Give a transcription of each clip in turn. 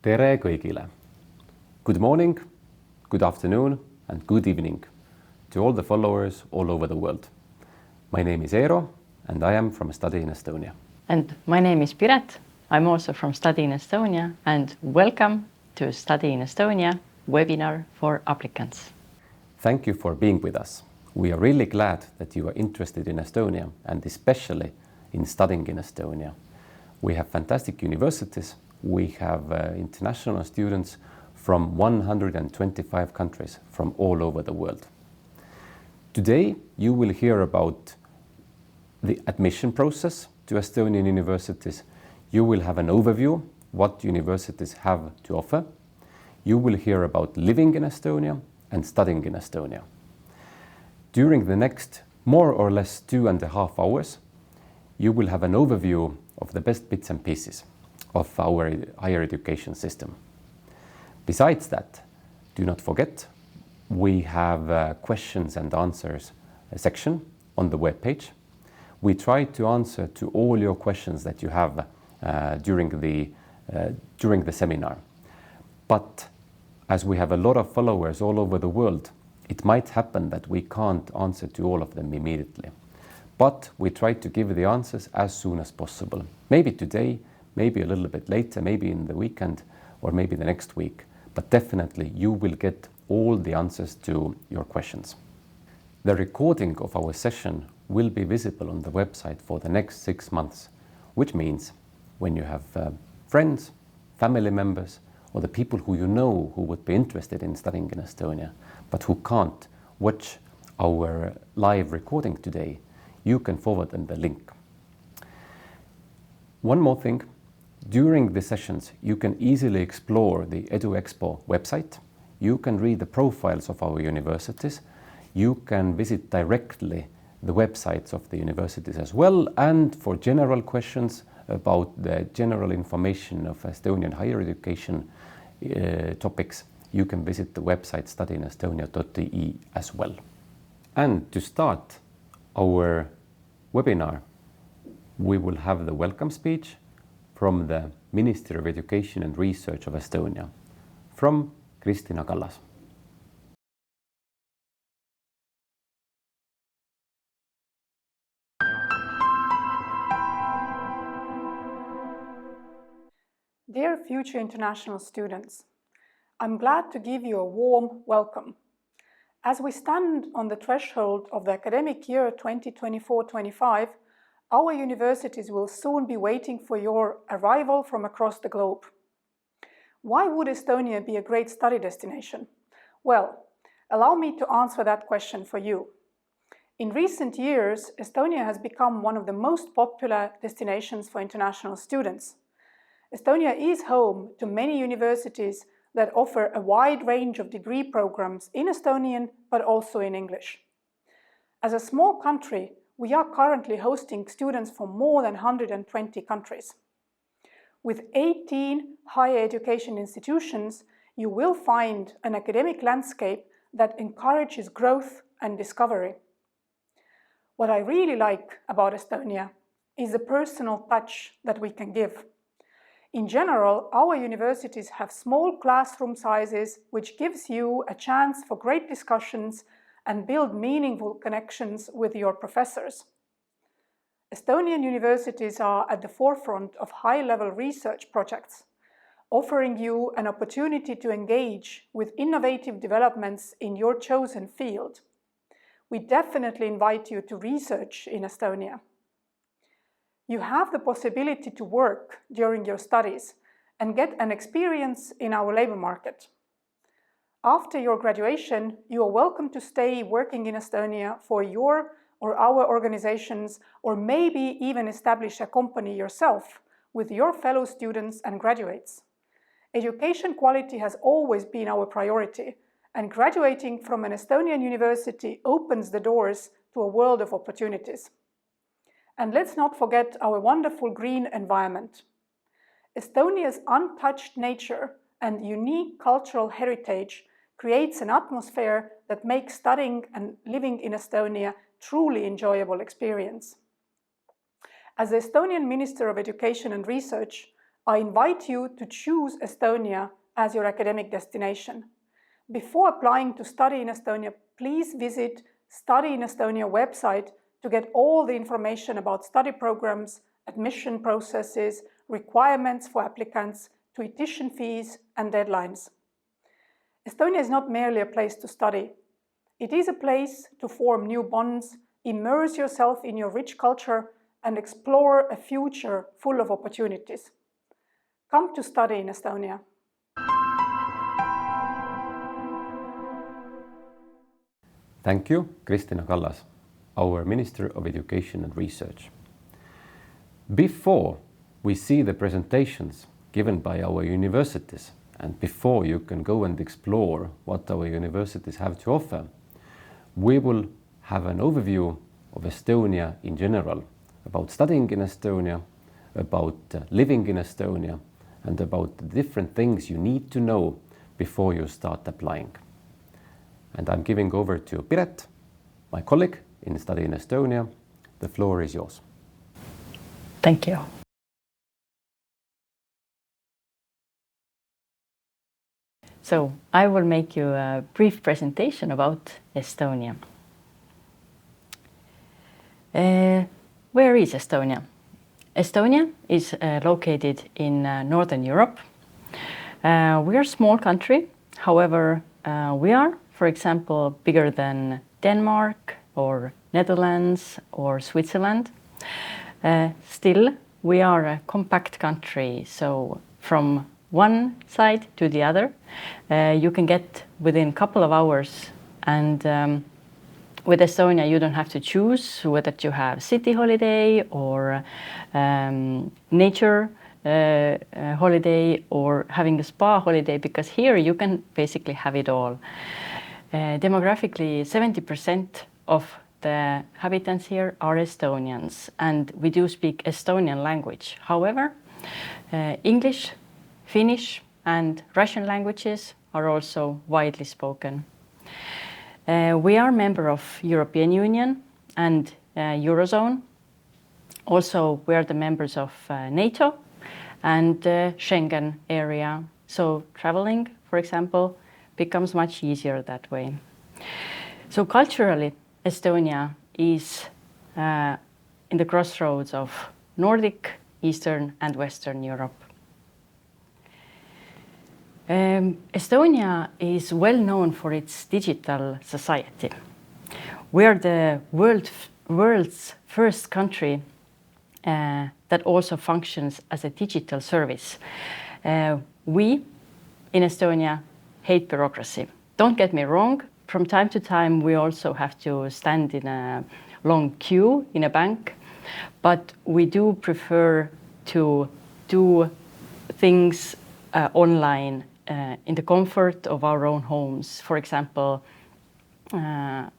Tere kõigile! Good morning, good afternoon and good evening to all the followers all over the world. My name is Eero and I am from Study in Estonia. And my name is Piret. I'm also from Study in Estonia and welcome to Study in Estonia webinar for applicants. Thank you for being with us. We are really glad that you are interested in Estonia and especially in studying in Estonia. We have fantastic universities. We have international students from 125 countries from all over the world. Today you will hear about the admission process to Estonian universities. You will have an overview what universities have to offer. You will hear about living in Estonia and studying in Estonia. During the next more or less 2.5 hours, you will have an overview of the best bits and pieces of our higher education system. Besides that, do not forget, we have questions and answers section on the webpage. We try to answer to all your questions that you have during the seminar. But as we have a lot of followers all over the world, it might happen that we can't answer to all of them immediately. But we try to give the answers as soon as possible. Maybe today, maybe a little bit later, maybe in the weekend, or maybe the next week. But definitely you will get all the answers to your questions. The recording of our session will be visible on the website for the next 6 months, which means when you have friends, family members, or the people who you know who would be interested in studying in Estonia, but who can't watch our live recording today, you can forward them the link. One more thing. During the sessions, you can easily explore the EduExpo website. You can read the profiles of our universities. You can visit directly the websites of the universities as well. And for general questions about the general information of Estonian higher education topics, you can visit the website studyinestonia.ee as well. And to start our webinar, we will have the welcome speech from the Ministry of Education and Research of Estonia, from Kristina Kallas. Dear future international students, I'm glad to give you a warm welcome. As we stand on the threshold of the academic year 2024-25, our universities will soon be waiting for your arrival from across the globe. Why would Estonia be a great study destination? Well, allow me to answer that question for you. In recent years, Estonia has become one of the most popular destinations for international students. Estonia is home to many universities that offer a wide range of degree programs in Estonian, but also in English. As a small country, we are currently hosting students from more than 120 countries. With 18 higher education institutions, you will find an academic landscape that encourages growth and discovery. What I really like about Estonia is the personal touch that we can give. In general, our universities have small classroom sizes, which gives you a chance for great discussions and build meaningful connections with your professors. Estonian universities are at the forefront of high-level research projects, offering you an opportunity to engage with innovative developments in your chosen field. We definitely invite you to research in Estonia. You have the possibility to work during your studies and get an experience in our labor market. After your graduation, you are welcome to stay working in Estonia for your or our organizations, or maybe even establish a company yourself with your fellow students and graduates. Education quality has always been our priority, and graduating from an Estonian university opens the doors to a world of opportunities. And let's not forget our wonderful green environment. Estonia's untouched nature and unique cultural heritage creates an atmosphere that makes studying and living in Estonia truly enjoyable experience. As the Estonian Minister of Education and Research, I invite you to choose Estonia as your academic destination. Before applying to study in Estonia, please visit Study in Estonia website to get all the information about study programs, admission processes, requirements for applicants, tuition fees, and deadlines. Estonia is not merely a place to study. It is a place to form new bonds, immerse yourself in your rich culture, and explore a future full of opportunities. Come to study in Estonia. Thank you, Kristina Kallas, our Minister of Education and Research. Before we see the presentations given by our universities, and before you can go and explore what our universities have to offer, we will have an overview of Estonia in general, about studying in Estonia, about living in Estonia, and about the different things you need to know before you start applying. And I'm giving over to Piret, my colleague in Study in Estonia. The floor is yours. Thank you. So I will make you a brief presentation about Estonia. Where is Estonia? Estonia is located in Northern Europe. We are a small country. However, we are, for example, bigger than Denmark or Netherlands or Switzerland. Still, we are a compact country, so from one side to the other, you can get within a couple of hours. And with Estonia, you don't have to choose whether you have city holiday or nature holiday or having a spa holiday, because here you can basically have it all. Demographically, 70% of the inhabitants here are Estonians, and we do speak Estonian language. However, English, Finnish and Russian languages are also widely spoken. We are a member of European Union and Eurozone. Also, we are the members of NATO and Schengen area. So traveling, for example, becomes much easier that way. So culturally, Estonia is in the crossroads of Nordic, Eastern and Western Europe. Estonia is well known for its digital society. We are the world's first country that also functions as a digital service. We in Estonia hate bureaucracy. Don't get me wrong, from time to time we also have to stand in a long queue in a bank, but we do prefer to do things online in the comfort of our own homes. For example,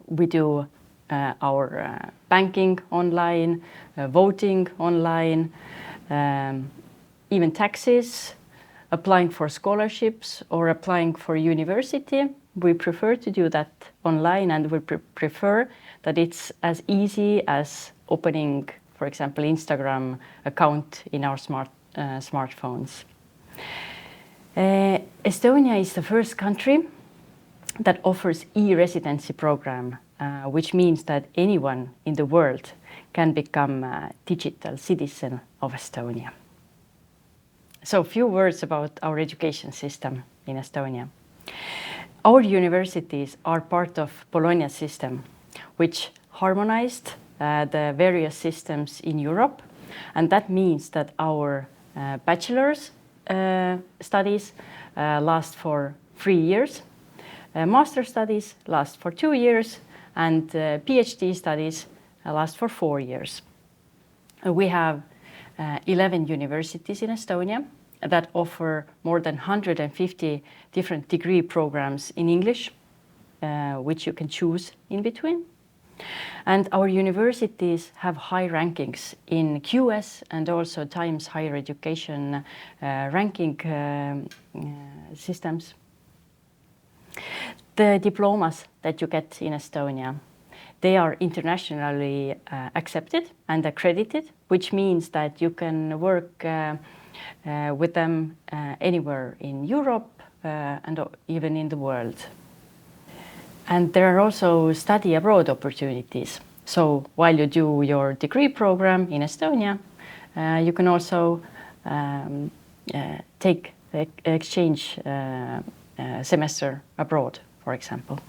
we do our banking online, voting online, even taxes, applying for scholarships or applying for university. We prefer to do that online, and we prefer that it's as easy as opening, for example, Instagram account in our smartphones. Estonia is the first country that offers e-residency program, which means that anyone in the world can become a digital citizen of Estonia. So a few words about our education system in Estonia. Our universities are part of Bologna system, which harmonized the various systems in Europe, and that means that our bachelor's studies last for 3 years, master studies last for 2 years, and PhD studies last for 4 years. We have 11 universities in Estonia that offer more than 150 different degree programs in English, which you can choose in between. And our universities have high rankings in QS and also Times Higher Education ranking systems. The diplomas that you get in Estonia, They are internationally accepted and accredited, which means that you can work with them anywhere in Europe and even in the world. And there are also study abroad opportunities. So while you do your degree program in Estonia, you can also take the exchange semester abroad, for example.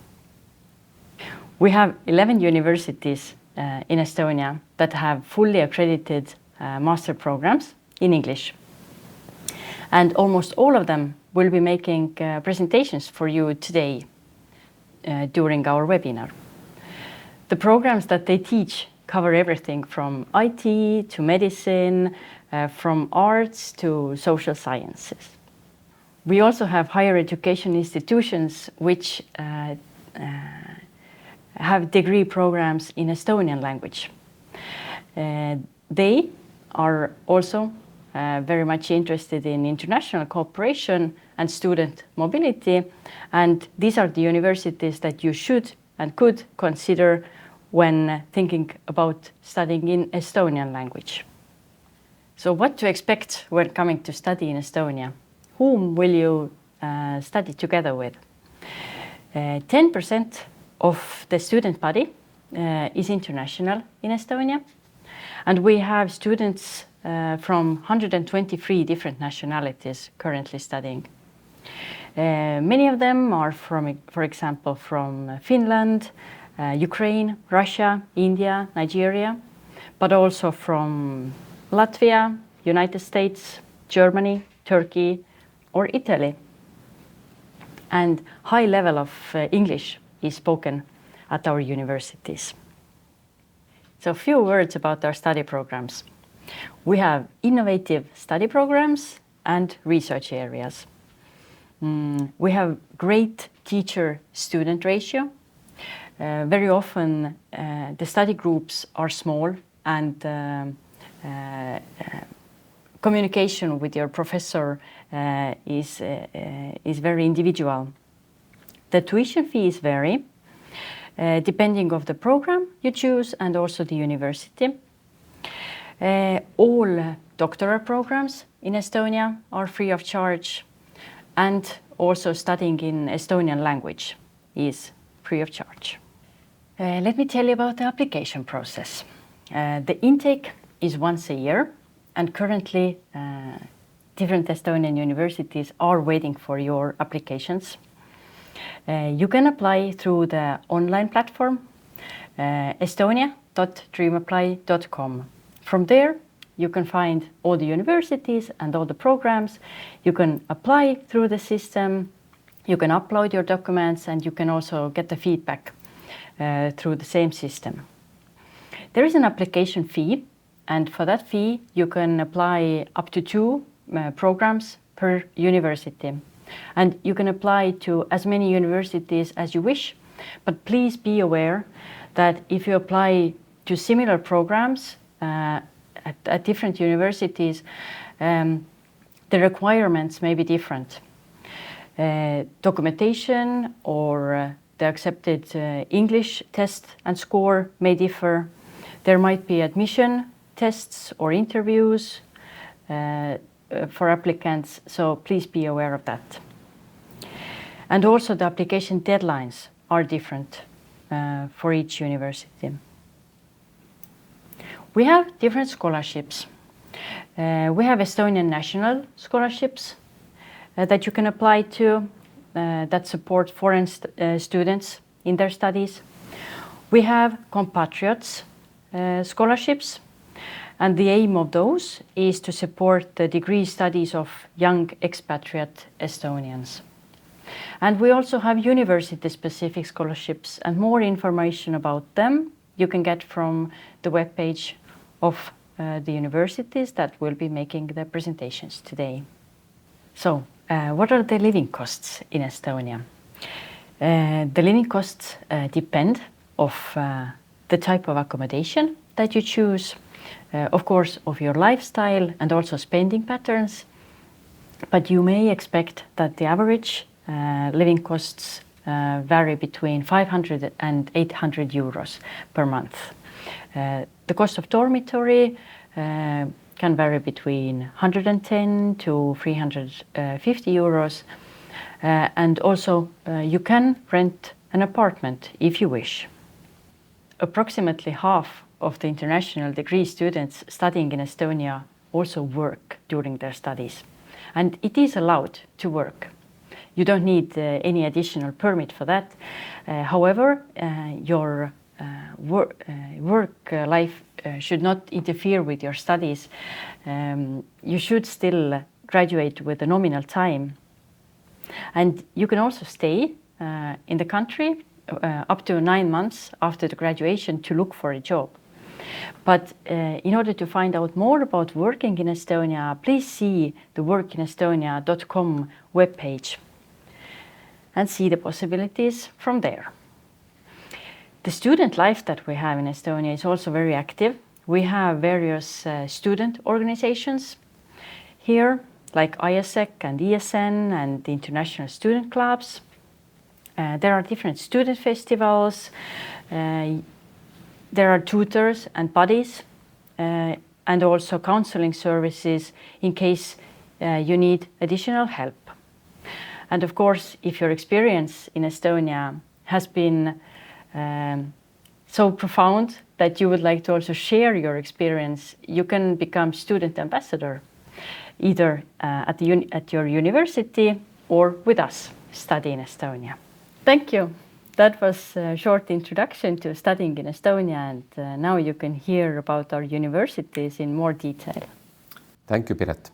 We have 11 universities in Estonia that have fully accredited master programs in English. And almost all of them will be making presentations for you today during our webinar. The programs that they teach cover everything from IT to medicine, from arts to social sciences. We also have higher education institutions which have degree programs in Estonian language. They are also very much interested in international cooperation and student mobility, and these are the universities that you should and could consider when thinking about studying in Estonian language. So what to expect when coming to study in Estonia? Whom will you study together with? 10% of the student body is international in Estonia, and we have students from 123 different nationalities currently studying. Many of them are from, for example, from Finland, Ukraine, Russia, India, Nigeria, but also from Latvia, United States, Germany, Turkey, or Italy. And high level of English is spoken at our universities. So a few words about our study programs. We have innovative study programs and research areas. We have great teacher-student ratio. Very often the study groups are small and communication with your professor is very individual. The tuition fees vary depending on the program you choose and also the university. All doctoral programs in Estonia are free of charge, and also studying in Estonian language is free of charge. Let me tell you about the application process. The intake is once a year, and currently different Estonian universities are waiting for your applications. You can apply through the online platform estonia.dreamapply.com. From there, you can find all the universities and all the programs. You can apply through the system, you can upload your documents, and you can also get the feedback through the same system. There is an application fee, and for that fee, you can apply up to 2 programs per university. And you can apply to as many universities as you wish, but please be aware that if you apply to similar programs at different universities, the requirements may be different. Documentation or the accepted English test and score may differ. There might be admission tests or interviews for applicants, so please be aware of that. And also the application deadlines are different for each university. We have different scholarships. We have Estonian national scholarships that you can apply to that support foreign students in their studies. We have compatriots scholarships, and the aim of those is to support the degree studies of young expatriate Estonians. And we also have university-specific scholarships, and more information about them you can get from the webpage of the universities that will be making the presentations today. So, what are the living costs in Estonia? The living costs depend of the type of accommodation that you choose, of course, of your lifestyle and also spending patterns. But you may expect that the average living costs vary between 500 and 800 euros per month. The cost of dormitory can vary between 110 to 350 euros. And also you can rent an apartment if you wish. Approximately half of the international degree students studying in Estonia also work during their studies. And it is allowed to work. You don't need any additional permit for that. However, your work life should not interfere with your studies. You should still graduate with a nominal time. And you can also stay in the country up to 9 months after the graduation to look for a job. But in order to find out more about working in Estonia, please see the workinestonia.com webpage and see the possibilities from there. The student life that we have in Estonia is also very active. We have various student organizations here, like ISEC and ESN and the international student clubs. There are different student festivals. There are tutors and buddies, and also counseling services in case you need additional help. And of course, if your experience in Estonia has been so profound that you would like to also share your experience, you can become student ambassador, either at your university or with us, study in Estonia. Thank you. That was a short introduction to studying in Estonia, and now you can hear about our universities in more detail. Thank you, Piret.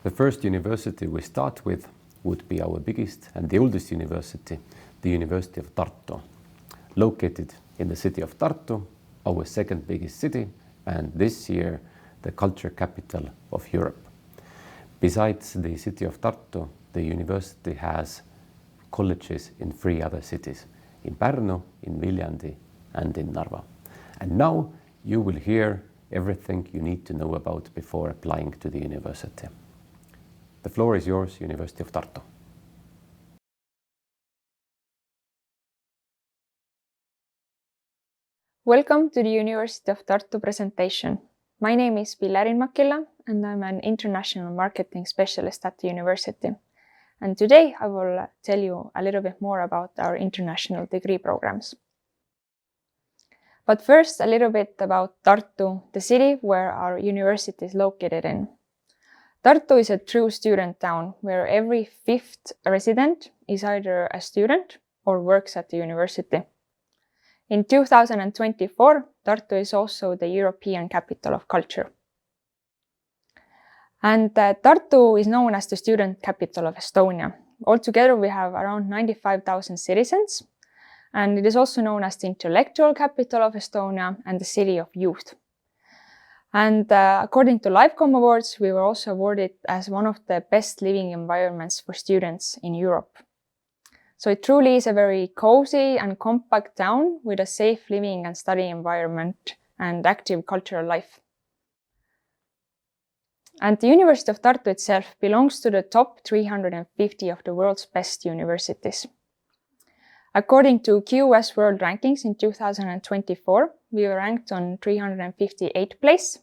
The first university we start with would be our biggest and the oldest university, the University of Tartu, located in the city of Tartu, our second biggest city, and this year the culture capital of Europe. Besides the city of Tartu, the university has colleges in 3 other cities, in Pärnu, in Viljandi, and in Narva. And now you will hear everything you need to know about before applying to the university. The floor is yours, University of Tartu. Welcome to the University of Tartu presentation. My name is Pillerin Makilla and I'm an international marketing specialist at the university. And today I will tell you a little bit more about our international degree programs. But first, a little bit about Tartu, the city where our university is located in. Tartu is a true student town where every 5th resident is either a student or works at the university. In 2024, Tartu is also the European Capital of Culture. And Tartu is known as the student capital of Estonia. Altogether, we have around 95,000 citizens, and it is also known as the intellectual capital of Estonia and the city of youth. And according to Livecom Awards, we were also awarded as one of the best living environments for students in Europe. So it truly is a very cozy and compact town with a safe living and study environment and active cultural life. And the University of Tartu itself belongs to the top 350 of the world's best universities. According to QS World Rankings in 2024, we were ranked on 358th place,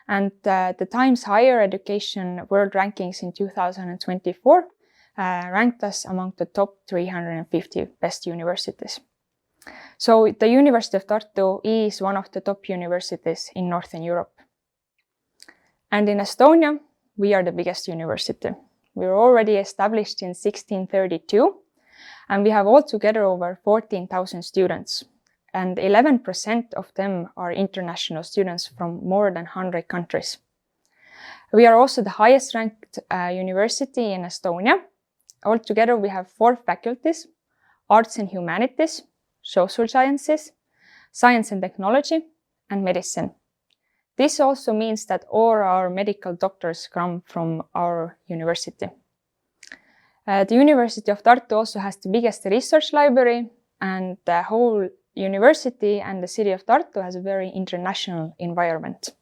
and the Times Higher Education World Rankings in 2024 ranked us among the top 350 best universities. So the University of Tartu is one of the top universities in Northern Europe. And in Estonia, we are the biggest university. We were already established in 1632, and we have altogether over 14,000 students, and 11% of them are international students from more than 100 countries. We are also the highest ranked university in Estonia. Altogether, we have 4 faculties: Arts and Humanities, Social Sciences, Science and Technology, and Medicine. This also means that all our medical doctors come from our university. The University of Tartu also has the biggest research library, and the whole university and the city of Tartu has a very international environment.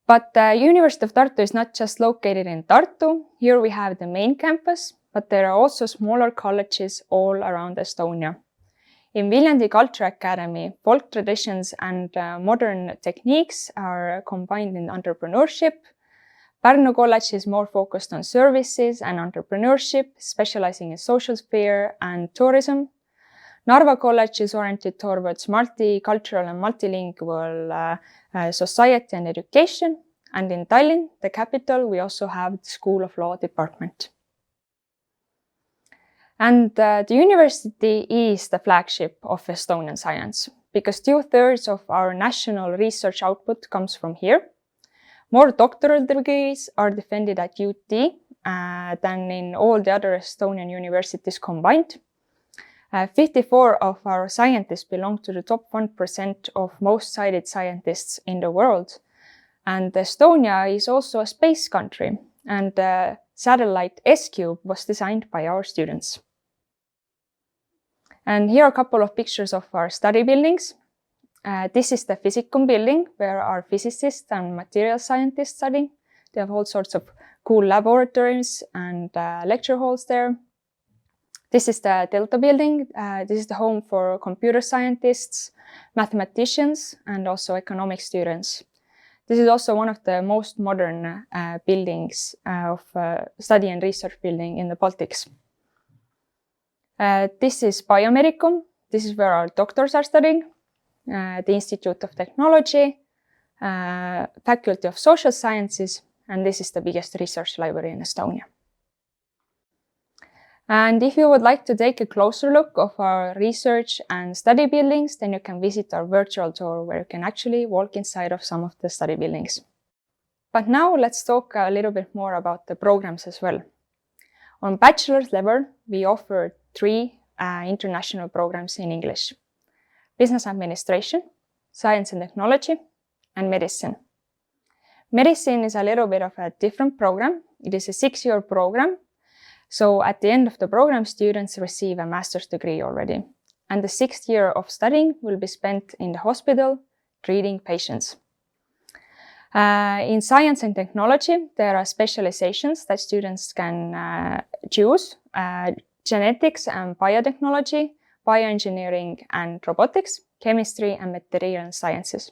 But the University of Tartu is not just located in Tartu. Here we have the main campus, but there are also smaller colleges all around Estonia. In Viljandi Culture Academy, folk traditions and modern techniques are combined in entrepreneurship. Pärnu College is more focused on services and entrepreneurship, specializing in social sphere and tourism. Narva College is oriented towards multicultural and multilingual society and education. And in Tallinn, the capital, we also have the School of Law department. And the university is the flagship of Estonian science, because 2/3 of our national research output comes from here. More doctoral degrees are defended at UT than in all the other Estonian universities combined. 54 of our scientists belong to the top 1% of most cited scientists in the world. And Estonia is also a space country, and the satellite S-Cube was designed by our students. And here are a couple of pictures of our study buildings. This is the Physicum building, where our physicists and material scientists study. They have all sorts of cool laboratories and lecture halls there. This is the Delta building. This is the home for computer scientists, mathematicians, and also economic students. This is also one of the most modern buildings of study and research building in the Baltics. This is Biomedicum. This is where our doctors are studying. The Institute of Technology, Faculty of Social Sciences, and this is the biggest research library in Estonia. And if you would like to take a closer look of our research and study buildings, then you can visit our virtual tour where you can actually walk inside of some of the study buildings. But now let's talk a little bit more about the programs as well. On bachelor's level, we offer 3 international programs in English: Business Administration, Science and Technology, and Medicine. Medicine is a little bit of a different program. It is a 6-year program. So at the end of the program, students receive a master's degree already. And the 6th year of studying will be spent in the hospital treating patients. In Science and Technology, there are specializations that students can choose: genetics and biotechnology, bioengineering and robotics, chemistry and material sciences.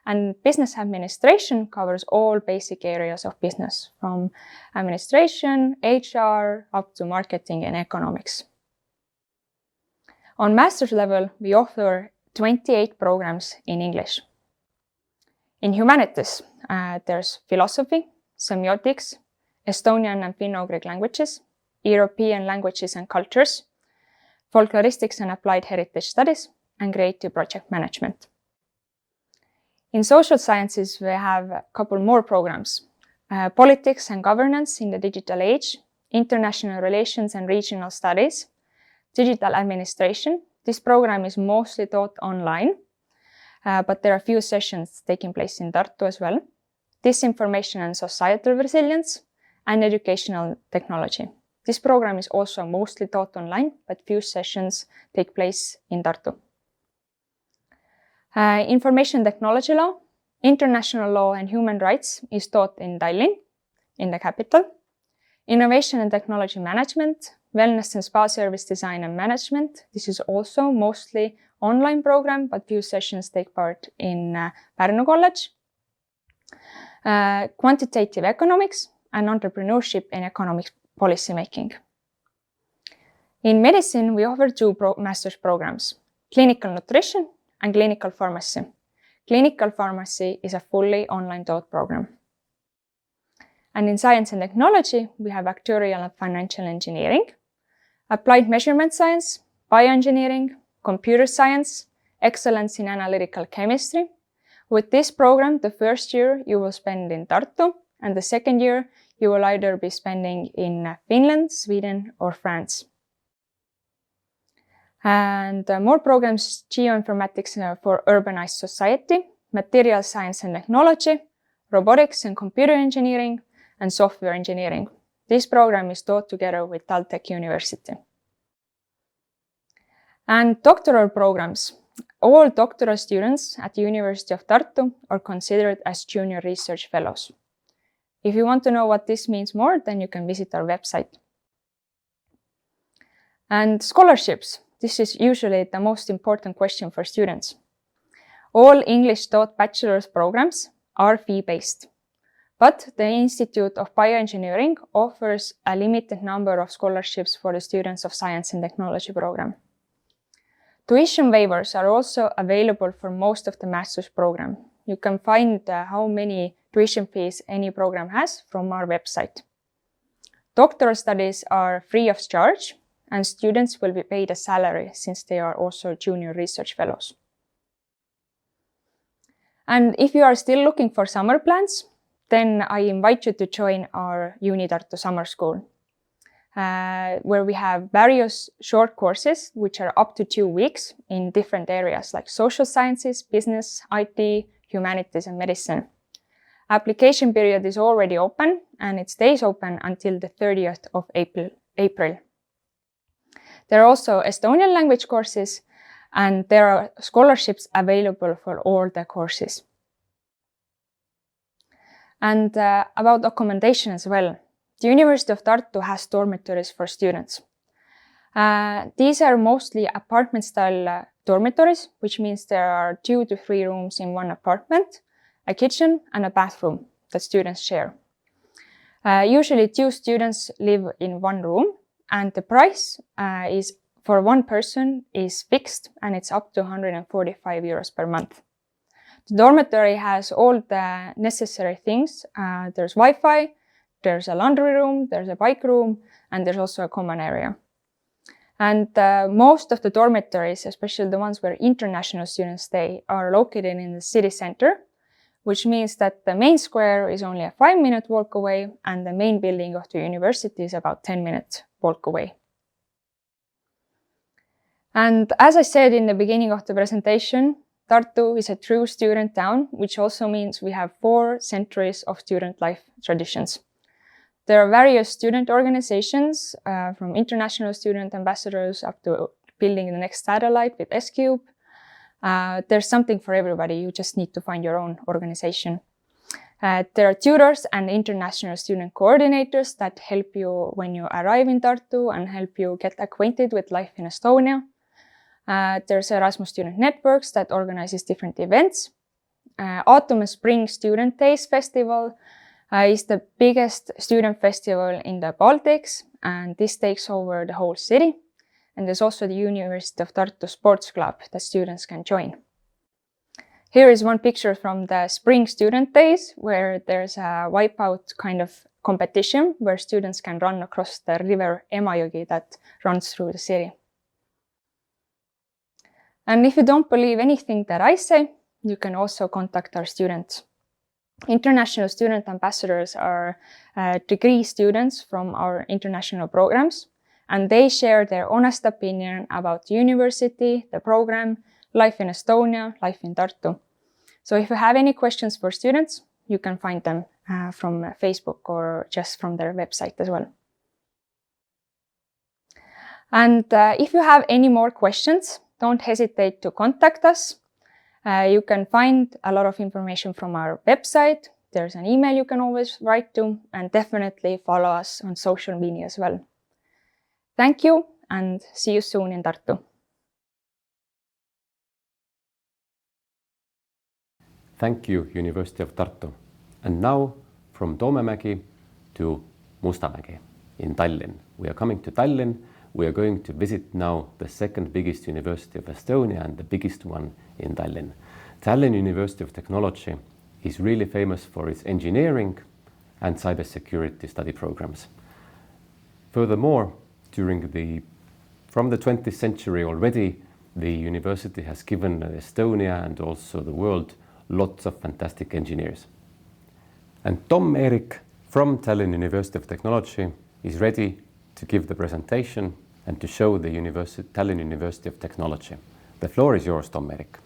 And business administration covers all basic areas of business, from administration, HR, up to marketing and economics. On master's level, we offer 28 programs in English. In humanities, there's philosophy, semiotics, Estonian and Finno-Ugric languages, European languages and cultures, folkloristics and applied heritage studies, and creative project management. In social sciences, we have a couple more programs: politics and governance in the digital age, international relations and regional studies, digital administration. This program is mostly taught online, but there are a few sessions taking place in Tartu as well. Disinformation and societal resilience, and educational technology. This program is also mostly taught online, but few sessions take place in Tartu. Information technology law, international law and human rights is taught in Tallinn, in the capital. Innovation and technology management, wellness and spa service design and management. This is also mostly online program, but few sessions take part in Pärnu College. Quantitative economics and entrepreneurship in economic policy making. In medicine, we offer 2 master's programs: clinical nutrition and clinical pharmacy. Clinical pharmacy is a fully online taught program. And in science and technology, we have actuarial and financial engineering, applied measurement science, bioengineering, computer science, excellence in analytical chemistry. With this program, the first year you will spend in Tartu, and the second year you will either be spending in Finland, Sweden, or France. And more programs: geoinformatics for urbanized society, material science and technology, robotics and computer engineering, and software engineering. This program is taught together with TalTech University. And doctoral programs. All doctoral students at the University of Tartu are considered as junior research fellows. If you want to know what this means more, then you can visit our website. And scholarships. This is usually the most important question for students. All English-taught bachelor's programs are fee-based, but the Institute of Bioengineering offers a limited number of scholarships for the students of Science and Technology program. Tuition waivers are also available for most of the master's program. You can find how many tuition fees any program has from our website. Doctoral studies are free of charge, and students will be paid a salary since they are also junior research fellows. And if you are still looking for summer plans, then I invite you to join our Uni Tartu Summer School, where we have various short courses which are up to 2 weeks in different areas like social sciences, business, IT, humanities and medicine. Application period is already open and it stays open until the 30th of April. There are also Estonian language courses and there are scholarships available for all the courses. And about accommodation as well. The University of Tartu has dormitories for students. These are mostly apartment-style dormitories, which means there are 2 to 3 rooms in one apartment, a kitchen and a bathroom that students share. Usually 2 students live in one room and the price is for one person is fixed and it's up to 145 euros per month. The dormitory has all the necessary things. There's Wi-Fi, there's a laundry room, there's a bike room, and there's also a common area. And most of the dormitories, especially the ones where international students stay, are located in the city center, which means that the main square is only a 5-minute walk away and the main building of the university is about 10-minute walk away. And as I said in the beginning of the presentation, Tartu is a true student town, which also means we have 4 centuries of student life traditions. There are various student organizations, from international student ambassadors up to building the next satellite with S-Cube. There's something for everybody, you just need to find your own organization. There are tutors and international student coordinators that help you when you arrive in Tartu and help you get acquainted with life in Estonia. There's Erasmus Student Networks that organizes different events. Autumn and Spring Student Days Festival is the biggest student festival in the Baltics, and this takes over the whole city. And there's also the University of Tartu Sports Club that students can join. Here is one picture from the Spring Student Days, where there's a wipeout kind of competition where students can run across the river Emajõgi that runs through the city. And if you don't believe anything that I say, you can also contact our students. International student ambassadors are degree students from our international programs, and they share their honest opinion about the university, the program, life in Estonia, life in Tartu. So if you have any questions for students, you can find them from Facebook or just from their website as well. And if you have any more questions, don't hesitate to contact us. You can find a lot of information from our website. There's an email you can always write to, and definitely follow us on social media as well. Thank you and see you soon in Tartu. Thank you, University of Tartu. And now from Toomemägi to Mustamägi in Tallinn. We are coming to Tallinn. We are going to visit now the second biggest university of Estonia and the biggest one in Tallinn. Tallinn University of Technology is really famous for its engineering and cybersecurity study programs. Furthermore, from the 20th century already, the university has given Estonia and also the world lots of fantastic engineers. And Tom Erik from Tallinn University of Technology is ready to give the presentation and to show the Tallinn University of Technology. The floor is yours, Tom Erik.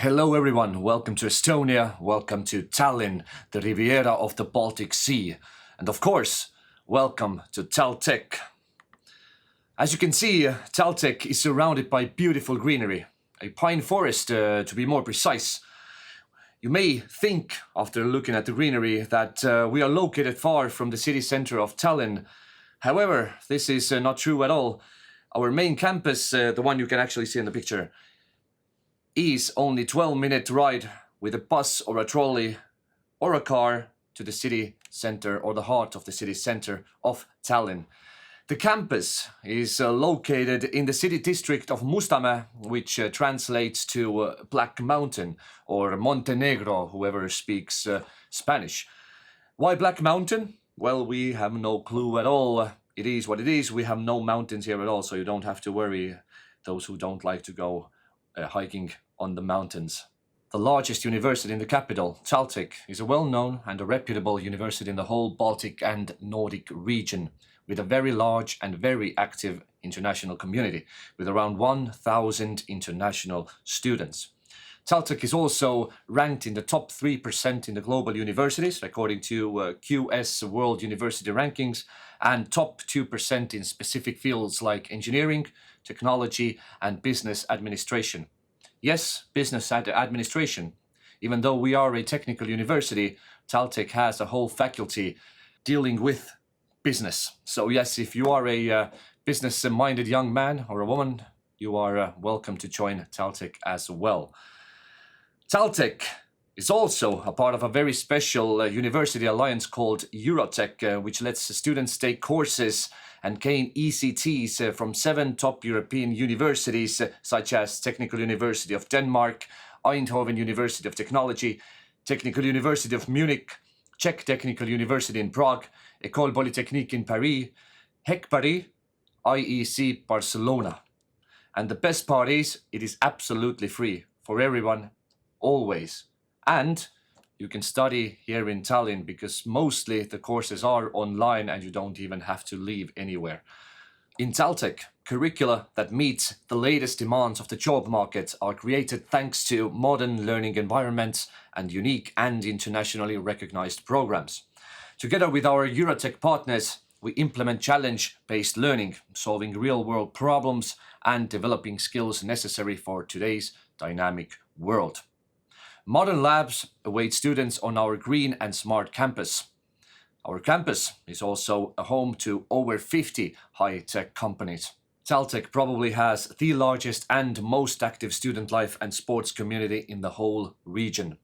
Hello everyone, welcome to Estonia, welcome to Tallinn, the Riviera of the Baltic Sea, and of course, welcome to TalTech. As you can see, TalTech is surrounded by beautiful greenery, a pine forest to be more precise. You may think, after looking at the greenery, that we are located far from the city center of Tallinn. However, this is not true at all. Our main campus, the one you can actually see in the picture, is only 12-minute ride with a bus or a trolley or a car to the city center or the heart of the city center of Tallinn. The campus is located in the city district of Mustamäe, which translates to Black Mountain or Montenegro, whoever speaks Spanish. Why Black Mountain? Well, we have no clue at all. It is what it is. We have no mountains here at all, so you don't have to worry, those who don't like to go hiking on the mountains. The largest university in the capital, TalTech, is a well-known and a reputable university in the whole Baltic and Nordic region, with a very large and very active international community, with around 1,000 international students. TalTech is also ranked in the top 3% in the global universities, according to QS World University Rankings, and top 2% in specific fields like engineering, technology, and business administration. Yes, business administration. Even though we are a technical university, TalTech has a whole faculty dealing with business. So yes, if you are a business-minded young man or a woman, you are welcome to join TalTech as well. TalTech is also a part of a very special university alliance called Eurotech, which lets students take courses and gain ECTs from 7 top European universities, such as Technical University of Denmark, Eindhoven University of Technology, Technical University of Munich, Czech Technical University in Prague, École Polytechnique in Paris, HEC Paris, IEC Barcelona. And the best part is, it is absolutely free for everyone, always. And you can study here in Tallinn because mostly the courses are online and you don't even have to leave anywhere. In TalTech, curricula that meet the latest demands of the job market are created thanks to modern learning environments and unique and internationally recognized programs. Together with our Eurotech partners, we implement challenge-based learning, solving real-world problems and developing skills necessary for today's dynamic world. Modern labs await students on our green and smart campus. Our campus is also a home to over 50 high-tech companies. TalTech probably has the largest and most active student life and sports community in the whole region.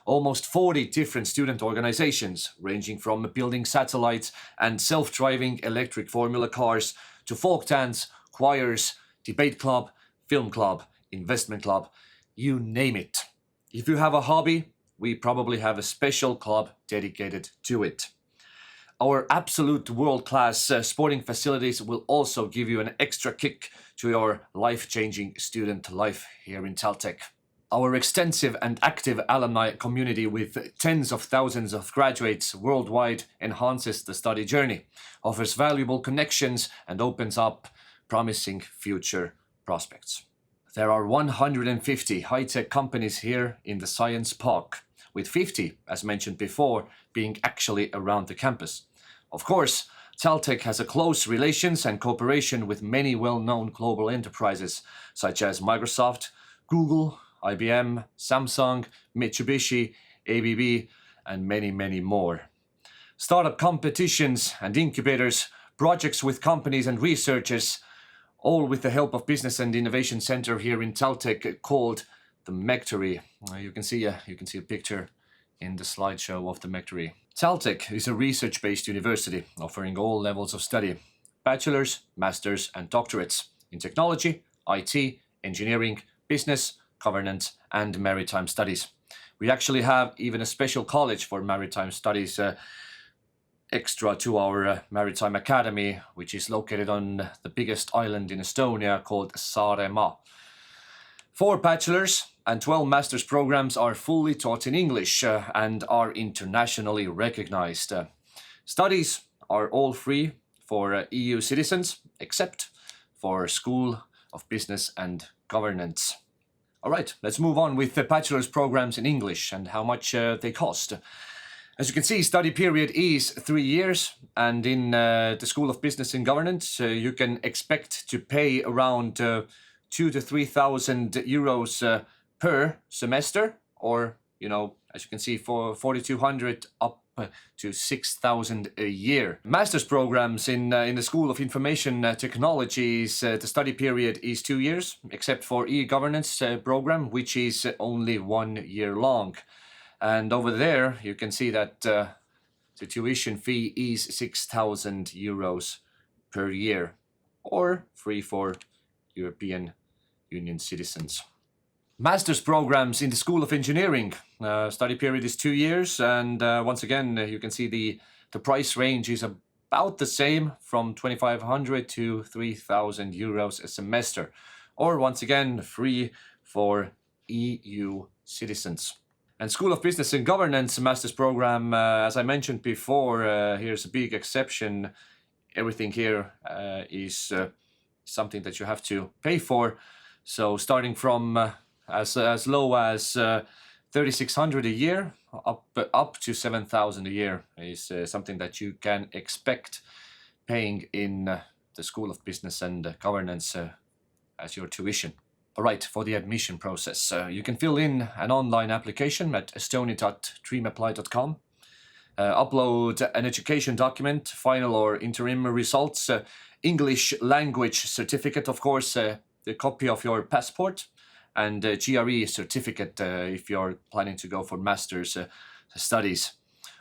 Almost 40 different student organizations, ranging from building satellites and self-driving electric formula cars to folk dance, choirs, debate club, film club, investment club, you name it. If you have a hobby, we probably have a special club dedicated to it. Our absolute world-class sporting facilities will also give you an extra kick to your life-changing student life here in TalTech. Our extensive and active alumni community with tens of thousands of graduates worldwide enhances the study journey, offers valuable connections, and opens up promising future prospects. There are 150 high-tech companies here in the Science Park, with 50, as mentioned before, being actually around the campus. Of course, TalTech has a close relations and cooperation with many well-known global enterprises, such as Microsoft, Google, IBM, Samsung, Mitsubishi, ABB, and many, many more. Startup competitions and incubators, projects with companies and researchers, all with the help of Business and Innovation Center here in TalTech called the Mectory. You can see a picture in the slideshow of the Mectory. TalTech is a research-based university offering all levels of study, bachelor's, master's, and doctorates in technology, IT, engineering, business, governance, and maritime studies. We actually have even a special college for maritime studies extra to our Maritime Academy, which is located on the biggest island in Estonia called Saaremaa. 4 bachelor's and 12 master's programs are fully taught in English and are internationally recognized. Studies are all free for EU citizens, except for School of Business and Governance. All right, let's move on with the bachelor's programs in English and how much they cost. As you can see, study period is 3 years, and in the School of Business and Governance, you can expect to pay around 2,000 to 3,000 euros per semester, or, as you can see, for 4,200 up to 6,000 a year. Master's programs in the School of Information Technologies, the study period is 2 years, except for e-governance program, which is only 1 year long. And over there, you can see that the tuition fee is 6,000 euros per year, or free for European Union citizens. Master's programs in the School of Engineering, study period is 2 years, and once again, you can see the price range is about the same, from 2,500 to 3,000 euros a semester, or once again, free for EU citizens. And School of Business and Governance master's program, as I mentioned before, here's a big exception. Everything here is something that you have to pay for. So starting from as low as 3,600 a year up to 7,000 a year is something that you can expect paying in the School of Business and Governance as your tuition. All right, for the admission process, you can fill in an online application at estonia.dreamapply.com. Upload an education document, final or interim results, English language certificate, of course, the copy of your passport, and GRE certificate if you're planning to go for master's studies.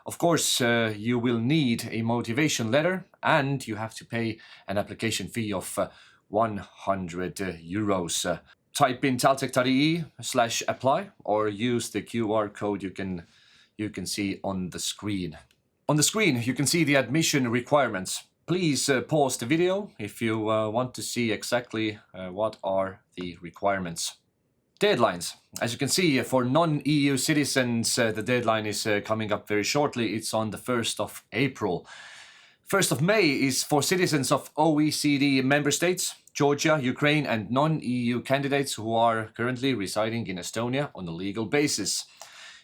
Of course, you will need a motivation letter, and you have to pay an application fee of 100 euros. Type in taltech.ee/apply or use the QR code you can see on the screen. On the screen, you can see the admission requirements. Please pause the video if you want to see exactly what are the requirements. Deadlines. As you can see, for non-EU citizens, the deadline is coming up very shortly. It's on the 1st of April. 1st of May is for citizens of OECD member states, Georgia, Ukraine, and non-EU candidates who are currently residing in Estonia on a legal basis.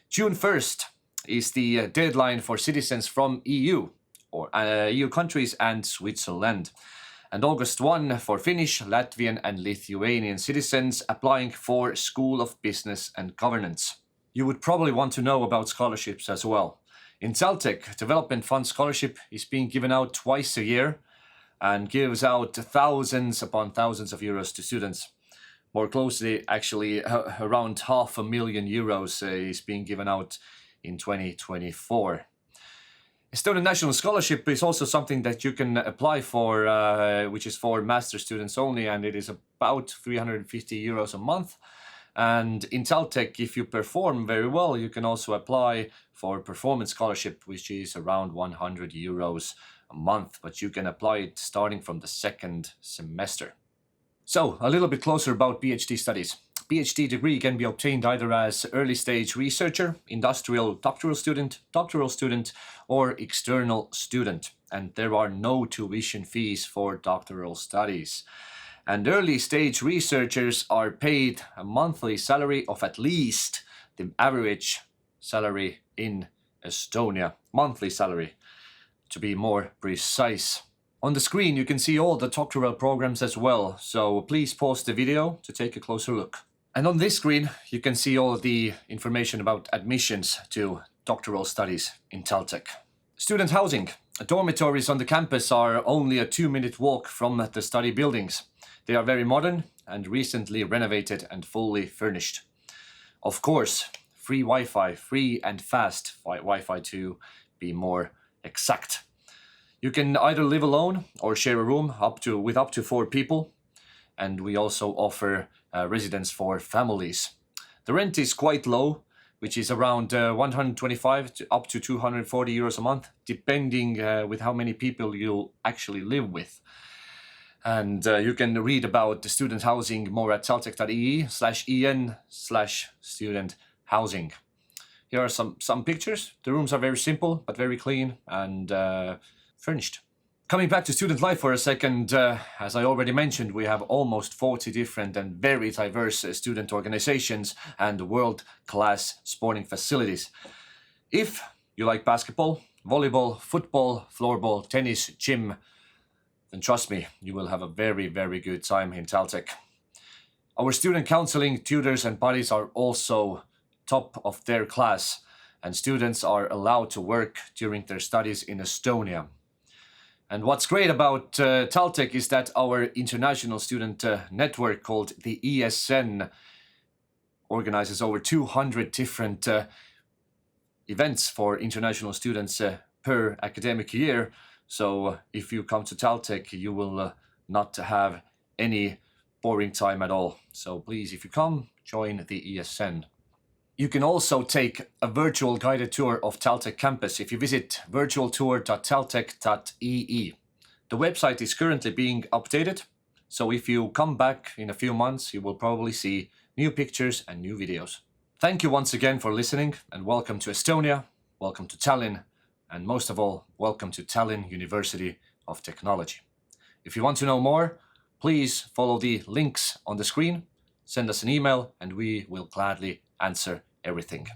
June 1st is the deadline for citizens from EU or EU countries and Switzerland. And August 1 for Finnish, Latvian, and Lithuanian citizens applying for School of Business and Governance. You would probably want to know about scholarships as well. In TalTech, Development Fund Scholarship is being given out twice a year and gives out thousands upon thousands of euros to students. More closely, actually, around 500,000 euros is being given out in 2024. Estonian National Scholarship is also something that you can apply for, which is for master students only, and it is about 350 euros a month. And in TalTech, if you perform very well, you can also apply for performance scholarship, which is around 100 euros a month, but you can apply it starting from the 2nd semester. So, a little bit closer about PhD studies. PhD degree can be obtained either as early stage researcher, industrial doctoral student, or external student. And there are no tuition fees for doctoral studies. And early stage researchers are paid a monthly salary of at least the average salary in Estonia. Monthly salary, to be more precise. On the screen, you can see all the doctoral programs as well, so please pause the video to take a closer look. And on this screen, you can see all the information about admissions to doctoral studies in TalTech. Student housing. Dormitories on the campus are only a 2-minute walk from the study buildings. They are very modern and recently renovated and fully furnished. Of course, free Wi-Fi, free and fast Wi-Fi to be more exact. You can either live alone or share a room with up to 4 people. And we also offer residence for families. The rent is quite low, which is around 125 to up to 240 euros a month, depending with how many people you actually live with. And you can read about the student housing more at taltech.ee/en/student housing. Here are some pictures. The rooms are very simple, but very clean and furnished. Coming back to student life for a second, as I already mentioned, we have almost 40 different and very diverse student organizations and world-class sporting facilities. If you like basketball, volleyball, football, floorball, tennis, gym, then trust me, you will have a very, very good time in TalTech. Our student counseling, tutors and buddies are also top of their class, and students are allowed to work during their studies in Estonia. And what's great about TalTech is that our international student network called the ESN organizes over 200 different events for international students per academic year. So if you come to TalTech, you will not have any boring time at all. So please, if you come, join the ESN. You can also take a virtual guided tour of TalTech campus if you visit virtualtour.taltech.ee. The website is currently being updated, so if you come back in a few months, you will probably see new pictures and new videos. Thank you once again for listening, and welcome to Estonia, welcome to Tallinn, and most of all, welcome to Tallinn University of Technology. If you want to know more, please follow the links on the screen, send us an email, and we will gladly answer everything.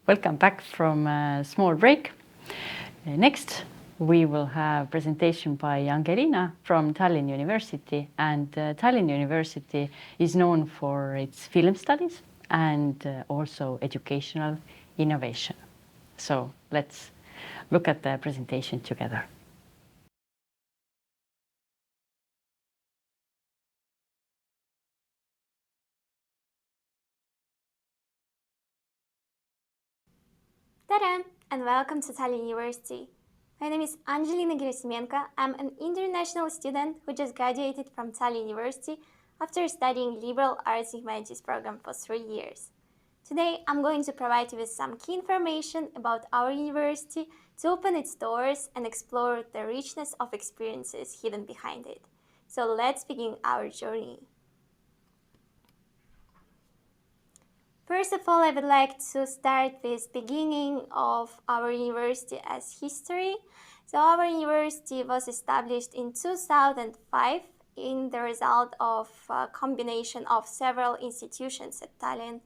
Welcome back from a small break. Next, we will have a presentation by Angelina from Tallinn University. And Tallinn University is known for its film studies and also educational innovation. So let's look at the presentation together. Tere, and welcome to Tallinn University. My name is Angelina Gerasimenko. I'm an international student who just graduated from Tallinn University after studying liberal arts and humanities program for 3 years. Today, I'm going to provide you with some key information about our university to open its doors and explore the richness of experiences hidden behind it. So let's begin our journey. First of all, I would like to start with beginning of our university as history. So our university was established in 2005 in the result of a combination of several institutions at Tallinn.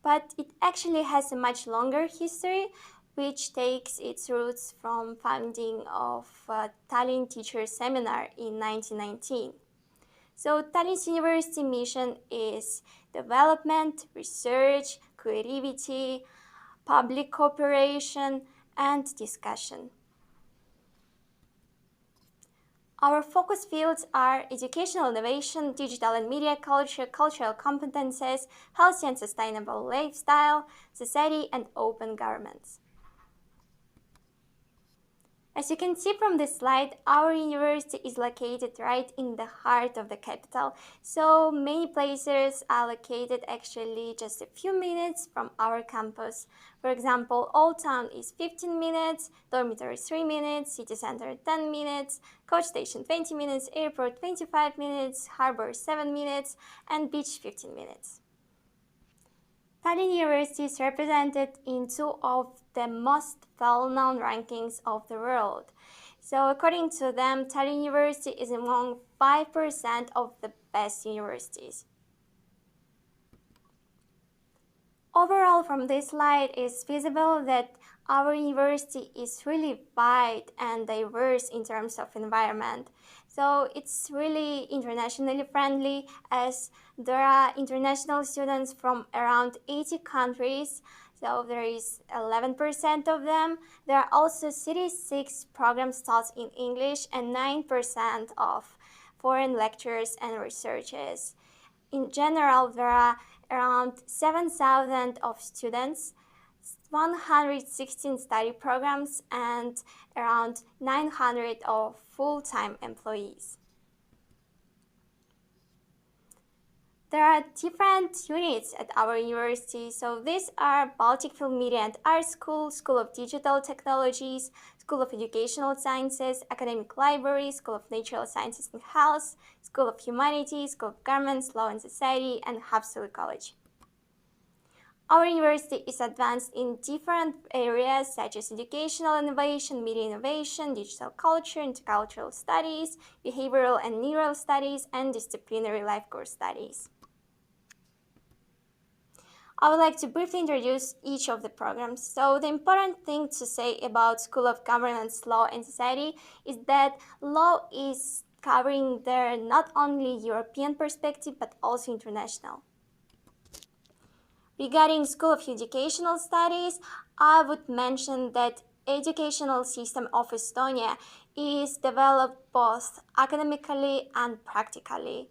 But it actually has a much longer history, which takes its roots from founding of Tallinn Teacher Seminar in 1919. So Tallinn's university mission is development, research, creativity, public cooperation, and discussion. Our focus fields are educational innovation, digital and media culture, cultural competences, healthy and sustainable lifestyle, society, and open governments. As you can see from this slide, our university is located right in the heart of the capital. So many places are located actually just a few minutes from our campus. For example, Old Town is 15 minutes, dormitory 3 minutes, city center 10 minutes, coach station 20 minutes, airport 25 minutes, harbor 7 minutes, and beach 15 minutes. Tallinn University is represented in 2 of the most well-known rankings of the world. So according to them, Tallinn University is among 5% of the best universities. Overall, from this slide, it's visible that our university is really wide and diverse in terms of environment. So it's really internationally friendly, as there are international students from around 80 countries. So there is 11% of them. There are also 36 programs taught in English and 9% of foreign lectures and researches. In general, there are around 7,000 of students, 116 study programs, and around 900 of full-time employees. There are different units at our university. So these are Baltic Film, Media and Art School, School of Digital Technologies, School of Educational Sciences, Academic Library, School of Natural Sciences and Health, School of Humanities, School of Governments, Law and Society, and Haapsalu College. Our university is advanced in different areas such as educational innovation, media innovation, digital culture, intercultural studies, behavioral and neural studies, and disciplinary life course studies. I would like to briefly introduce each of the programs. So the important thing to say about School of Governance, Law and Society is that law is covering there not only European perspective but also international. Regarding School of Educational Studies, I would mention that educational system of Estonia is developed both academically and practically.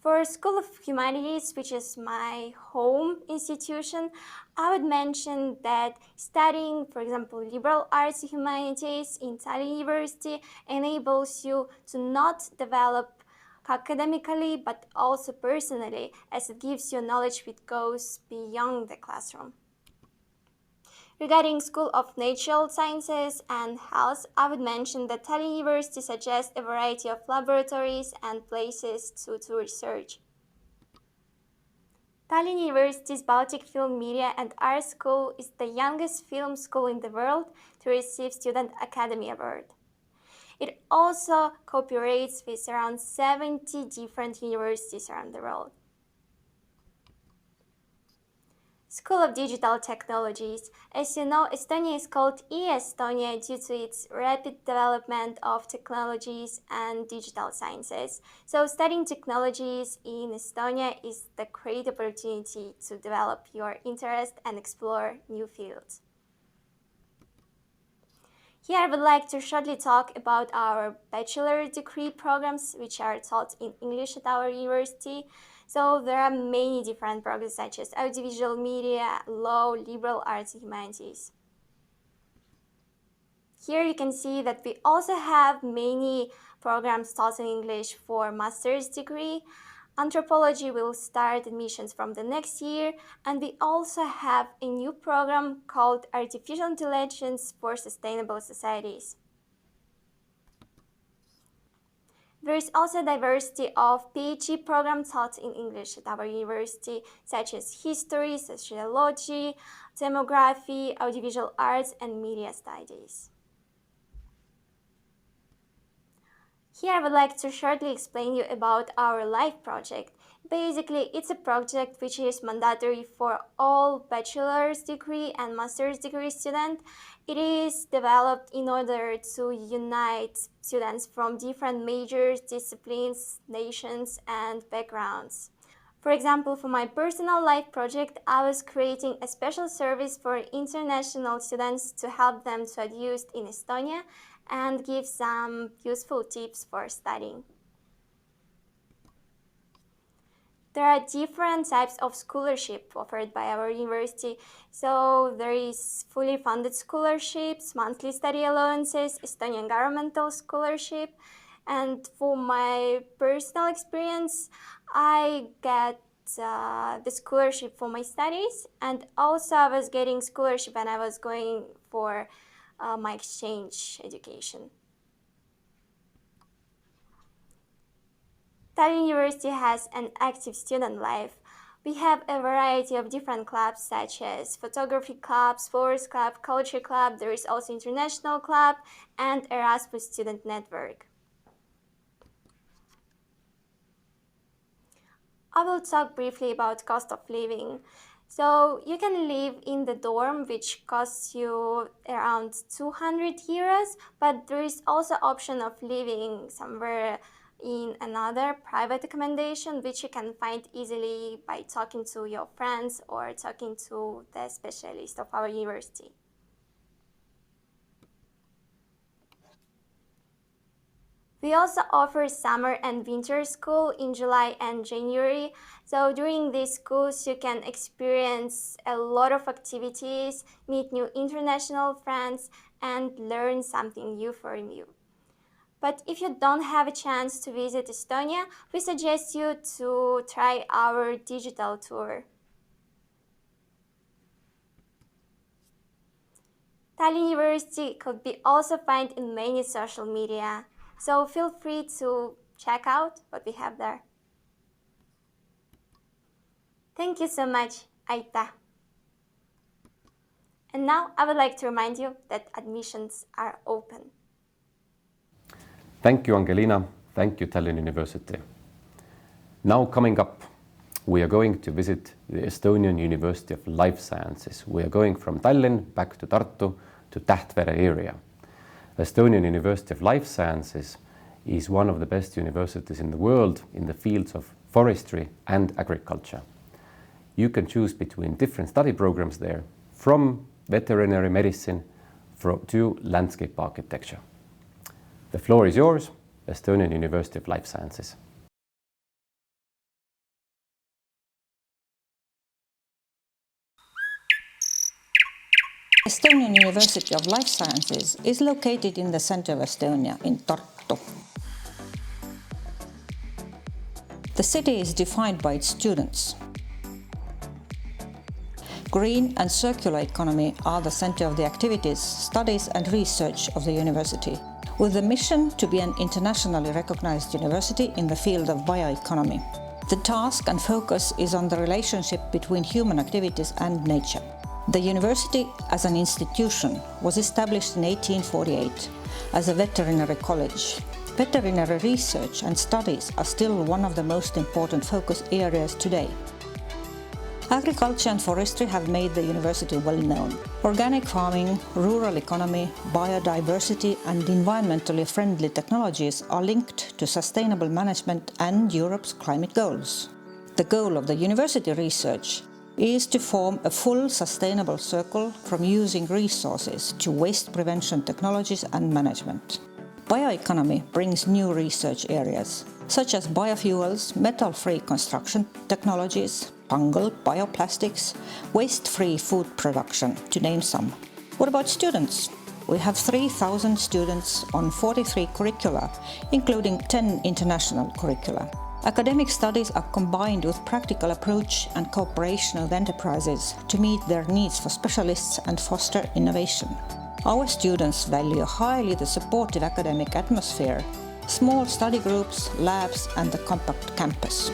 For School of Humanities, which is my home institution, I would mention that studying, for example, liberal arts and humanities in Tallinn University enables you to not develop academically but also personally, as it gives you knowledge which goes beyond the classroom. Regarding School of Natural Sciences and Health, I would mention that Tallinn University suggests a variety of laboratories and places to research. Tallinn University's Baltic Film, Media and Art School is the youngest film school in the world to receive Student Academy Award. It also cooperates with around 70 different universities around the world. School of Digital Technologies. As you know, Estonia is called e-Estonia due to its rapid development of technologies and digital sciences. So studying technologies in Estonia is the great opportunity to develop your interest and explore new fields. Here I would like to shortly talk about our bachelor degree programs, which are taught in English at our university. So there are many different programs such as audiovisual media, law, liberal arts, and humanities. Here you can see that we also have many programs taught in English for master's degree. Anthropology will start admissions from the next year, and we also have a new program called Artificial Intelligence for Sustainable Societies. There is also diversity of PhD programs taught in English at our university, such as history, sociology, demography, audiovisual arts, and media studies. Here I would like to shortly explain you about our LIFE project. Basically, it's a project which is mandatory for all bachelor's degree and master's degree students. It is developed in order to unite students from different majors, disciplines, nations, and backgrounds. For example, for my personal LIFE project, I was creating a special service for international students to help them to adjust in Estonia and give some useful tips for studying. There are different types of scholarship offered by our university. So there is fully funded scholarships, monthly study allowances, Estonian governmental scholarship. And for my personal experience, I get the scholarship for my studies, and also I was getting scholarship when I was going for my exchange education. Tallinn University has an active student life. We have a variety of different clubs such as photography club, sports club, culture club. There is also international club and Erasmus student network. I will talk briefly about cost of living. So you can live in the dorm, which costs you around 200 euros, but there is also option of living somewhere in another private accommodation, which you can find easily by talking to your friends or talking to the specialist of our university. We also offer summer and winter school in July and January. So during these schools, you can experience a lot of activities, meet new international friends, and learn something new from you. But if you don't have a chance to visit Estonia, we suggest you to try our digital tour. Tallinn University could be also found in many social media. So feel free to check out what we have there. Thank you so much, Aita. And now I would like to remind you that admissions are open. Thank you, Angelina. Thank you, Tallinn University. Now coming up, we are going to visit the Estonian University of Life Sciences. We are going from Tallinn back to Tartu to Tähtvere area. Estonian University of Life Sciences is one of the best universities in the world in the fields of forestry and agriculture. You can choose between different study programs there, from veterinary medicine to landscape architecture. The floor is yours, Estonian University of Life Sciences. Estonian University of Life Sciences is located in the center of Estonia, in Tartu. The city is defined by its students. Green and circular economy are the center of the activities, studies and research of the university, with the mission to be an internationally recognized university in the field of bioeconomy. The task and focus is on the relationship between human activities and nature. The university as an institution was established in 1848 as a veterinary college. Veterinary research and studies are still one of the most important focus areas today. Agriculture and forestry have made the university well known. Organic farming, rural economy, biodiversity and environmentally friendly technologies are linked to sustainable management and Europe's climate goals. The goal of the university research is to form a full sustainable circle from using resources to waste prevention technologies and management. Bioeconomy brings new research areas, such as biofuels, metal-free construction technologies, fungal bioplastics, waste-free food production, to name some. What about students? We have 3,000 students on 43 curricula, including 10 international curricula. Academic studies are combined with practical approach and cooperation with enterprises to meet their needs for specialists and foster innovation. Our students value highly the supportive academic atmosphere, small study groups, labs, and the compact campus.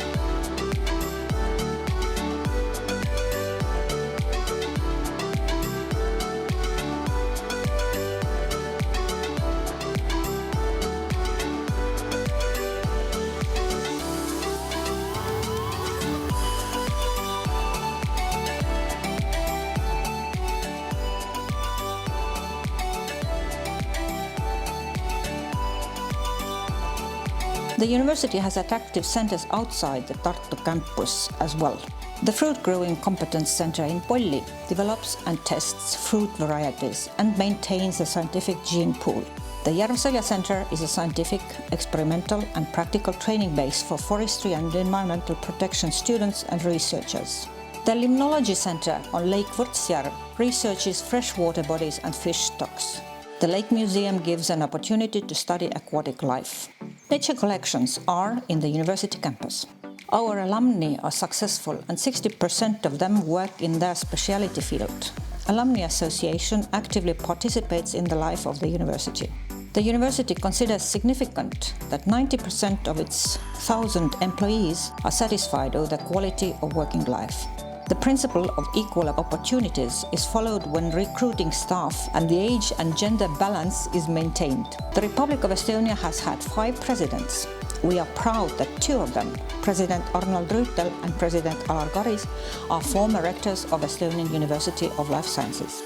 The university has attractive centers outside the Tartu campus as well. The Fruit Growing Competence Center in Polli develops and tests fruit varieties and maintains a scientific gene pool. The Järvselja Center is a scientific, experimental and practical training base for forestry and environmental protection students and researchers. The Limnology Center on Lake Võrtsjärv researches freshwater bodies and fish stocks. The Lake Museum gives an opportunity to study aquatic life. Nature collections are in the university campus. Our alumni are successful and 60% of them work in their specialty field. Alumni Association actively participates in the life of the university. The university considers significant that 90% of its 1,000 employees are satisfied with the quality of working life. The principle of equal opportunities is followed when recruiting staff and the age and gender balance is maintained. The Republic of Estonia has had 5 presidents. We are proud that 2 of them, President Arnold Rüütel and President Alar Karis, are former rectors of Estonian University of Life Sciences.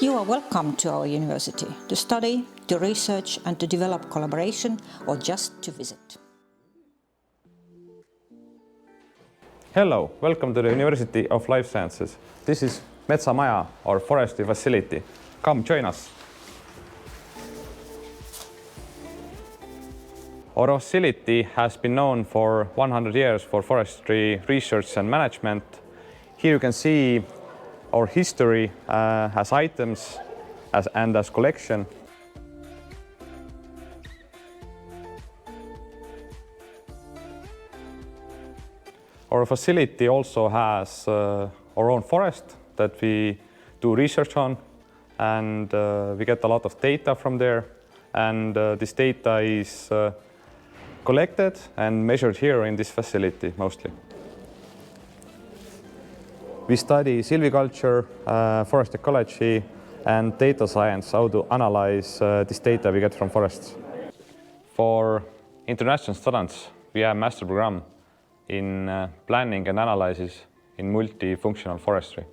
You are welcome to our university to study, to research and to develop collaboration or just to visit. Hello, welcome to the University of Life Sciences. This is Metsamaja, our forestry facility. Come join us. Our facility has been known for 100 years for forestry research and management. Here you can see our history as items and as collection. Our facility also has our own forest that we do research on, and we get a lot of data from there. And this data is collected and measured here in this facility mostly. We study silviculture, forest ecology, and data science, how to analyze this data we get from forests. For international students, we have a master program in planning and analysis in multifunctional forestry.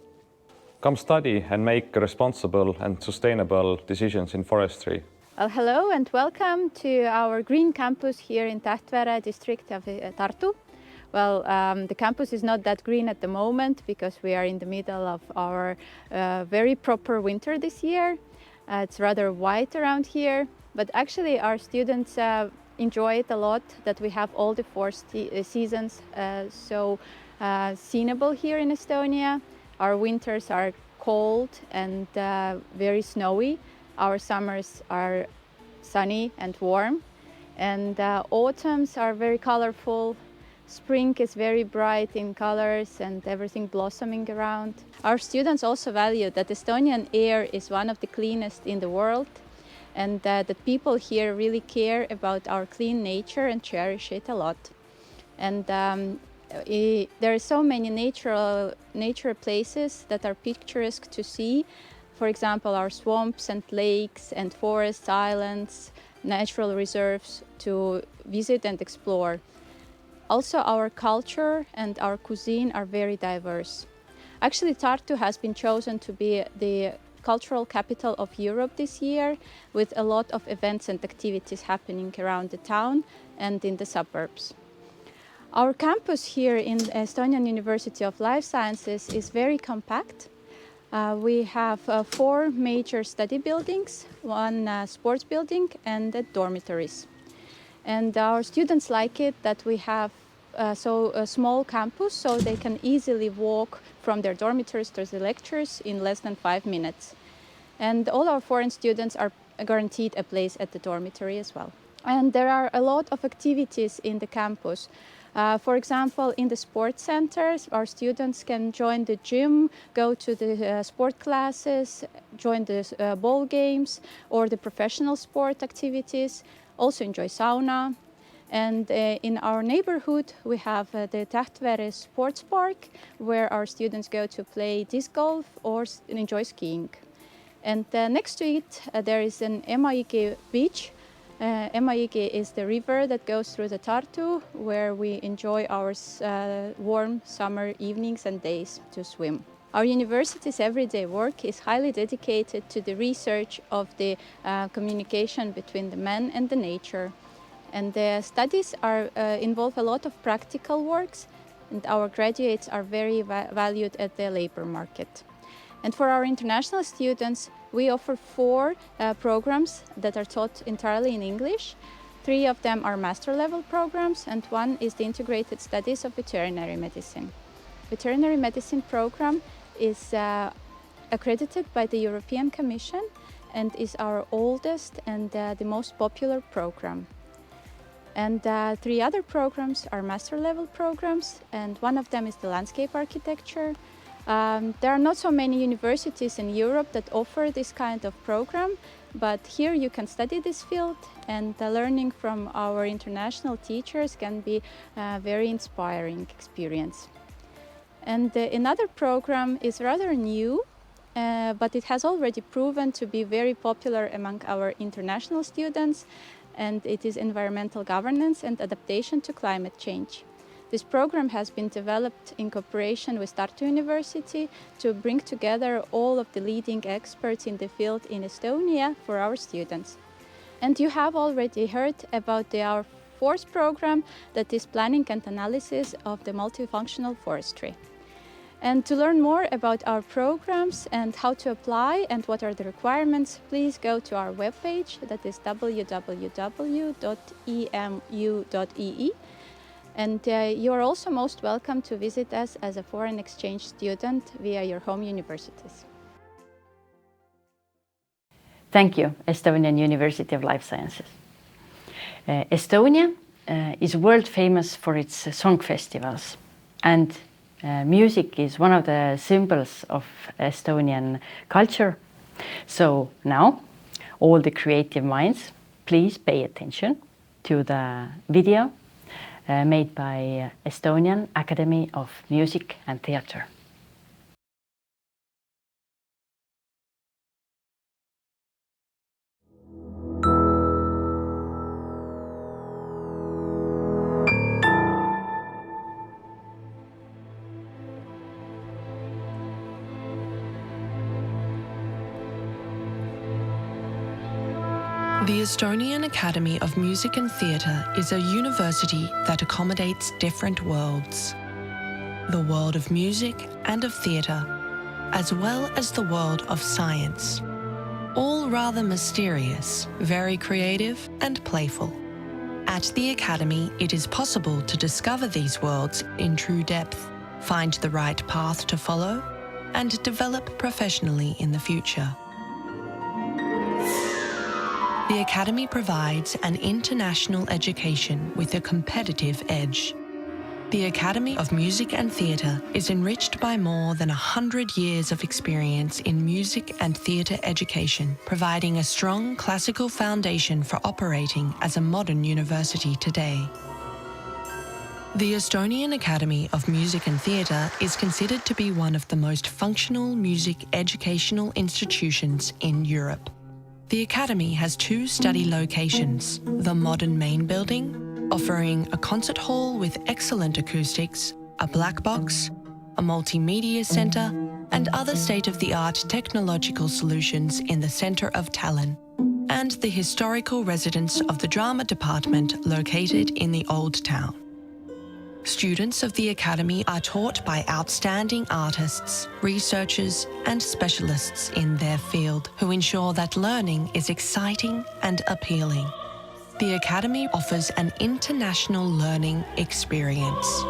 Come study and make responsible and sustainable decisions in forestry. Well, hello and welcome to our green campus here in Tähtvere district of Tartu. Well, the campus is not that green at the moment because we are in the middle of our very proper winter this year. It's rather white around here, but actually our students enjoy it a lot that we have all the 4 seasons so seenable here in Estonia. Our winters are cold and very snowy. Our summers are sunny and warm, and autumns are very colorful. Spring is very bright in colors and everything blossoming around. Our students also value that Estonian air is one of the cleanest in the world, and that people here really care about our clean nature and cherish it a lot. And there are so many nature places that are picturesque to see. For example, our swamps and lakes and forests, islands, natural reserves to visit and explore. Also, our culture and our cuisine are very diverse. Actually, Tartu has been chosen to be the cultural capital of Europe this year, with a lot of events and activities happening around the town and in the suburbs. Our campus here in Estonian University of Life Sciences is very compact. We have 4 major study buildings, 1 sports building and dormitories. And our students like it that we have a small campus, so they can easily walk from their dormitories to the lectures in less than 5 minutes. And all our foreign students are guaranteed a place at the dormitory as well. And there are a lot of activities in the campus. For example, in the sports centers, our students can join the gym, go to the sport classes, join the ball games or the professional sport activities, also enjoy sauna. And in our neighborhood, we have the Tähtvere Sports Park, where our students go to play disc golf or enjoy skiing. And next to it, there is an Emajõgi beach. Emajõgi is the river that goes through the Tartu, where we enjoy our warm summer evenings and days to swim. Our university's everyday work is highly dedicated to the research of the communication between the man and the nature. And the studies involve a lot of practical works, and our graduates are very valued at the labor market. And for our international students, we offer 4 programs that are taught entirely in English. 3 of them are master level programs, and 1 is the integrated studies of veterinary medicine. Veterinary medicine program is accredited by the European Commission and is our oldest and the most popular program. And 3 other programs are master level programs, and 1 of them is the landscape architecture. There are not so many universities in Europe that offer this kind of program, but here you can study this field, and learning from our international teachers can be a very inspiring experience. And another program is rather new, but it has already proven to be very popular among our international students, and it is environmental governance and adaptation to climate change. This program has been developed in cooperation with Tartu University to bring together all of the leading experts in the field in Estonia for our students. And you have already heard about our 4th program, that is planning and analysis of the multifunctional forestry. And to learn more about our programs and how to apply and what are the requirements, please go to our webpage, that is www.emu.ee. And you are also most welcome to visit us as a foreign exchange student via your home universities. Thank you, Estonian University of Life Sciences. Estonia is world famous for its song festivals, and music is one of the symbols of Estonian culture. So now, all the creative minds, please pay attention to the video made by Estonian Academy of Music and Theatre. The Estonian Academy of Music and Theatre is a university that accommodates different worlds. The world of music and of theatre, as well as the world of science. All rather mysterious, very creative and playful. At the Academy, it is possible to discover these worlds in true depth, find the right path to follow, and develop professionally in the future. The Academy provides an international education with a competitive edge. The Academy of Music and Theatre is enriched by more than 100 years of experience in music and theatre education, providing a strong classical foundation for operating as a modern university today. The Estonian Academy of Music and Theatre is considered to be one of the most functional music educational institutions in Europe. The Academy has 2 study locations, the modern main building, offering a concert hall with excellent acoustics, a black box, a multimedia centre, and other state-of-the-art technological solutions in the centre of Tallinn, and the historical residence of the drama department located in the Old Town. Students of the Academy are taught by outstanding artists, researchers, and specialists in their field who ensure that learning is exciting and appealing. The Academy offers an international learning experience.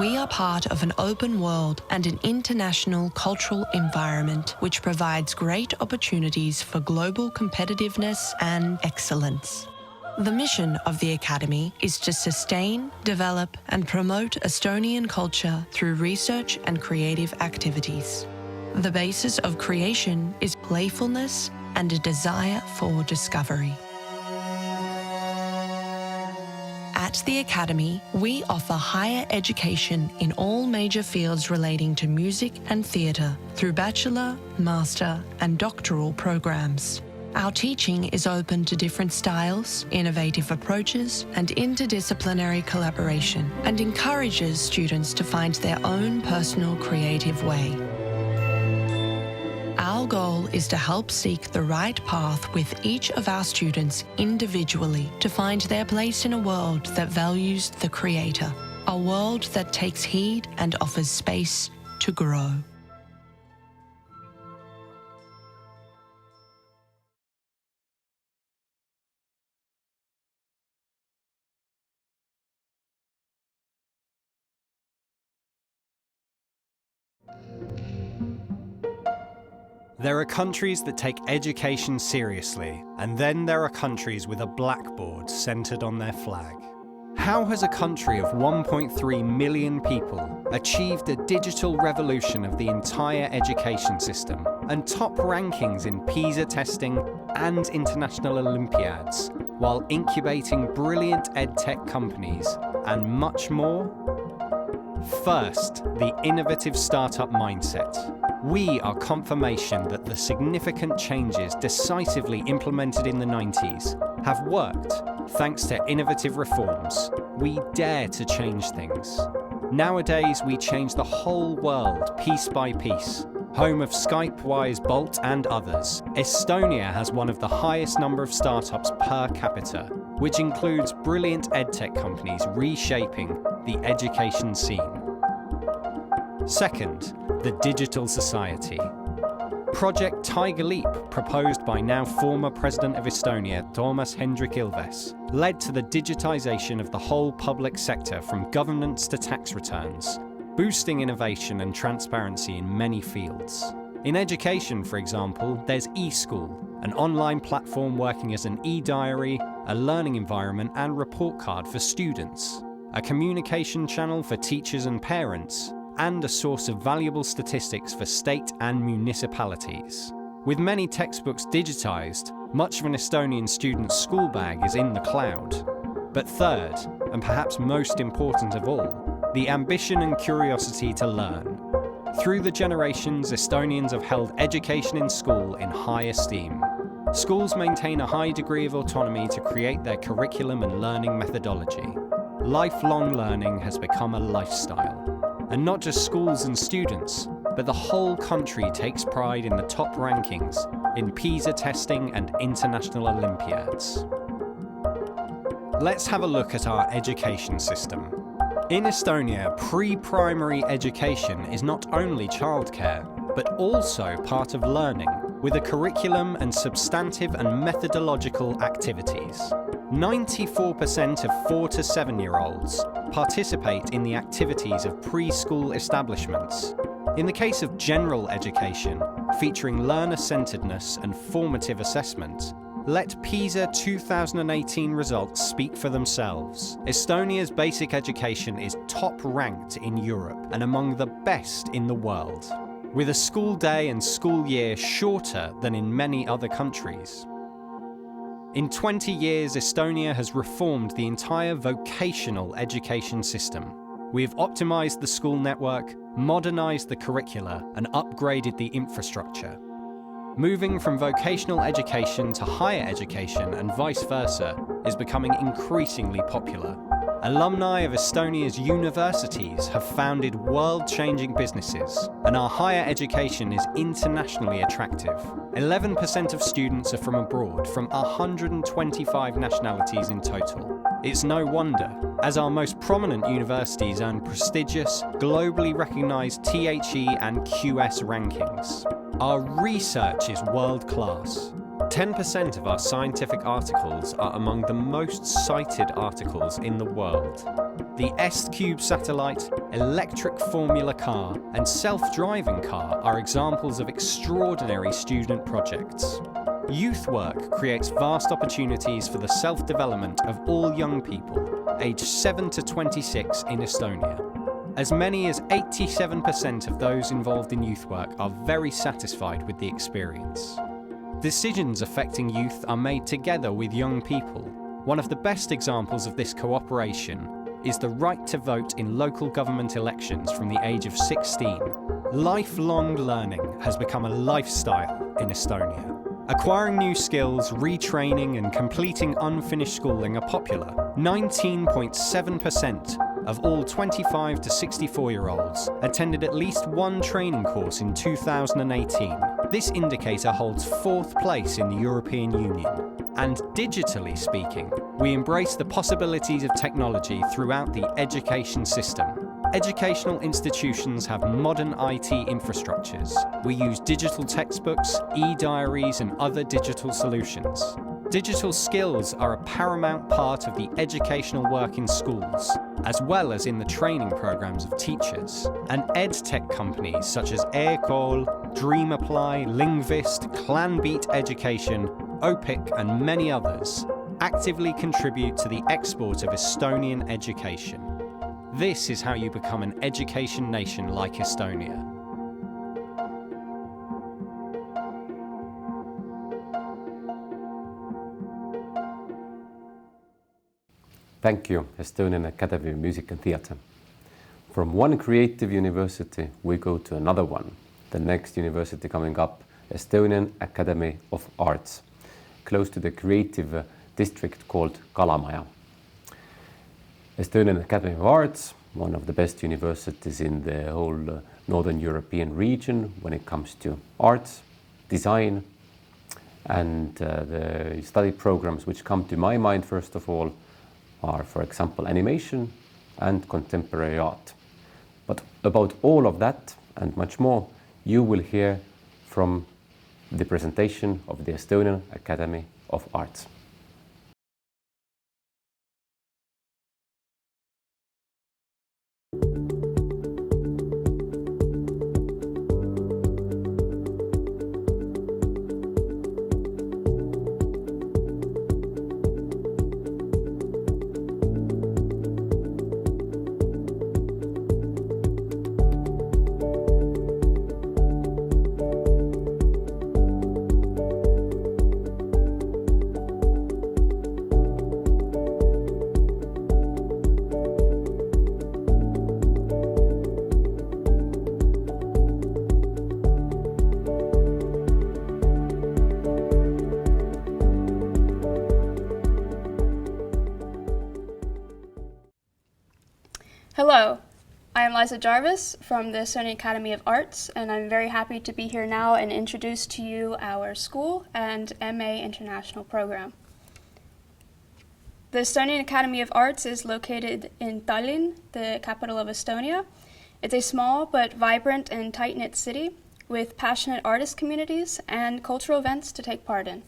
We are part of an open world and an international cultural environment which provides great opportunities for global competitiveness and excellence. The mission of the Academy is to sustain, develop, and promote Estonian culture through research and creative activities. The basis of creation is playfulness and a desire for discovery. At the Academy, we offer higher education in all major fields relating to music and theatre through bachelor, master, and doctoral programs. Our teaching is open to different styles, innovative approaches, and interdisciplinary collaboration, and encourages students to find their own personal creative way. Our goal is to help seek the right path with each of our students individually to find their place in a world that values the creator, a world that takes heed and offers space to grow. There are countries that take education seriously, and then there are countries with a blackboard centered on their flag. How has a country of 1.3 million people achieved a digital revolution of the entire education system and top rankings in PISA testing and international Olympiads, while incubating brilliant edtech companies and much more? First, the innovative startup mindset. We are confirmation that the significant changes decisively implemented in the 90s have worked thanks to innovative reforms. We dare to change things. Nowadays, we change the whole world piece by piece. Home of Skype, Wise, Bolt, and others, Estonia has one of the highest number of startups per capita, which includes brilliant edtech companies reshaping the education scene. Second, the digital society. Project Tiger Leap, proposed by now former President of Estonia, Toomas Hendrik Ilves, led to the digitization of the whole public sector from governance to tax returns, boosting innovation and transparency in many fields. In education, for example, there's eSchool, an online platform working as an e-diary, a learning environment and report card for students, a communication channel for teachers and parents, and a source of valuable statistics for state and municipalities. With many textbooks digitized, much of an Estonian student's school bag is in the cloud. But third, and perhaps most important of all, the ambition and curiosity to learn. Through the generations, Estonians have held education in school in high esteem. Schools maintain a high degree of autonomy to create their curriculum and learning methodology. Lifelong learning has become a lifestyle. And not just schools and students, but the whole country takes pride in the top rankings in PISA testing and international Olympiads. Let's have a look at our education system. In Estonia, pre-primary education is not only childcare, but also part of learning, with a curriculum and substantive and methodological activities. 94% of 4 to 7-year-olds participate in the activities of preschool establishments. In the case of general education, featuring learner-centeredness and formative assessment, let PISA 2018 results speak for themselves. Estonia's basic education is top-ranked in Europe and among the best in the world, with a school day and school year shorter than in many other countries. In 20 years, Estonia has reformed the entire vocational education system. We have optimized the school network, modernized the curricula, and upgraded the infrastructure. Moving from vocational education to higher education and vice versa is becoming increasingly popular. Alumni of Estonia's universities have founded world-changing businesses, and our higher education is internationally attractive. 11% of students are from abroad, from 125 nationalities in total. It's no wonder, as our most prominent universities earn prestigious, globally recognised THE and QS rankings. Our research is world-class. 10% of our scientific articles are among the most cited articles in the world. The EstCube satellite, electric formula car, and self-driving car are examples of extraordinary student projects. Youth work creates vast opportunities for the self-development of all young people, aged 7 to 26 in Estonia. As many as 87% of those involved in youth work are very satisfied with the experience. Decisions affecting youth are made together with young people. One of the best examples of this cooperation is the right to vote in local government elections from the age of 16. Lifelong learning has become a lifestyle in Estonia. Acquiring new skills, retraining and completing unfinished schooling are popular. 19.7% of all 25 to 64-year-olds attended at least one training course in 2018. This indicator holds 4th place in the European Union. And digitally speaking, we embrace the possibilities of technology throughout the education system. Educational institutions have modern IT infrastructures. We use digital textbooks, e-diaries, and other digital solutions. Digital skills are a paramount part of the educational work in schools, as well as in the training programs of teachers. And edtech companies such as Aircall, DreamApply, Lingvist, Clanbeat Education, OPIC, and many others actively contribute to the export of Estonian education. This is how you become an education nation like Estonia. Thank you, Estonian Academy of Music and Theatre. From one creative university, we go to another one. The next university coming up, Estonian Academy of Arts, close to the creative district called Kalamaja. Estonian Academy of Arts, one of the best universities in the whole Northern European region when it comes to arts, design, and the study programs which come to my mind first of all are, for example, animation and contemporary art. But about all of that and much more, you will hear from the presentation of the Estonian Academy of Arts. Hello, I am Liza Jarvis from the Estonian Academy of Arts, and I'm very happy to be here now and introduce to you our school and MA International program. The Estonian Academy of Arts is located in Tallinn, the capital of Estonia. It's a small but vibrant and tight-knit city with passionate artist communities and cultural events to take part in.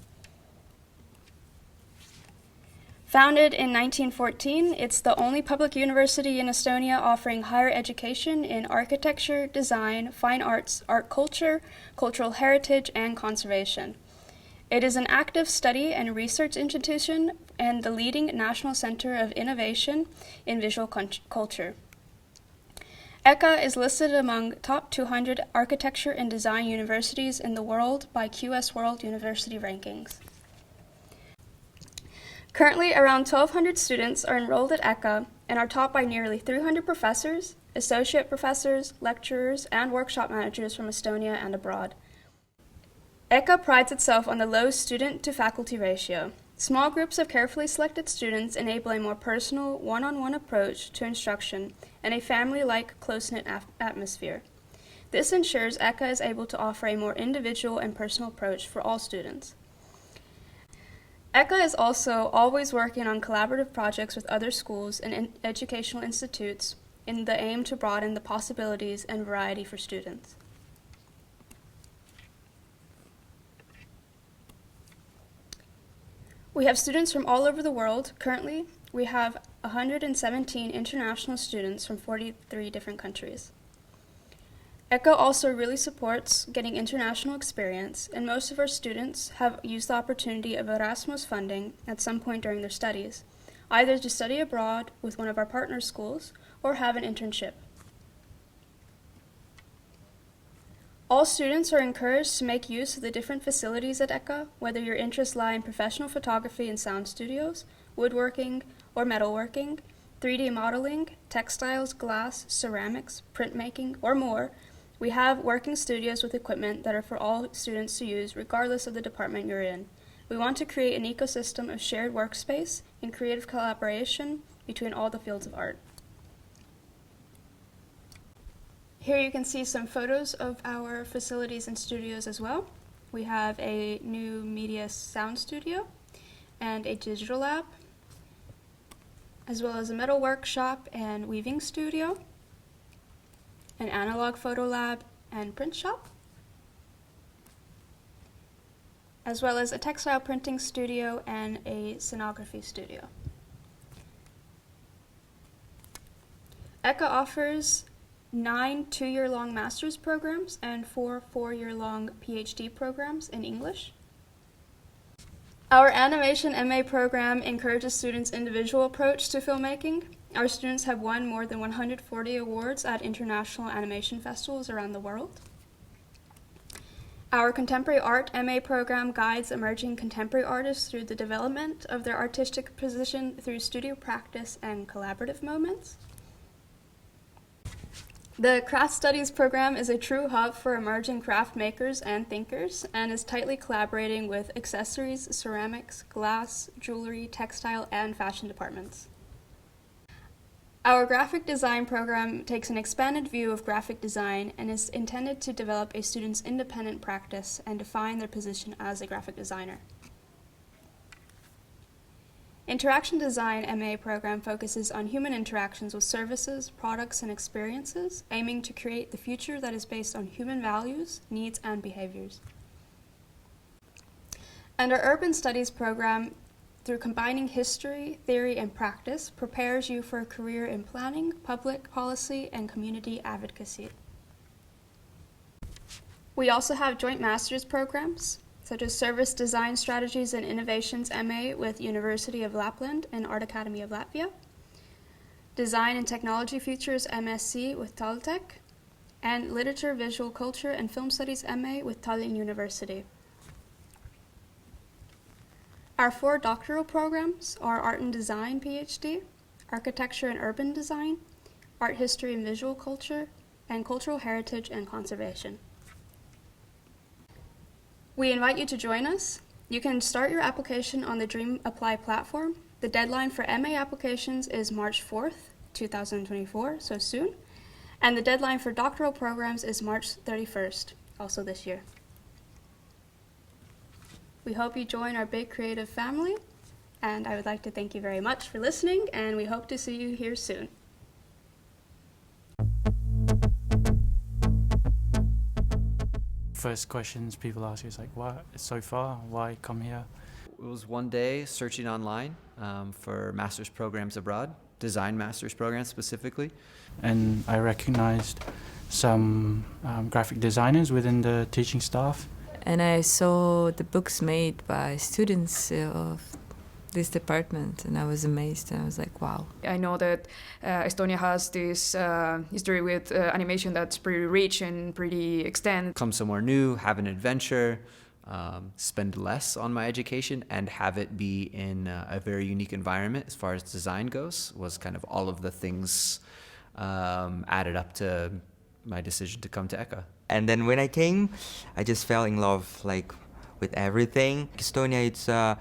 Founded in 1914, it's the only public university in Estonia offering higher education in architecture, design, fine arts, art culture, cultural heritage, and conservation. It is an active study and research institution and the leading national center of innovation in visual culture. ECA is listed among top 200 architecture and design universities in the world by QS World University Rankings. Currently, around 1,200 students are enrolled at ECA and are taught by nearly 300 professors, associate professors, lecturers, and workshop managers from Estonia and abroad. ECA prides itself on the low student-to-faculty ratio. Small groups of carefully selected students enable a more personal, one-on-one approach to instruction and a family-like, close-knit atmosphere. This ensures ECA is able to offer a more individual and personal approach for all students. ECA is also always working on collaborative projects with other schools and educational institutes in the aim to broaden the possibilities and variety for students. We have students from all over the world. Currently, we have 117 international students from 43 different countries. ECA also really supports getting international experience, and most of our students have used the opportunity of Erasmus funding at some point during their studies, either to study abroad with one of our partner schools or have an internship. All students are encouraged to make use of the different facilities at ECA, whether your interests lie in professional photography and sound studios, woodworking or metalworking, 3D modeling, textiles, glass, ceramics, printmaking, or more. We have working studios with equipment that are for all students to use regardless of the department you're in. We want to create an ecosystem of shared workspace and creative collaboration between all the fields of art. Here you can see some photos of our facilities and studios as well. We have a new media sound studio and a digital lab, as well as a metal workshop and weaving studio, an analog photo lab and print shop, as well as a textile printing studio and a scenography studio. ECA offers 9 two-year-long master's programs and 4 four-year-long PhD programs in English. Our Animation MA program encourages students' individual approach to filmmaking. Our students have won more than 140 awards at international animation festivals around the world. Our Contemporary Art MA program guides emerging contemporary artists through the development of their artistic position through studio practice and collaborative moments. The Craft Studies program is a true hub for emerging craft makers and thinkers and is tightly collaborating with accessories, ceramics, glass, jewelry, textile, and fashion departments. Our graphic design program takes an expanded view of graphic design and is intended to develop a student's independent practice and define their position as a graphic designer. Interaction Design MA program focuses on human interactions with services, products, and experiences, aiming to create the future that is based on human values, needs, and behaviors. And our Urban Studies program, through combining history, theory, and practice, prepares you for a career in planning, public policy, and community advocacy. We also have joint master's programs, such as Service Design Strategies and Innovations MA with University of Lapland and Art Academy of Latvia, Design and Technology Futures MSc with TalTech, and Literature, Visual Culture, and Film Studies MA with Tallinn University. Our 4 doctoral programs are Art and Design PhD, Architecture and Urban Design, Art History and Visual Culture, and Cultural Heritage and Conservation. We invite you to join us. You can start your application on the Dream Apply platform. The deadline for MA applications is March 4th, 2024, so soon. And the deadline for doctoral programs is March 31st, also this year. We hope you join our big creative family, and I would like to thank you very much for listening, and we hope to see you here soon. First questions people ask is like, why it's so far? Why come here? It was one day searching online for master's programs abroad, design master's programs specifically. And I recognized some graphic designers within the teaching staff. And I saw the books made by students of this department, and I was amazed, and I was like, wow. I know that Estonia has this history with animation that's pretty rich and pretty extended. Come somewhere new, have an adventure, spend less on my education, and have it be in a very unique environment as far as design goes, was kind of all of the things added up to my decision to come to ECA. And then when I came, I just fell in love with everything. Estonia,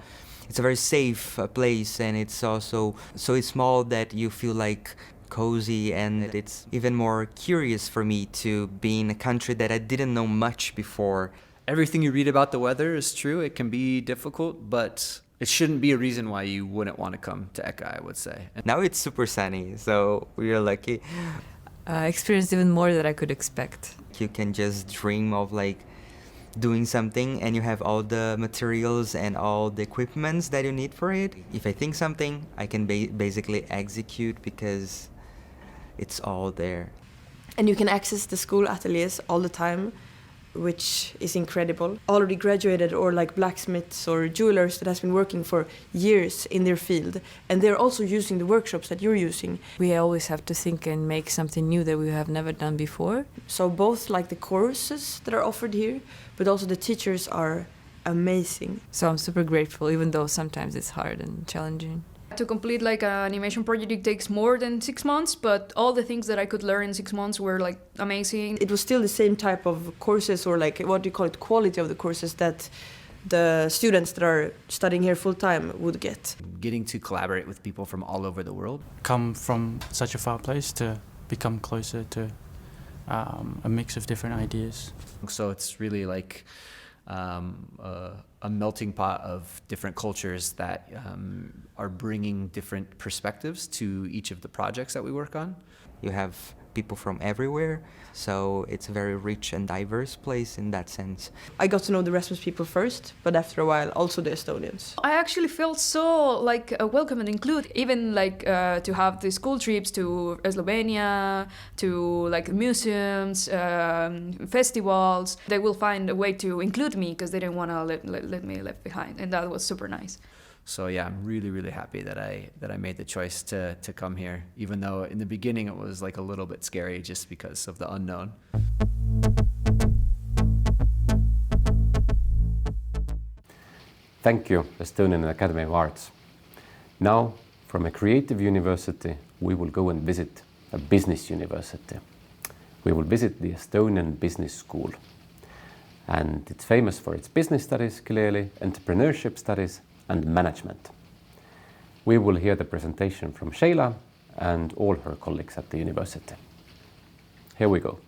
It's a very safe place, and it's also so small that you feel like cozy, and it's even more curious for me to be in a country that I didn't know much before. Everything you read about the weather is true. It can be difficult, but it shouldn't be a reason why you wouldn't want to come to Eka, I would say. Now it's super sunny, so we are lucky. Experienced even more than I could expect. You can just dream of like doing something, and you have all the materials and all the equipments that you need for it. If I think something, I can basically execute because it's all there. And you can access the school ateliers all the time, which is incredible. Already graduated or like blacksmiths or jewelers that has been working for years in their field, and they're also using the workshops that you're using. We always have to think and make something new that we have never done before. So both like the courses that are offered here, but also the teachers are amazing. So I'm super grateful, even though sometimes it's hard and challenging. To complete like an animation project, it takes more than 6 months, but all the things that I could learn in 6 months were like amazing. It was still the same type of courses, or like what do you call it, quality of the courses that the students that are studying here full time would get. Getting to collaborate with people from all over the world. Come from such a far place to become closer to a mix of different ideas. So it's really like a melting pot of different cultures that are bringing different perspectives to each of the projects that we work on. You have people from everywhere, so it's a very rich and diverse place in that sense. I got to know the Erasmus people first, but after a while also the Estonians. I actually felt so like welcome and included, even like to have the school trips to Slovenia, to like museums, festivals. They will find a way to include me because they didn't want to let me left behind, and that was super nice. So yeah, I'm really, really happy that I made the choice to come here, even though in the beginning it was like a little bit scary just because of the unknown. Thank you, Estonian Academy of Arts. Now, from a creative university, we will go and visit a business university. We will visit the Estonian Business School. And it's famous for its business studies, clearly, entrepreneurship studies, and management. We will hear the presentation from Sheila and all her colleagues at the university. Here we go.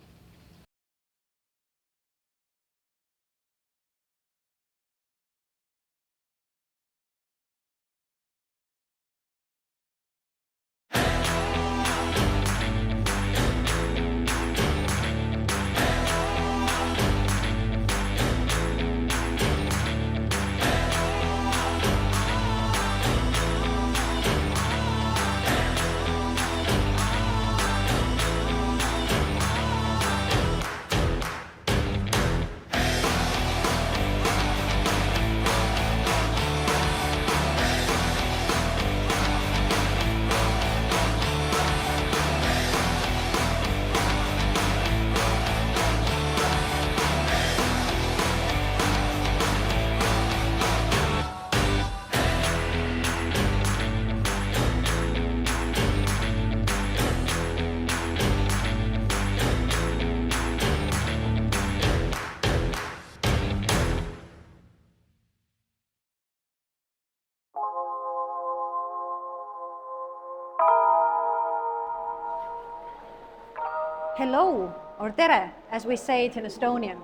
Hello, or tere, as we say it in Estonian.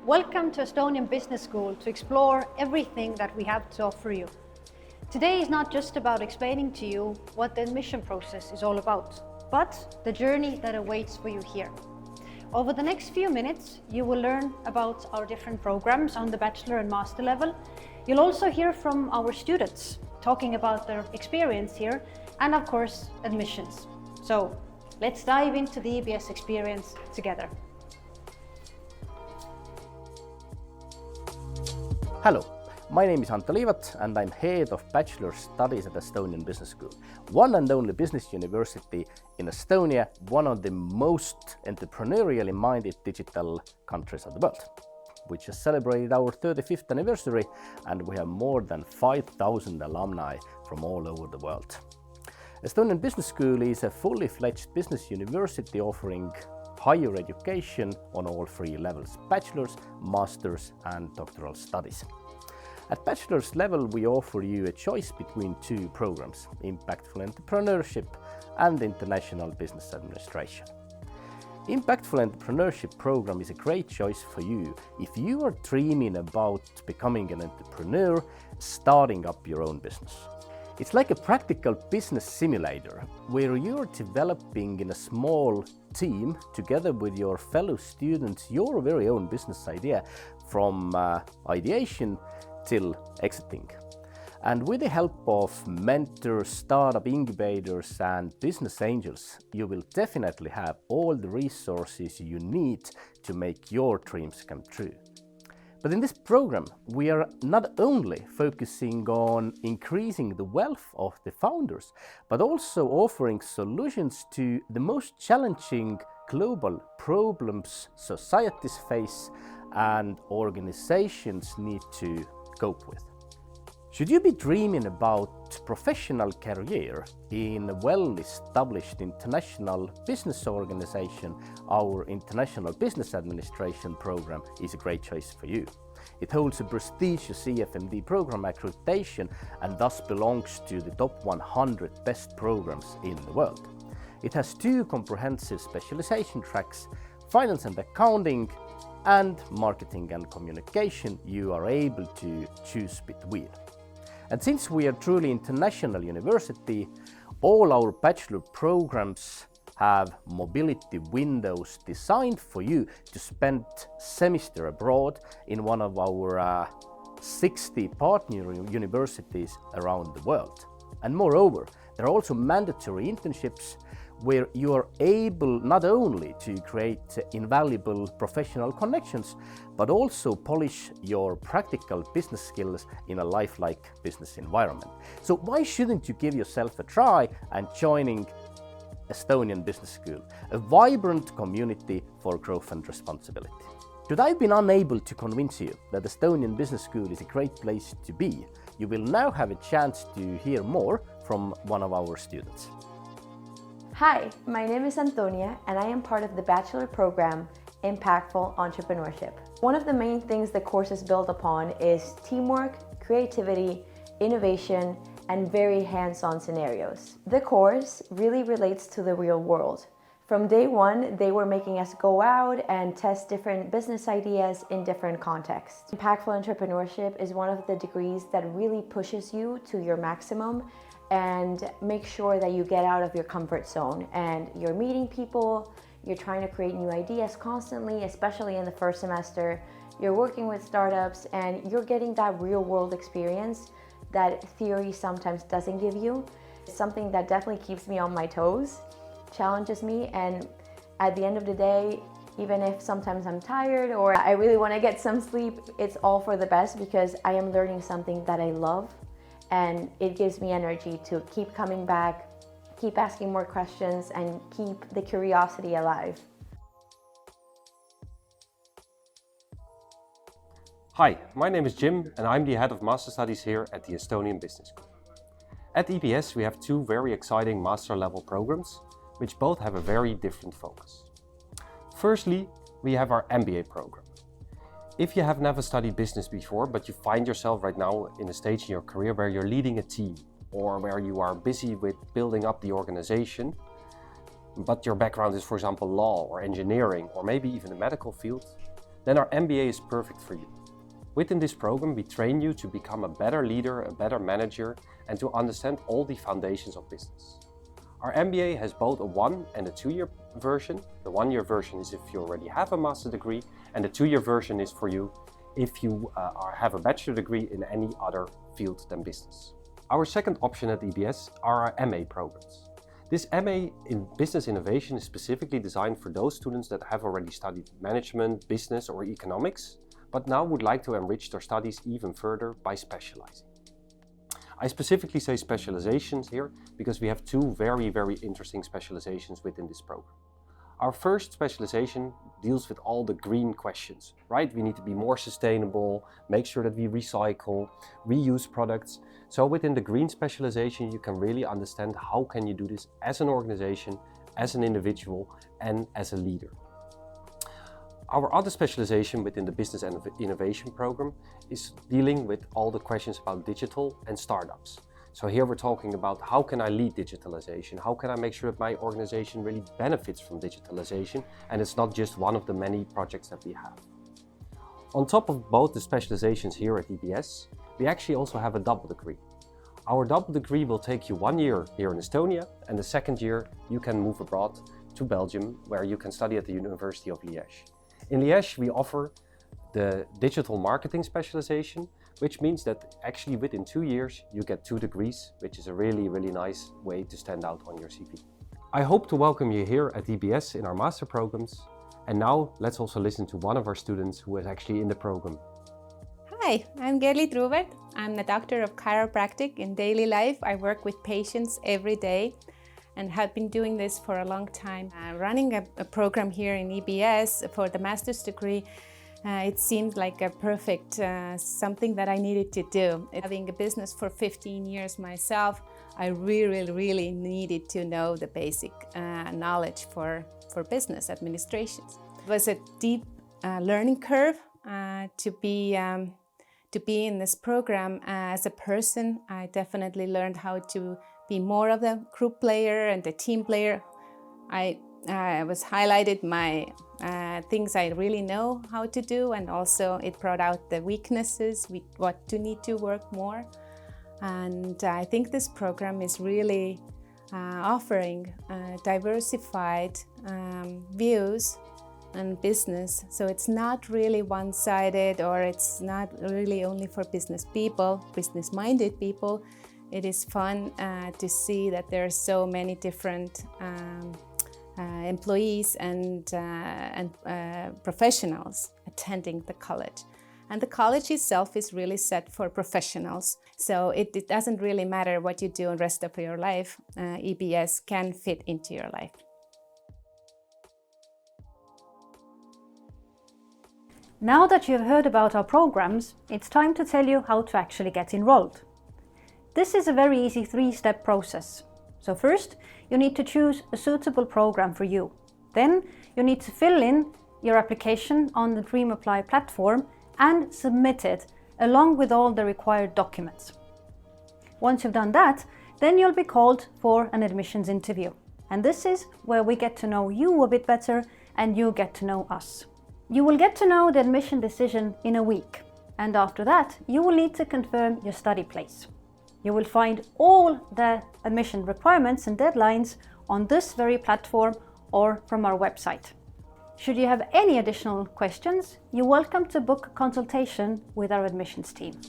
Welcome to Estonian Business School to explore everything that we have to offer you. Today is not just about explaining to you what the admission process is all about, but the journey that awaits for you here. Over the next few minutes, you will learn about our different programs on the bachelor and master level. You'll also hear from our students talking about their experience here and, of course, admissions. So, let's dive into the EBS experience together. Hello, my name is Anto Liivat and I'm Head of Bachelor Studies at Estonian Business School, one and only business university in Estonia, one of the most entrepreneurially minded digital countries of the world. We just celebrated our 35th anniversary and we have more than 5,000 alumni from all over the world. Estonian Business School is a fully fledged business university offering higher education on all three levels: bachelor's, master's and doctoral studies. At bachelor's level, we offer you a choice between two programs, Impactful Entrepreneurship and International Business Administration. Impactful Entrepreneurship program is a great choice for you if you are dreaming about becoming an entrepreneur, starting up your own business. It's like a practical business simulator where you're developing in a small team together with your fellow students your very own business idea from ideation till exiting. And with the help of mentors, startup incubators and business angels, you will definitely have all the resources you need to make your dreams come true. But in this program, we are not only focusing on increasing the wealth of the founders, but also offering solutions to the most challenging global problems societies face and organizations need to cope with. Should you be dreaming about professional career in a well-established international business organization, our International Business Administration program is a great choice for you. It holds a prestigious CFMD program accreditation and thus belongs to the top 100 best programs in the world. It has two comprehensive specialization tracks, finance and accounting, and marketing and communication you are able to choose between. And since we are truly international university, all our bachelor programs have mobility windows designed for you to spend semester abroad in one of our 60 partner universities around the world. And moreover, there are also mandatory internships where you are able not only to create invaluable professional connections, but also polish your practical business skills in a lifelike business environment. So why shouldn't you give yourself a try and joining Estonian Business School, a vibrant community for growth and responsibility? Should I have been unable to convince you that Estonian Business School is a great place to be, you will now have a chance to hear more from one of our students. Hi, my name is Antonia and I am part of the bachelor program Impactful Entrepreneurship. One of the main things the course is built upon is teamwork, creativity, innovation, and very hands-on scenarios. The course really relates to the real world. From day one, they were making us go out and test different business ideas in different contexts. Impactful Entrepreneurship is one of the degrees that really pushes you to your maximum and make sure that you get out of your comfort zone and you're meeting people, you're trying to create new ideas constantly, especially in the first semester. You're working with startups and you're getting that real world experience that theory sometimes doesn't give you. It's something that definitely keeps me on my toes, challenges me, and at the end of the day, even if sometimes I'm tired or I really want to get some sleep, it's all for the best because I am learning something that I love. And it gives me energy to keep coming back, keep asking more questions, and keep the curiosity alive. Hi, my name is Jim and I'm the head of Master Studies here at the Estonian Business School. At EBS we have two very exciting master level programs, which both have a very different focus. Firstly, we have our MBA program. If you have never studied business before, but you find yourself right now in a stage in your career where you're leading a team or where you are busy with building up the organization, but your background is, for example, law or engineering or maybe even the medical field, then our MBA is perfect for you. Within this program, we train you to become a better leader, a better manager, and to understand all the foundations of business. Our MBA has both a 1- and a 2-year version. The 1-year version is if you already have a master degree, and the 2-year version is for you if you have a bachelor degree in any other field than business. Our second option at EBS are our MA programs. This MA in Business Innovation is specifically designed for those students that have already studied management, business or economics, but now would like to enrich their studies even further by specializing. I specifically say specializations here because we have two very interesting specializations within this program. Our first specialization deals with all the green questions, right? We need to be more sustainable, make sure that we recycle, reuse products. So within the green specialization, you can really understand how can you do this as an organization, as an individual, and as a leader. Our other specialization within the Business and Innovation program is dealing with all the questions about digital and startups. So here we're talking about how can I lead digitalization? How can I make sure that my organization really benefits from digitalization and it's not just one of the many projects that we have. On top of both the specializations here at EBS, we actually also have a double degree. Our double degree will take you 1 year here in Estonia, and the second year you can move abroad to Belgium, where you can study at the University of Liège. In Liège, we offer the digital marketing specialization, which means that actually within 2 years you get 2 degrees, which is a really, really nice way to stand out on your CV. I hope to welcome you here at EBS in our master programs. And now let's also listen to one of our students who is actually in the program. Hi, I'm Gerli Trubert. I'm a doctor of chiropractic. In daily life, I work with patients every day and have been doing this for a long time. Running a program here in EBS for the master's degree, it seemed like a perfect something that I needed to do. Having a business for 15 years myself, I really needed to know the basic knowledge for business administration. It was a deep learning curve to be in this program. As a person, I definitely learned how to be more of a group player and a team player. I was highlighted my things I really know how to do, and also it brought out the weaknesses, what to need to work more. And I think this program is really offering diversified views on business. So it's not really one-sided, or it's not really only for business people, business-minded people. It is fun to see that there are so many different employees and professionals attending the college. And the college itself is really set for professionals. So it doesn't really matter what you do the rest of your life. EBS can fit into your life. Now that you've heard about our programs, it's time to tell you how to actually get enrolled. This is a very easy 3-step process. So first, you need to choose a suitable program for you. Then you need to fill in your application on the DreamApply platform and submit it along with all the required documents. Once you've done that, then you'll be called for an admissions interview. And this is where we get to know you a bit better and you get to know us. You will get to know the admission decision in a week. And after that, you will need to confirm your study place. You will find all the admission requirements and deadlines on this very platform or from our website. Should you have any additional questions, you're welcome to book a consultation with our admissions team.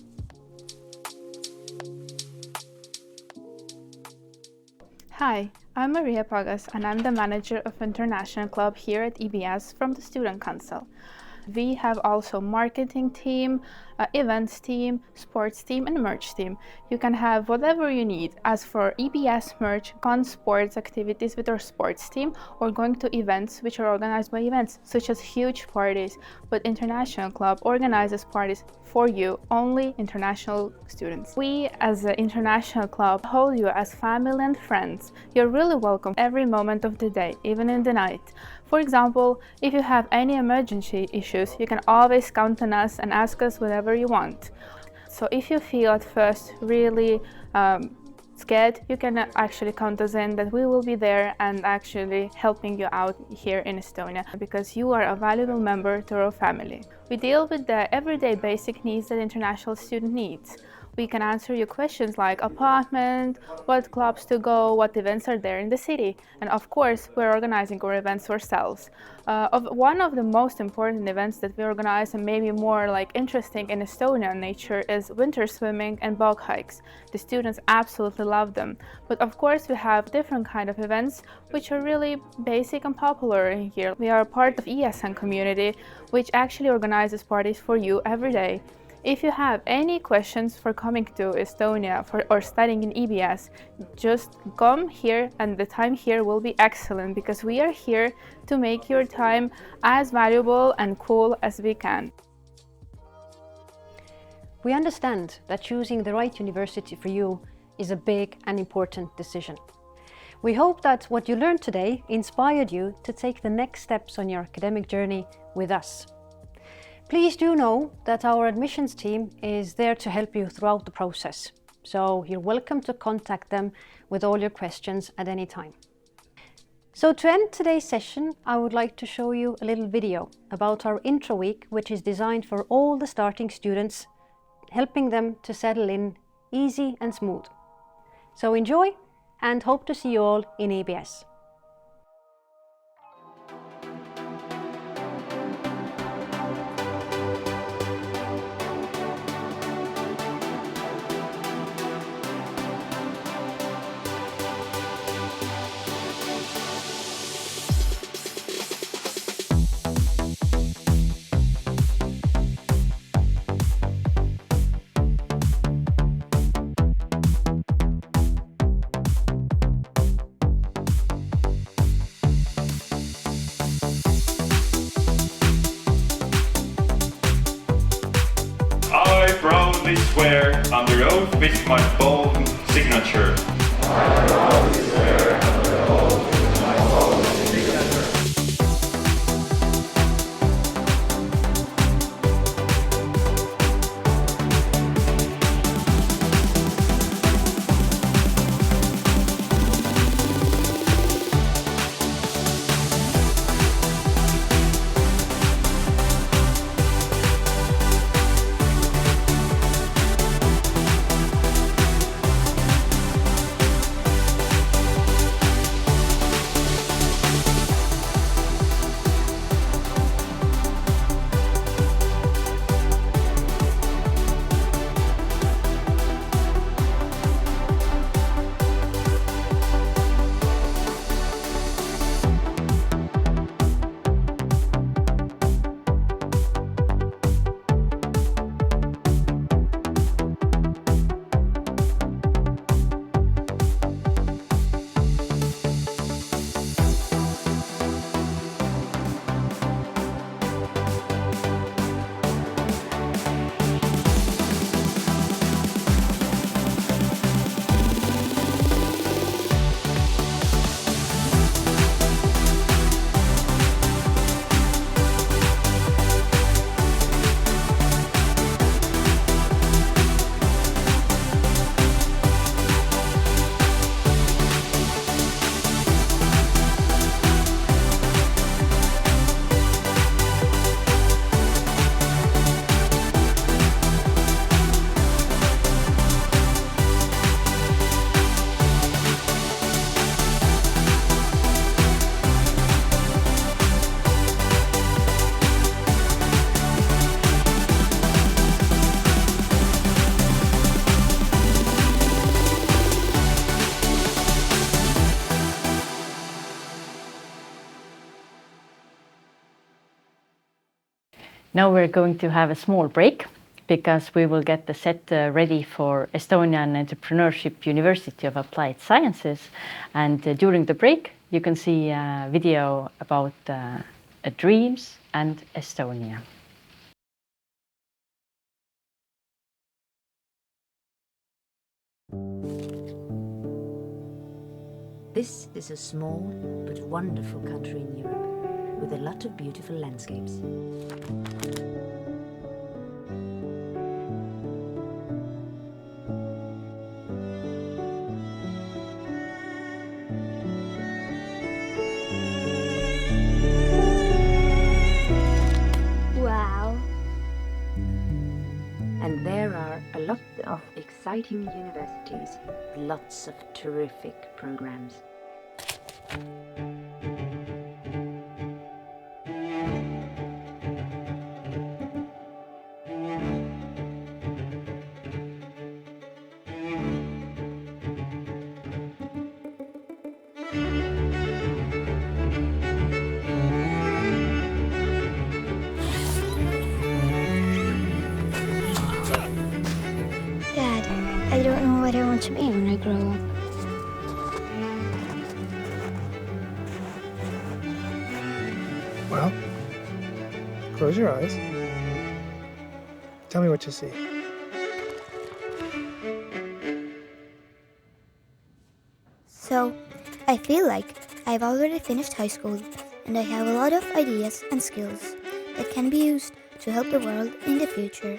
Hi, I'm Maria Pagas and I'm the manager of International Club here at EBS from the Student Council. We have also marketing team, events team, sports team and merch team. You can have whatever you need. As for EBS merch, gone sports activities with our sports team, or going to events which are organized by events such as huge parties, but International Club organizes parties for you, only international students. We as an International Club hold you as family and friends. You're really welcome every moment of the day, even in the night. For example, if you have any emergency issues, you can always count on us and ask us whatever you want. So if you feel at first really scared, you can actually count us in that we will be there and actually helping you out here in Estonia, because you are a valuable member to our family. We deal with the everyday basic needs that international student needs. We can answer your questions like apartment, what clubs to go, what events are there in the city. And of course, we're organizing our events ourselves. One of the most important events that we organize, and maybe more like interesting in Estonian nature, is winter swimming and bog hikes. The students absolutely love them. But of course, we have different kind of events which are really basic and popular in here. We are part of ESN community, which actually organizes parties for you every day. If you have any questions for coming to Estonia or studying in EBS, just come here and the time here will be excellent, because we are here to make your time as valuable and cool as we can. We understand that choosing the right university for you is a big and important decision. We hope that what you learned today inspired you to take the next steps on your academic journey with us. Please do know that our admissions team is there to help you throughout the process. So you're welcome to contact them with all your questions at any time. So to end today's session, I would like to show you a little video about our intro week, which is designed for all the starting students, helping them to settle in easy and smooth. So enjoy and hope to see you all in EBS. I proudly swear under oath with my bold signature. I proudly swear under oath with my bold signature. Now we're going to have a small break because we will get the set ready for Estonian Entrepreneurship University of Applied Sciences. And during the break, you can see a video about dreams and Estonia. This is a small but wonderful country in Europe with a lot of beautiful landscapes. Wow. And there are a lot of exciting universities, lots of terrific programs. Dad, I don't know what I want to be when I grow up. Well, close your eyes. Tell me what you see. So, I feel like I've already finished high school and I have a lot of ideas and skills that can be used to help the world in the future.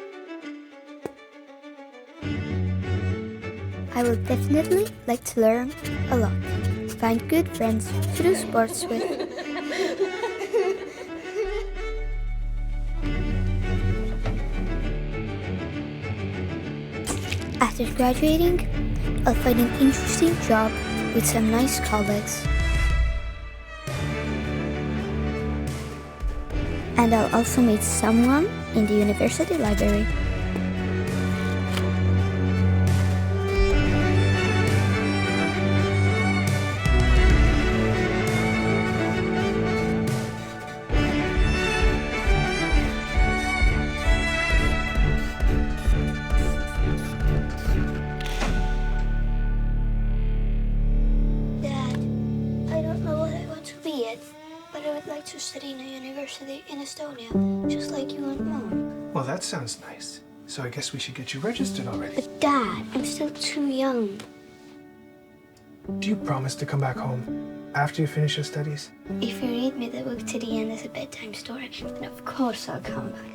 I will definitely like to learn a lot, find good friends to do sports with. After graduating, I'll find an interesting job with some nice colleagues. And I'll also meet someone in the university library. To study in a university in Estonia, just like you and Mom. Well, that sounds nice. So I guess we should get you registered already. But Dad, I'm still too young. Do you promise to come back home after you finish your studies? If you read me the book to the end as a bedtime story, then of course I'll come back.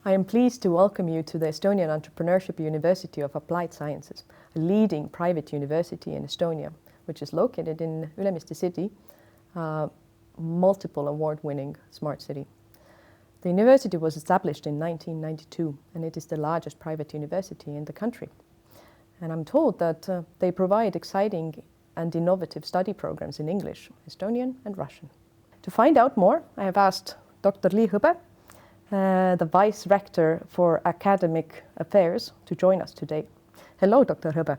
I am pleased to welcome you to the Estonian Entrepreneurship University of Applied Sciences, a leading private university in Estonia, which is located in Ülemiste city, multiple award-winning smart city. The university was established in 1992 and it is the largest private university in the country. And I'm told that they provide exciting and innovative study programs in English, Estonian and Russian. To find out more, I have asked Dr. Li Hõbe, the Vice Rector for Academic Affairs, to join us today. Hello, Dr. Hõbe.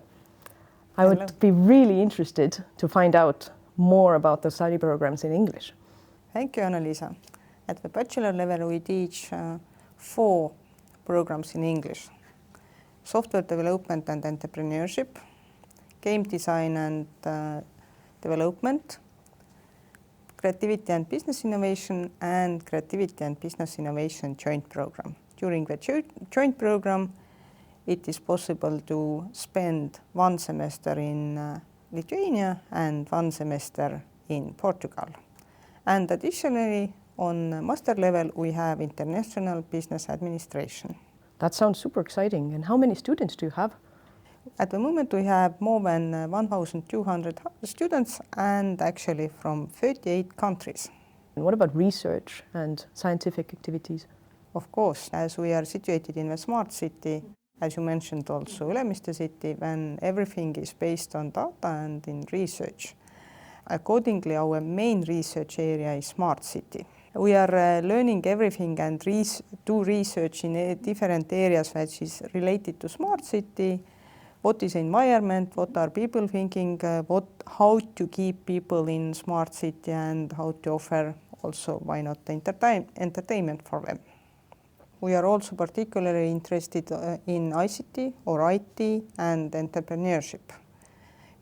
I would be really interested to find out more about the study programs in English. Thank you, Anna-Liisa. At the bachelor level, we teach 4 programs in English: software development and entrepreneurship, game design and development, creativity and business innovation, and creativity and business innovation joint program. During the joint program, it is possible to spend 1 semester in Lithuania and 1 semester in Portugal. And additionally, on master level, we have international business administration. That sounds super exciting. And how many students do you have? At the moment, we have more than 1,200 students, and actually from 38 countries. And what about research and scientific activities? Of course, as we are situated in a smart city, as you mentioned also Ülemiste city, when everything is based on data and in research. Accordingly, our main research area is smart city. We are learning everything and do research in different areas which is related to smart city. What is environment, what are people thinking, how to keep people in smart city, and how to offer also, why not, entertainment for them. We are also particularly interested in ICT or IT and entrepreneurship.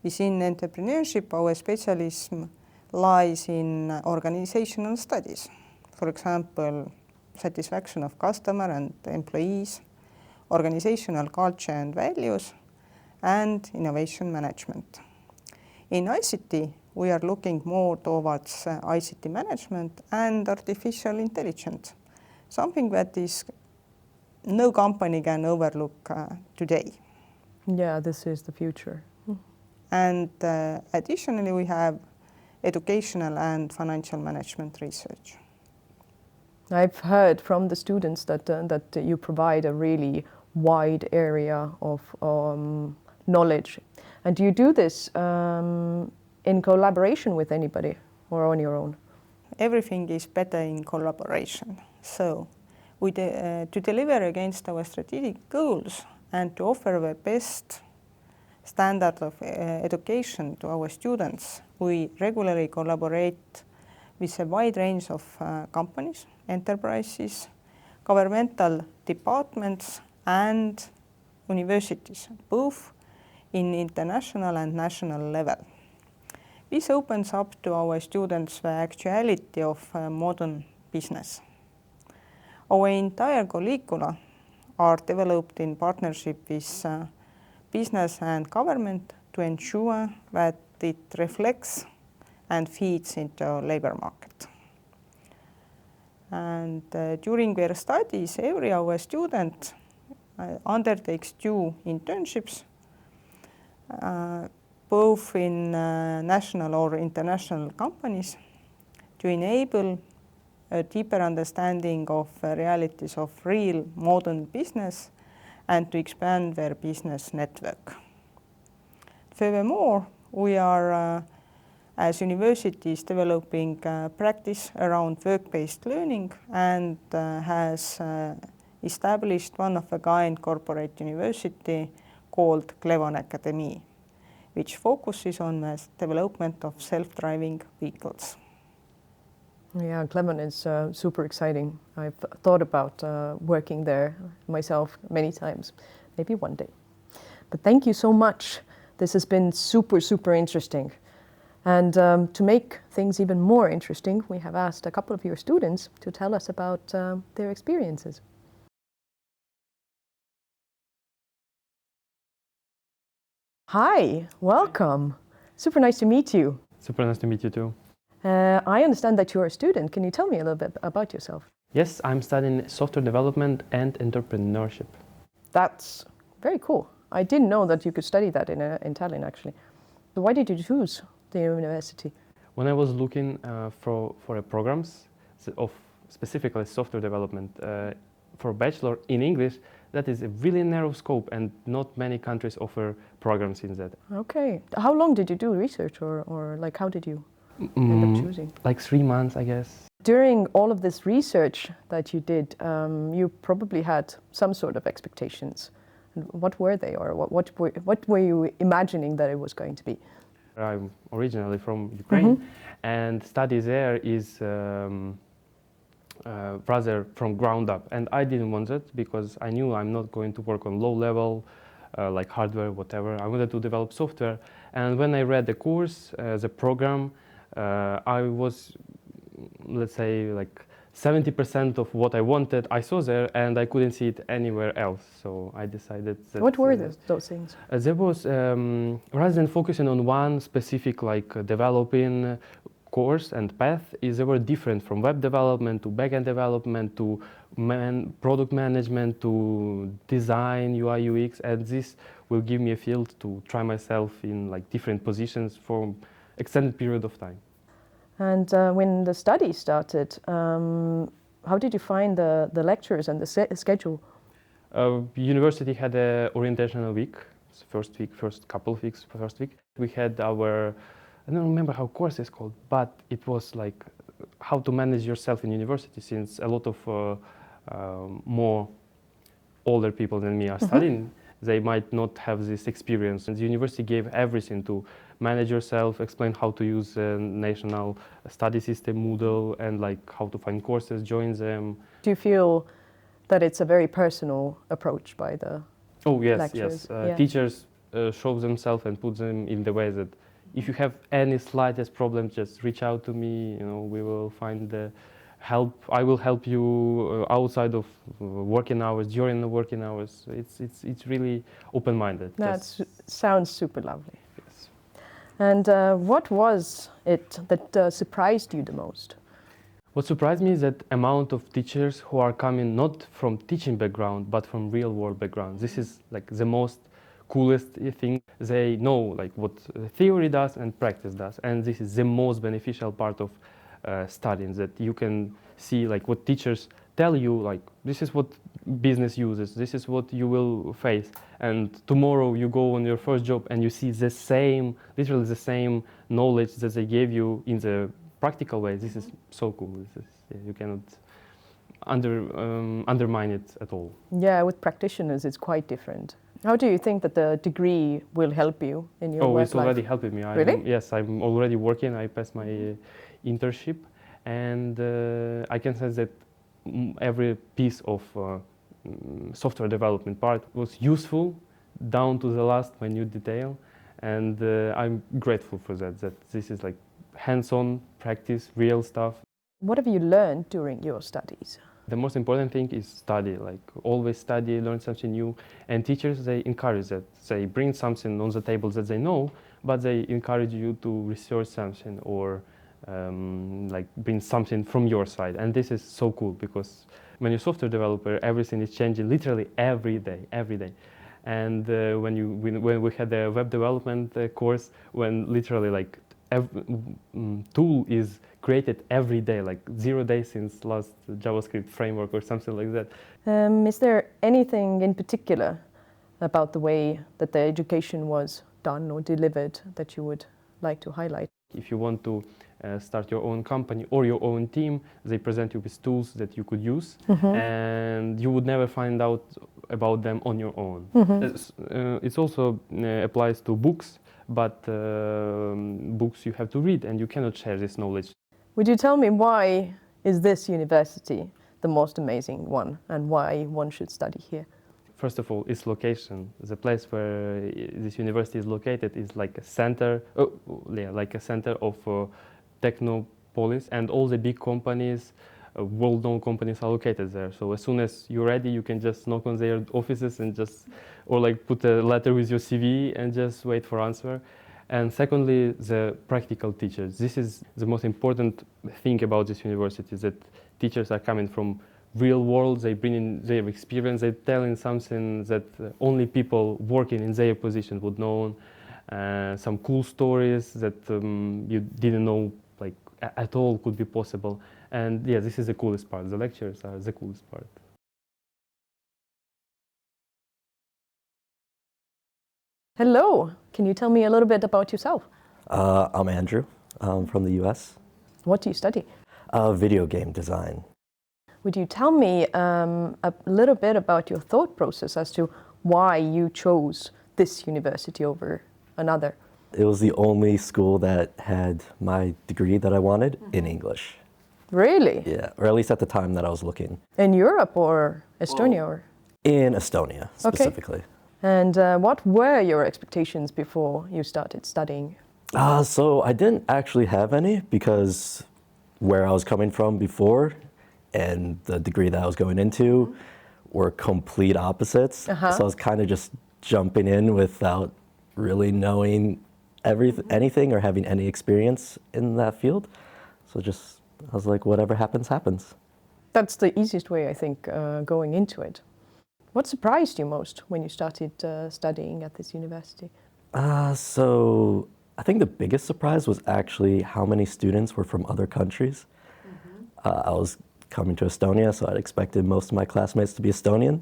Within entrepreneurship, our specialism lies in organizational studies. For example, satisfaction of customer and employees, organizational culture and values, and innovation management. In ICT, we are looking more towards ICT management and artificial intelligence, something that is no company can overlook today. Yeah, this is the future. And additionally, we have educational and financial management research. I've heard from the students that you provide a really wide area of knowledge. And do you do this in collaboration with anybody or on your own? Everything is better in collaboration. So to deliver against our strategic goals and to offer the best standard of education to our students, we regularly collaborate with a wide range of companies, enterprises, governmental departments and universities, both in international and national level. This opens up to our students the actuality of modern business. Our entire curricula are developed in partnership with business and government to ensure that it reflects and feeds into our labor market. And during their studies, every our student undertakes 2 internships, both in national or international companies, to enable a deeper understanding of realities of real modern business and to expand their business network. Furthermore, we are as universities developing practice around work-based learning and has established one-of-a-kind corporate university called Clevan Academy, which focuses on the development of self-driving vehicles. Yeah, Clevan is super exciting. I've thought about working there myself many times, maybe one day. But thank you so much. This has been super, super interesting. And to make things even more interesting, we have asked a couple of your students to tell us about their experiences. Hi, welcome. Super nice to meet you. Super nice to meet you too. I understand that you're a student. Can you tell me a little bit about yourself? Yes, I'm studying software development and entrepreneurship. That's very cool. I didn't know that you could study that in Tallinn, actually. So why did you choose the university? When I was looking for programs of specifically software development for a bachelor in English, that is a really narrow scope and not many countries offer programs in that. Okay. How long did you do research or like how did you end up choosing? Like 3 months, I guess. During all of this research that you did, you probably had some sort of expectations. What were they, or what were you imagining that it was going to be? I'm originally from Ukraine, and study there is rather from ground up. And I didn't want it because I knew I'm not going to work on low level, like hardware, whatever. I wanted to develop software. And when I read the course, the program, I was, let's say, like 70% of what I wanted I saw there, and I couldn't see it anywhere else. So I decided that... What were those things? There was, rather than focusing on one specific developing course and path, they were different from web development to backend development to product management to design, UI, UX, and this will give me a field to try myself in different positions for extended period of time. And when the study started, how did you find the lectures and the schedule? University had an orientational week, first couple of weeks, first week. We had our, I don't remember how course is called, but it was like how to manage yourself in university, since a lot of more older people than me are studying. They might not have this experience. And the university gave everything to manage yourself, explain how to use a national study system, Moodle, and how to find courses, join them. Do you feel that it's a very personal approach by the lecturers? Yes. Teachers show themselves and put them in the way that if you have any slightest problem, just reach out to me. We will find the help. I will help you outside of working hours, during the working hours. It's really open-minded. That sounds super lovely. Yes. And what was it that surprised you the most? What surprised me is that amount of teachers who are coming not from teaching background, but from real-world background. This is the most coolest thing. They know what theory does and practice does, and this is the most beneficial part of studying, that you can see what teachers tell you, this is what business uses, this is what you will face, and tomorrow you go on your first job and you see the same, literally the same knowledge that they gave you in the practical way. This is so cool. You cannot undermine it at all. Yeah, with practitioners it's quite different. How do you think that the degree will help you in your work life? It's already helping me. Really? Yes, I'm already working. I passed my internship, and I can say that every piece of software development part was useful down to the last minute detail, and I'm grateful for that, that this is like hands-on practice, real stuff. What have you learned during your studies? The most important thing is study, like always study, learn something new, and teachers, they encourage that. They bring something on the table that they know, but they encourage you to research something or like bring something from your side. And this is so cool, because when you're a software developer, everything is changing literally every day. And when we had the web development course, when literally like tool is created every day, like 0 days since last JavaScript framework or something like that. Is there anything in particular about the way that the education was done or delivered that you would like to highlight? If you want to start your own company or your own team, they present you with tools that you could use, and you would never find out about them on your own. It also applies to books, but books you have to read, and you cannot share this knowledge. Would you tell me why is this university the most amazing one, and why one should study here? First of all, its location. The place where this university is located is like a center, like a center of technopolis, and all the big companies, world-known companies, are located there. So as soon as you're ready, you can just knock on their offices and or like put a letter with your CV and just wait for answer. And secondly, the practical teachers. This is the most important thing about this university, that teachers are coming from real world, they bring in their experience, they're telling something that only people working in their position would know, some cool stories that you didn't know like at all could be possible. And yeah, this is the coolest part. The lectures are the coolest part. Hello, can you tell me a little bit about yourself? I'm Andrew. I'm from the US. What do you study? Video game design. Would you tell me a little bit about your thought process as to why you chose this university over another? It was the only school that had my degree that I wanted in English. Really? Yeah, or at least at the time that I was looking. In Europe or Estonia? Or? In Estonia, specifically. Okay. And what were your expectations before you started studying? So I didn't actually have any, because where I was coming from before and the degree that I was going into were complete opposites. So I was kind of just jumping in without really knowing anything or having any experience in that field. So I was like, whatever happens, happens. That's the easiest way, I think, going into it. What surprised you most when you started studying at this university? So I think the biggest surprise was actually how many students were from other countries. I was coming to Estonia, so I'd expected most of my classmates to be Estonian,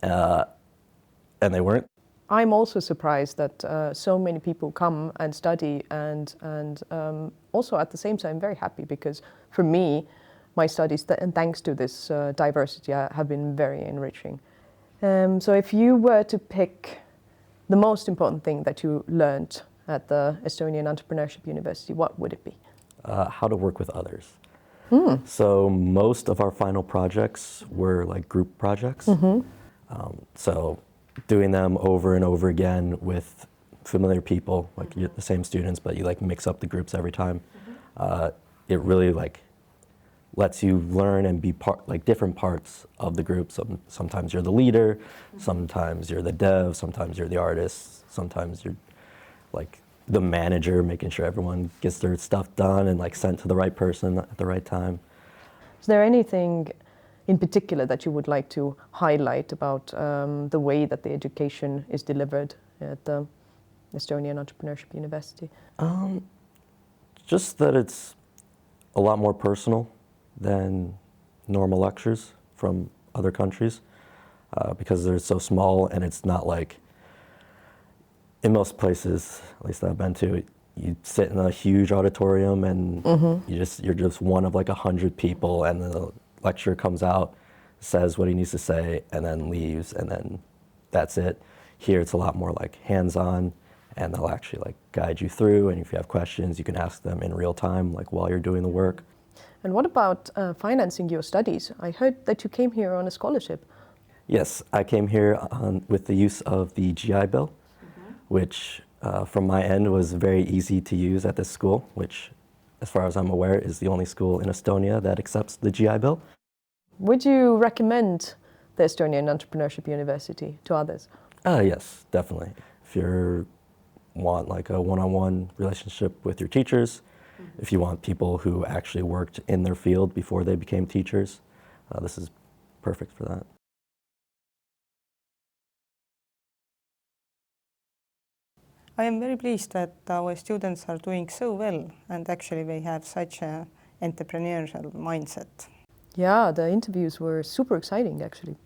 and they weren't. I'm also surprised that so many people come and study, and also at the same time very happy, because for me, my studies, and thanks to this diversity, have been very enriching. So if you were to pick the most important thing that you learned at the Estonian Entrepreneurship University, what would it be? How to work with others. So most of our final projects were like group projects. So doing them over and over again with familiar people, like the same students, but you like mix up the groups every time. It really like lets you learn and be like different parts of the group. Sometimes you're the leader, sometimes you're the dev, sometimes you're the artist, sometimes you're like the manager, making sure everyone gets their stuff done and like sent to the right person at the right time. Is there anything in particular that you would like to highlight about the way that the education is delivered at the Estonian Entrepreneurship University? Just that it's a lot more personal than normal lectures from other countries, because they're so small, and it's not like, in most places, at least that I've been to, you sit in a huge auditorium and you're just one of like 100 people, and the lecturer comes out, says what he needs to say, and then leaves, and then that's it. Here it's a lot more like hands-on, and they'll actually like guide you through, and if you have questions, you can ask them in real time, like while you're doing the work. And what about financing your studies? I heard that you came here on a scholarship. Yes, I came here with the use of the GI Bill, which from my end was very easy to use at this school, which, as far as I'm aware, is the only school in Estonia that accepts the GI Bill. Would you recommend the Estonian Entrepreneurship University to others? Yes, definitely. If you want like a one-on-one relationship with your teachers, if you want people who actually worked in their field before they became teachers, this is perfect for that. I am very pleased that our students are doing so well, and actually they have such an entrepreneurial mindset. Yeah, the interviews were super exciting actually.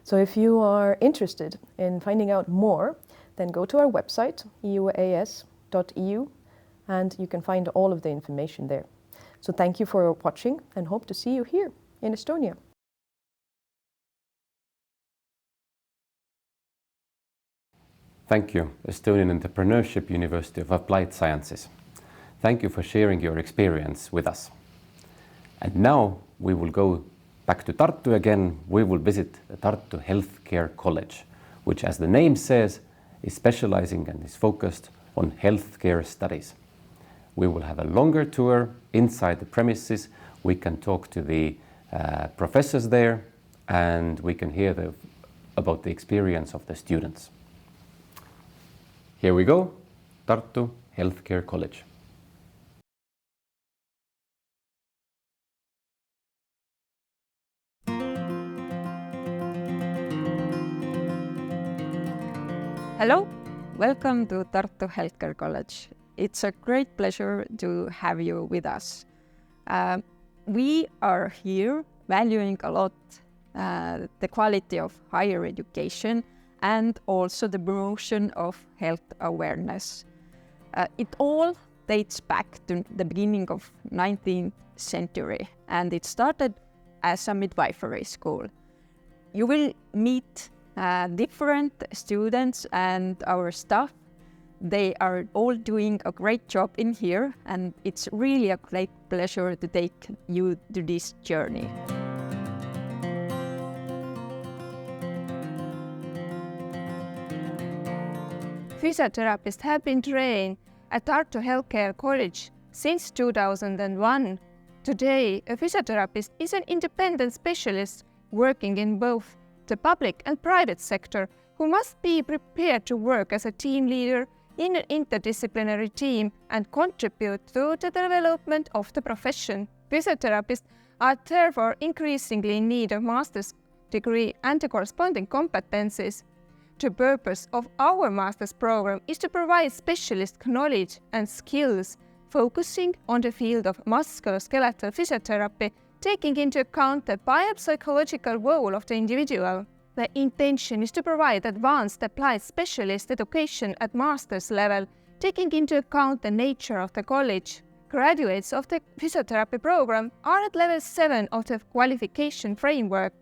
So if you are interested in finding out more, then go to our website, euas.eu, and you can find all of the information there. So thank you for watching and hope to see you here in Estonia. Thank you, Estonian Entrepreneurship University of Applied Sciences. Thank you for sharing your experience with us. And now we will go back to Tartu again. We will visit the Tartu Healthcare College, which, as the name says, is specializing and is focused on healthcare studies. We will have a longer tour inside the premises. We can talk to the professors there, and we can hear about the experience of the students. Here we go, Tartu Healthcare College. Hello, welcome to Tartu Healthcare College. It's a great pleasure to have you with us. We are here valuing a lot the quality of higher education and also the promotion of health awareness. It all dates back to the beginning of 19th century, and it started as a midwifery school. You will meet different students and our staff. They are all doing a great job in here, and it's really a great pleasure to take you to this journey. Physiotherapists have been trained at Tartu Healthcare College since 2001. Today, a physiotherapist is an independent specialist working in both the public and private sector who must be prepared to work as a team leader in an interdisciplinary team and contribute to the development of the profession. Physiotherapists are therefore increasingly in need of master's degree and the corresponding competencies. The purpose of our master's program is to provide specialist knowledge and skills, focusing on the field of musculoskeletal physiotherapy, taking into account the biopsychological role of the individual. The intention is to provide advanced applied specialist education at master's level, taking into account the nature of the college. Graduates of the physiotherapy program are at level 7 of the qualification framework.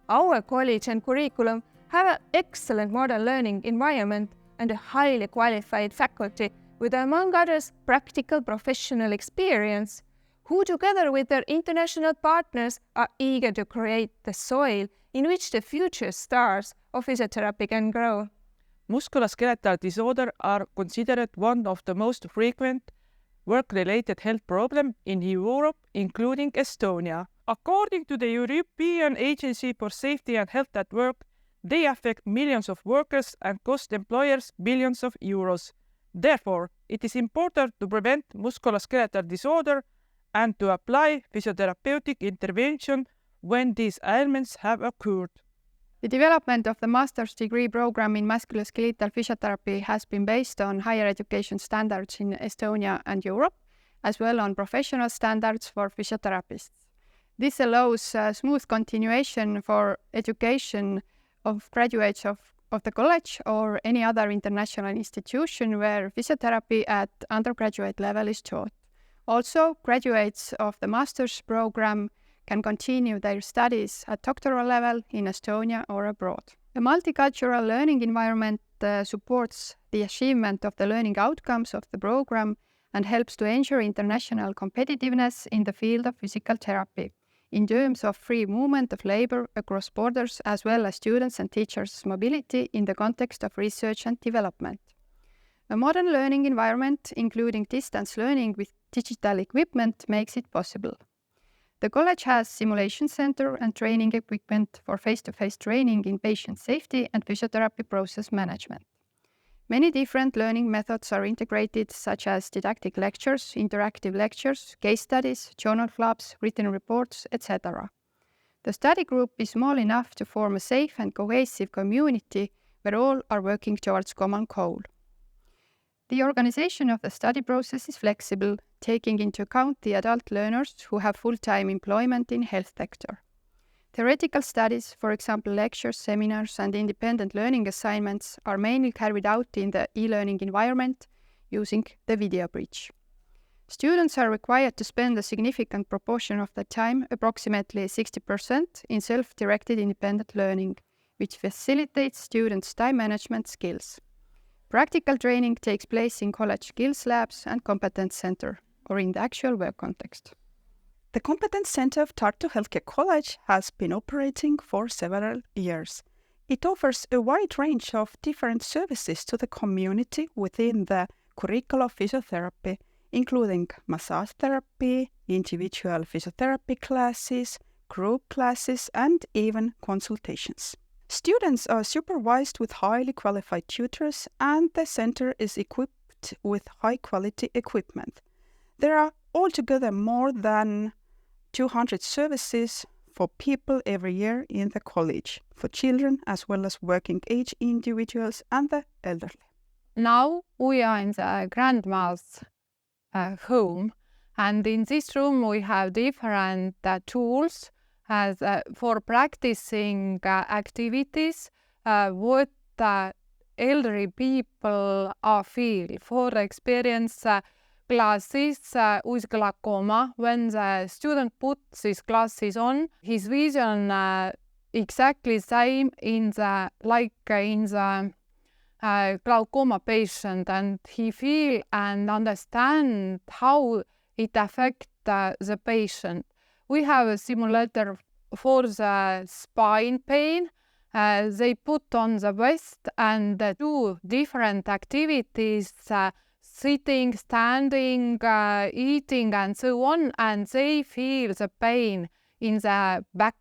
Our college and curriculum have an excellent modern learning environment and a highly qualified faculty with, among others, practical professional experience, who together with their international partners are eager to create the soil in which the future stars of physiotherapy can grow. Musculoskeletal disorders are considered one of the most frequent work-related health problems in Europe, including Estonia. According to the European Agency for Safety and Health at Work, they affect millions of workers and cost employers billions of euros. Therefore, it is important to prevent musculoskeletal disorder and to apply physiotherapeutic intervention when these ailments have occurred. The development of the master's degree program in musculoskeletal physiotherapy has been based on higher education standards in Estonia and Europe, as well as on professional standards for physiotherapists. This allows smooth continuation for education of graduates of the college or any other international institution where physiotherapy at undergraduate level is taught. Also, graduates of the master's program can continue their studies at doctoral level in Estonia or abroad. A multicultural learning environment supports the achievement of the learning outcomes of the program and helps to ensure international competitiveness in the field of physical therapy, in terms of free movement of labor across borders, as well as students' and teachers' mobility in the context of research and development. A modern learning environment, including distance learning with digital equipment, makes it possible. The college has simulation center and training equipment for face-to-face training in patient safety and physiotherapy process management. Many different learning methods are integrated, such as didactic lectures, interactive lectures, case studies, journal clubs, written reports, etc. The study group is small enough to form a safe and cohesive community where all are working towards common goal. The organization of the study process is flexible, taking into account the adult learners who have full-time employment in health sector. Theoretical studies, for example lectures, seminars and independent learning assignments, are mainly carried out in the e-learning environment using the video bridge. Students are required to spend a significant proportion of their time, approximately 60%, in self-directed independent learning, which facilitates students' time management skills. Practical training takes place in college skills labs and competence center, or in the actual work context. The Competence Center of Tartu Healthcare College has been operating for several years. It offers a wide range of different services to the community within the curriculum of physiotherapy, including massage therapy, individual physiotherapy classes, group classes, and even consultations. Students are supervised with highly qualified tutors, and the center is equipped with high-quality equipment. There are altogether more than 200 services for people every year in the college, for children as well as working age individuals and the elderly. Now we are in the grandma's home, and in this room we have different tools as for practicing activities what elderly people feel. For experience glasses with glaucoma, when the student puts his glasses on, his vision exactly same in the glaucoma patient, and he feel and understand how it affect the patient. We have a simulator for the spine pain. They put on the vest and do different activities, sitting, standing, eating and so on, and they feel the pain in the back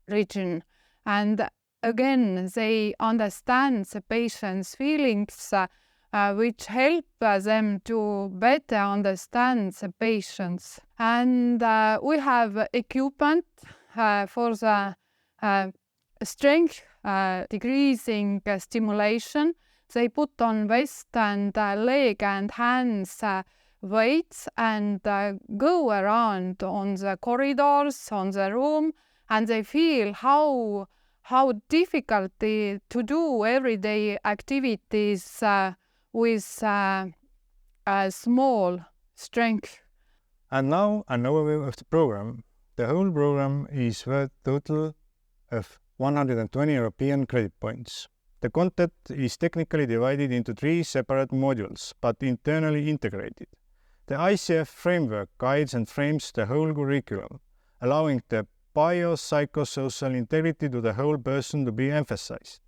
region. And again, they understand the patient's feelings, which help them to better understand the patients. And we have equipment for the strength decreasing stimulation. They put on vest and leg and hands weights and go around on the corridors, on the room, and they feel how difficult to do everyday activities with a small strength. And now an overview of the program. The whole program is worth a total of 120 European credit points. The content is technically divided into 3 separate modules, but internally integrated. The ICF framework guides and frames the whole curriculum, allowing the biopsychosocial integrity to the whole person to be emphasized.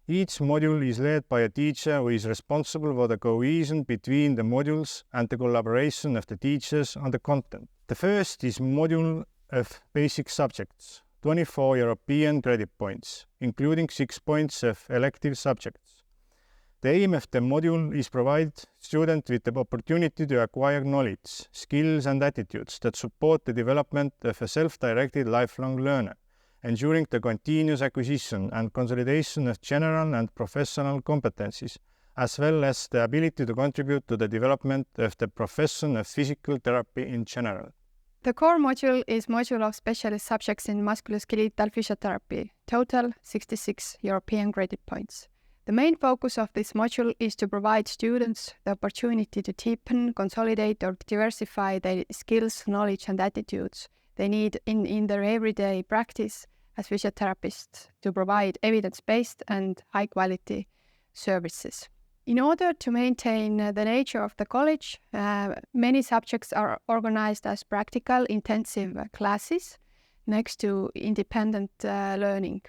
Each module is led by a teacher who is responsible for the cohesion between the modules and the collaboration of the teachers on the content. The first is module of basic subjects, 24 European credit points, including 6 points of elective subjects. The aim of the module is to provide students with the opportunity to acquire knowledge, skills and attitudes that support the development of a self-directed lifelong learner, ensuring the continuous acquisition and consolidation of general and professional competencies, as well as the ability to contribute to the development of the profession of physical therapy in general. The core module is module of specialist subjects in musculoskeletal physiotherapy, total 66 European credit points. The main focus of this module is to provide students the opportunity to deepen, consolidate or diversify their skills, knowledge and attitudes they need in their everyday practice as physiotherapists to provide evidence-based and high-quality services. In order to maintain the nature of the college, many subjects are organized as practical intensive classes next to independent learning.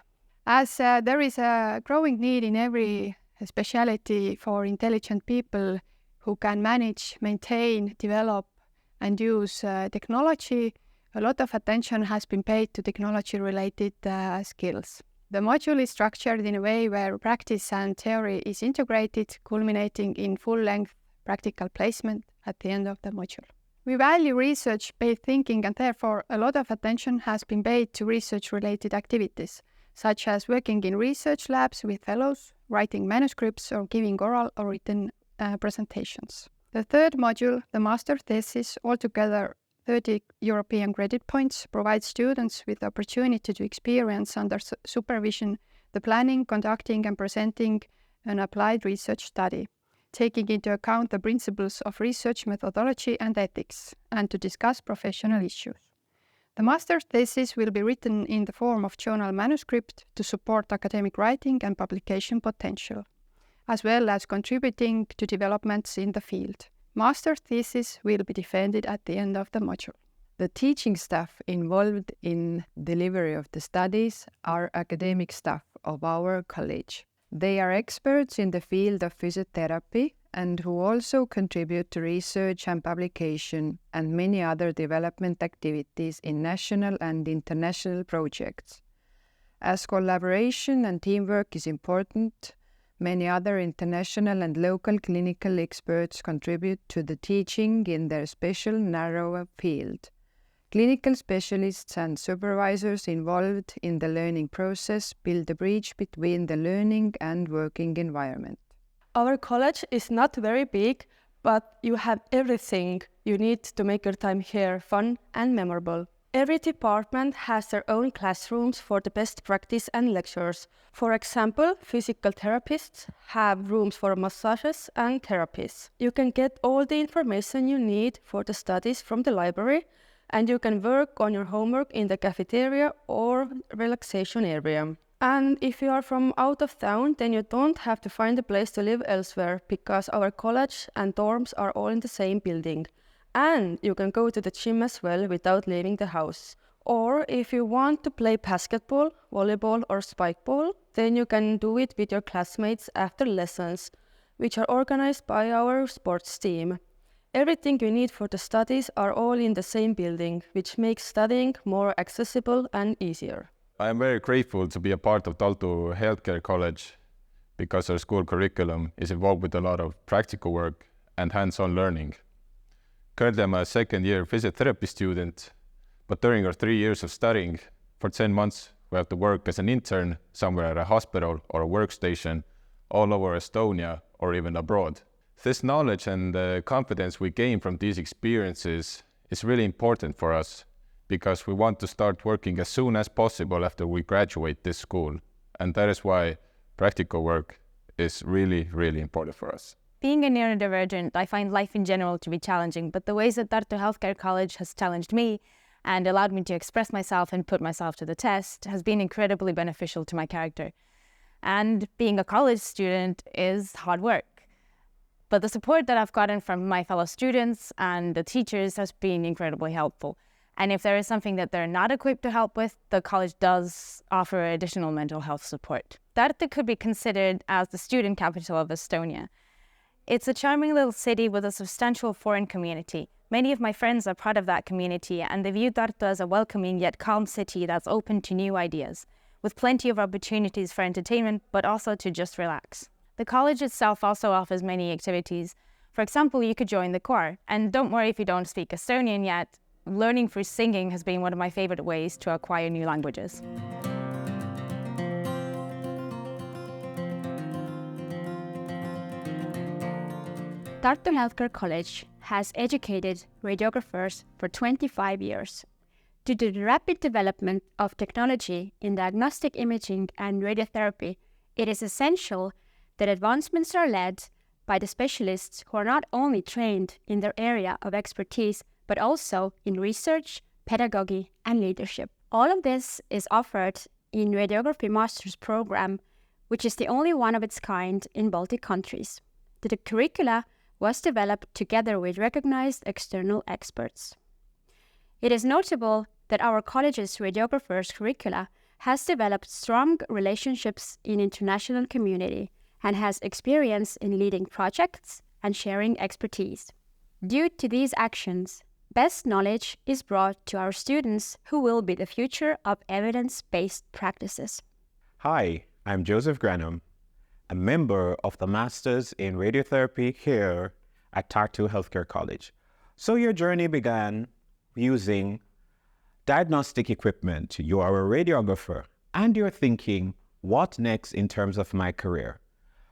As there is a growing need in every specialty for intelligent people who can manage, maintain, develop and use technology, a lot of attention has been paid to technology-related skills. The module is structured in a way where practice and theory is integrated, culminating in full-length practical placement at the end of the module. We value research-based thinking, and therefore a lot of attention has been paid to research-related activities, such as working in research labs with fellows, writing manuscripts, or giving oral or written presentations. The third module, the master thesis, altogether 30 European credit points, provides students with the opportunity to experience under supervision the planning, conducting and presenting an applied research study, taking into account the principles of research methodology and ethics, and to discuss professional issues. The master's thesis will be written in the form of journal manuscript to support academic writing and publication potential, as well as contributing to developments in the field. Master's thesis will be defended at the end of the module. The teaching staff involved in delivery of the studies are academic staff of our college. They are experts in the field of physiotherapy and who also contribute to research and publication and many other development activities in national and international projects. As collaboration and teamwork is important, many other international and local clinical experts contribute to the teaching in their special narrow field. Clinical specialists and supervisors involved in the learning process build a bridge between the learning and working environment. Our college is not very big, but you have everything you need to make your time here fun and memorable. Every department has their own classrooms for the best practice and lectures. For example, physical therapists have rooms for massages and therapies. You can get all the information you need for the studies from the library, and you can work on your homework in the cafeteria or relaxation area. And if you are from out of town, then you don't have to find a place to live elsewhere, because our college and dorms are all in the same building. And you can go to the gym as well without leaving the house. Or if you want to play basketball, volleyball or spikeball, then you can do it with your classmates after lessons, which are organized by our sports team. Everything you need for the studies are all in the same building, which makes studying more accessible and easier. I am very grateful to be a part of Tartu Healthcare College because our school curriculum is involved with a lot of practical work and hands-on learning. Currently, I'm a second-year physiotherapy student, but during our 3 years of studying, for 10 months, we have to work as an intern somewhere at a hospital or a workstation all over Estonia or even abroad. This knowledge and the confidence we gain from these experiences is really important for us because we want to start working as soon as possible after we graduate this school. And that is why practical work is really, really important for us. Being a neurodivergent, I find life in general to be challenging, but the ways that Tartu Healthcare College has challenged me and allowed me to express myself and put myself to the test has been incredibly beneficial to my character. And being a college student is hard work. But the support that I've gotten from my fellow students and the teachers has been incredibly helpful. And if there is something that they're not equipped to help with, the college does offer additional mental health support. Tartu could be considered as the student capital of Estonia. It's a charming little city with a substantial foreign community. Many of my friends are part of that community, and they view Tartu as a welcoming yet calm city that's open to new ideas, with plenty of opportunities for entertainment, but also to just relax. The college itself also offers many activities. For example, you could join the choir. And don't worry if you don't speak Estonian yet. Learning through singing has been one of my favorite ways to acquire new languages. Tartu Healthcare College has educated radiographers for 25 years. Due to the rapid development of technology in diagnostic imaging and radiotherapy, it is essential that advancements are led by the specialists who are not only trained in their area of expertise, but also in research, pedagogy, and leadership. All of this is offered in Radiography Master's program, which is the only one of its kind in Baltic countries. The curricula was developed together with recognized external experts. It is notable that our college's radiographers curricula has developed strong relationships in international community and has experience in leading projects and sharing expertise. Due to these actions, best knowledge is brought to our students who will be the future of evidence-based practices. Hi, I'm Joseph Granum, a member of the Masters in Radiotherapy here at Tartu Healthcare College. So your journey began using diagnostic equipment. You are a radiographer and you're thinking, what next in terms of my career?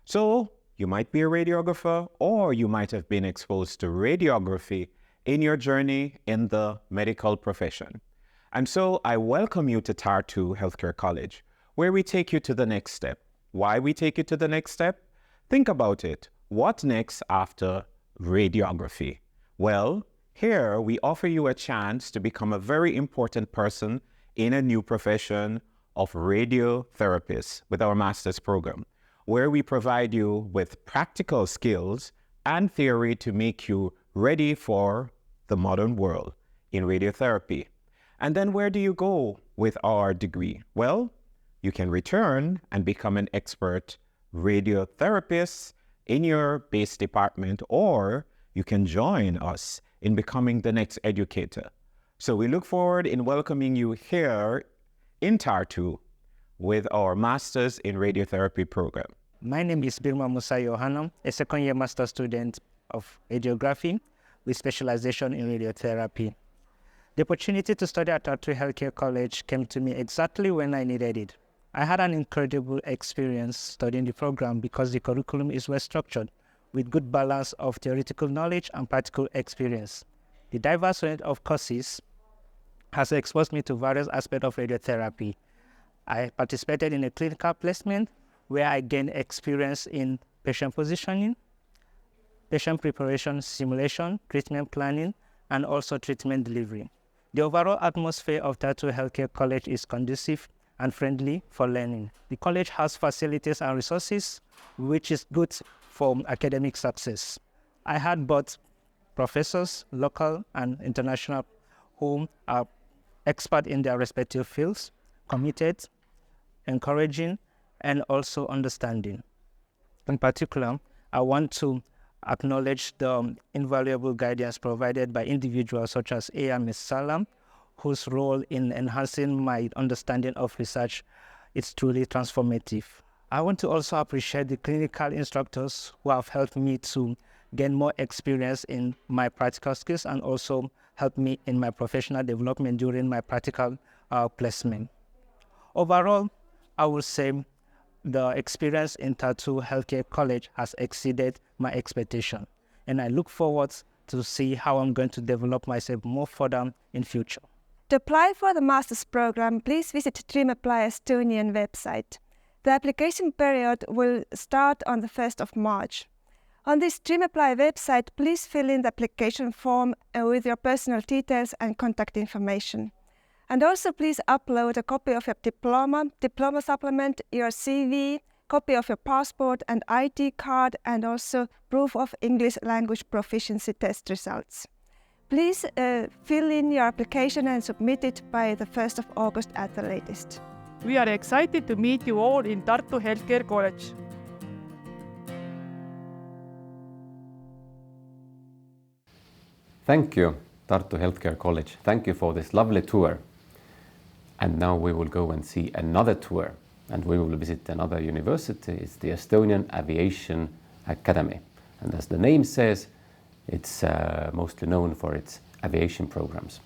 So you might be a radiographer or you might have been exposed to radiography in your journey in the medical profession. And so I welcome you to Tartu Healthcare College, where we take you to the next step. Why we take you to the next step? Think about it. What next after radiography? Well, here we offer you a chance to become a very important person in a new profession of radiotherapist with our master's program, where we provide you with practical skills and theory to make you ready for the modern world in radiotherapy. And then where do you go with our degree? Well, you can return and become an expert radiotherapist in your base department, or you can join us in becoming the next educator. So we look forward in welcoming you here in Tartu with our Masters in Radiotherapy program. My name is Birma Musa Yohanam, a second-year master student of radiography with specialization in radiotherapy. The opportunity to study at Tartu Healthcare College came to me exactly when I needed it. I had an incredible experience studying the program because the curriculum is well structured with good balance of theoretical knowledge and practical experience. The diverse range of courses has exposed me to various aspects of radiotherapy. I participated in a clinical placement where I gained experience in patient positioning, patient preparation, simulation, treatment planning, and also treatment delivery. The overall atmosphere of Tartu Healthcare College is conducive and friendly for learning. The college has facilities and resources, which is good for academic success. I had both professors, local and international, who are expert in their respective fields, committed, encouraging, and also understanding. In particular, I want to acknowledge the invaluable guidance provided by individuals such as Ms. Salam, whose role in enhancing my understanding of research is truly transformative. I want to also appreciate the clinical instructors who have helped me to gain more experience in my practical skills and also helped me in my professional development during my practical placement. Overall, I would say the experience in Tartu Healthcare College has exceeded my expectation, and I look forward to see how I'm going to develop myself more further in future. To apply for the master's program, please visit Dream Apply Estonian website. The application period will start on the 1st of March. On this Dream Apply website, please fill in the application form with your personal details and contact information. And also please upload a copy of your diploma supplement, your CV, copy of your passport and ID card, and also proof of English language proficiency test results. Please fill in your application and submit it by the 1st of August at the latest. We are excited to meet you all in Tartu Healthcare College. Thank you, Tartu Healthcare College. Thank you for this lovely tour. And now we will go and see another tour, and we will visit another university. It's the Estonian Aviation Academy. And as the name says, it's mostly known for its aviation programs.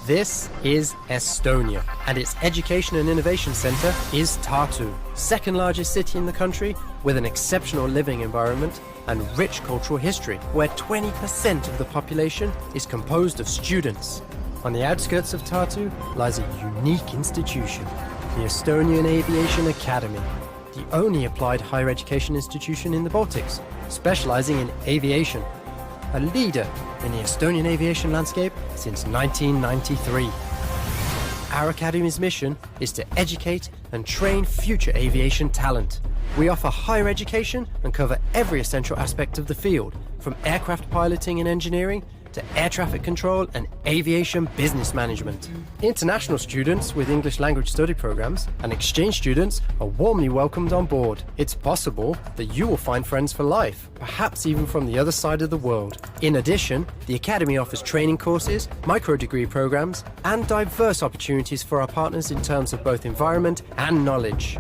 This is Estonia, and its Education and Innovation Centre is Tartu, second largest city in the country with an exceptional living environment and rich cultural history, where 20% of the population is composed of students. On the outskirts of Tartu lies a unique institution, the Estonian Aviation Academy, the only applied higher education institution in the Baltics, specialising in aviation, a leader in the Estonian aviation landscape since 1993. Our Academy's mission is to educate and train future aviation talent. We offer higher education and cover every essential aspect of the field, from aircraft piloting and engineering to air traffic control and aviation business management. International students with English language study programs and exchange students are warmly welcomed on board. It's possible that you will find friends for life, perhaps even from the other side of the world. In addition, the Academy offers training courses, micro-degree programs, and diverse opportunities for our partners in terms of both environment and knowledge.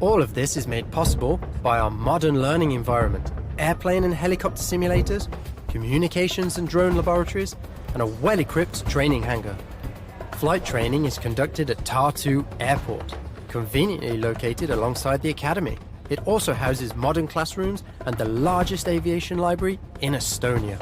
All of this is made possible by our modern learning environment, airplane and helicopter simulators, communications and drone laboratories, and a well-equipped training hangar. Flight training is conducted at Tartu Airport, conveniently located alongside the Academy. It also houses modern classrooms and the largest aviation library in Estonia.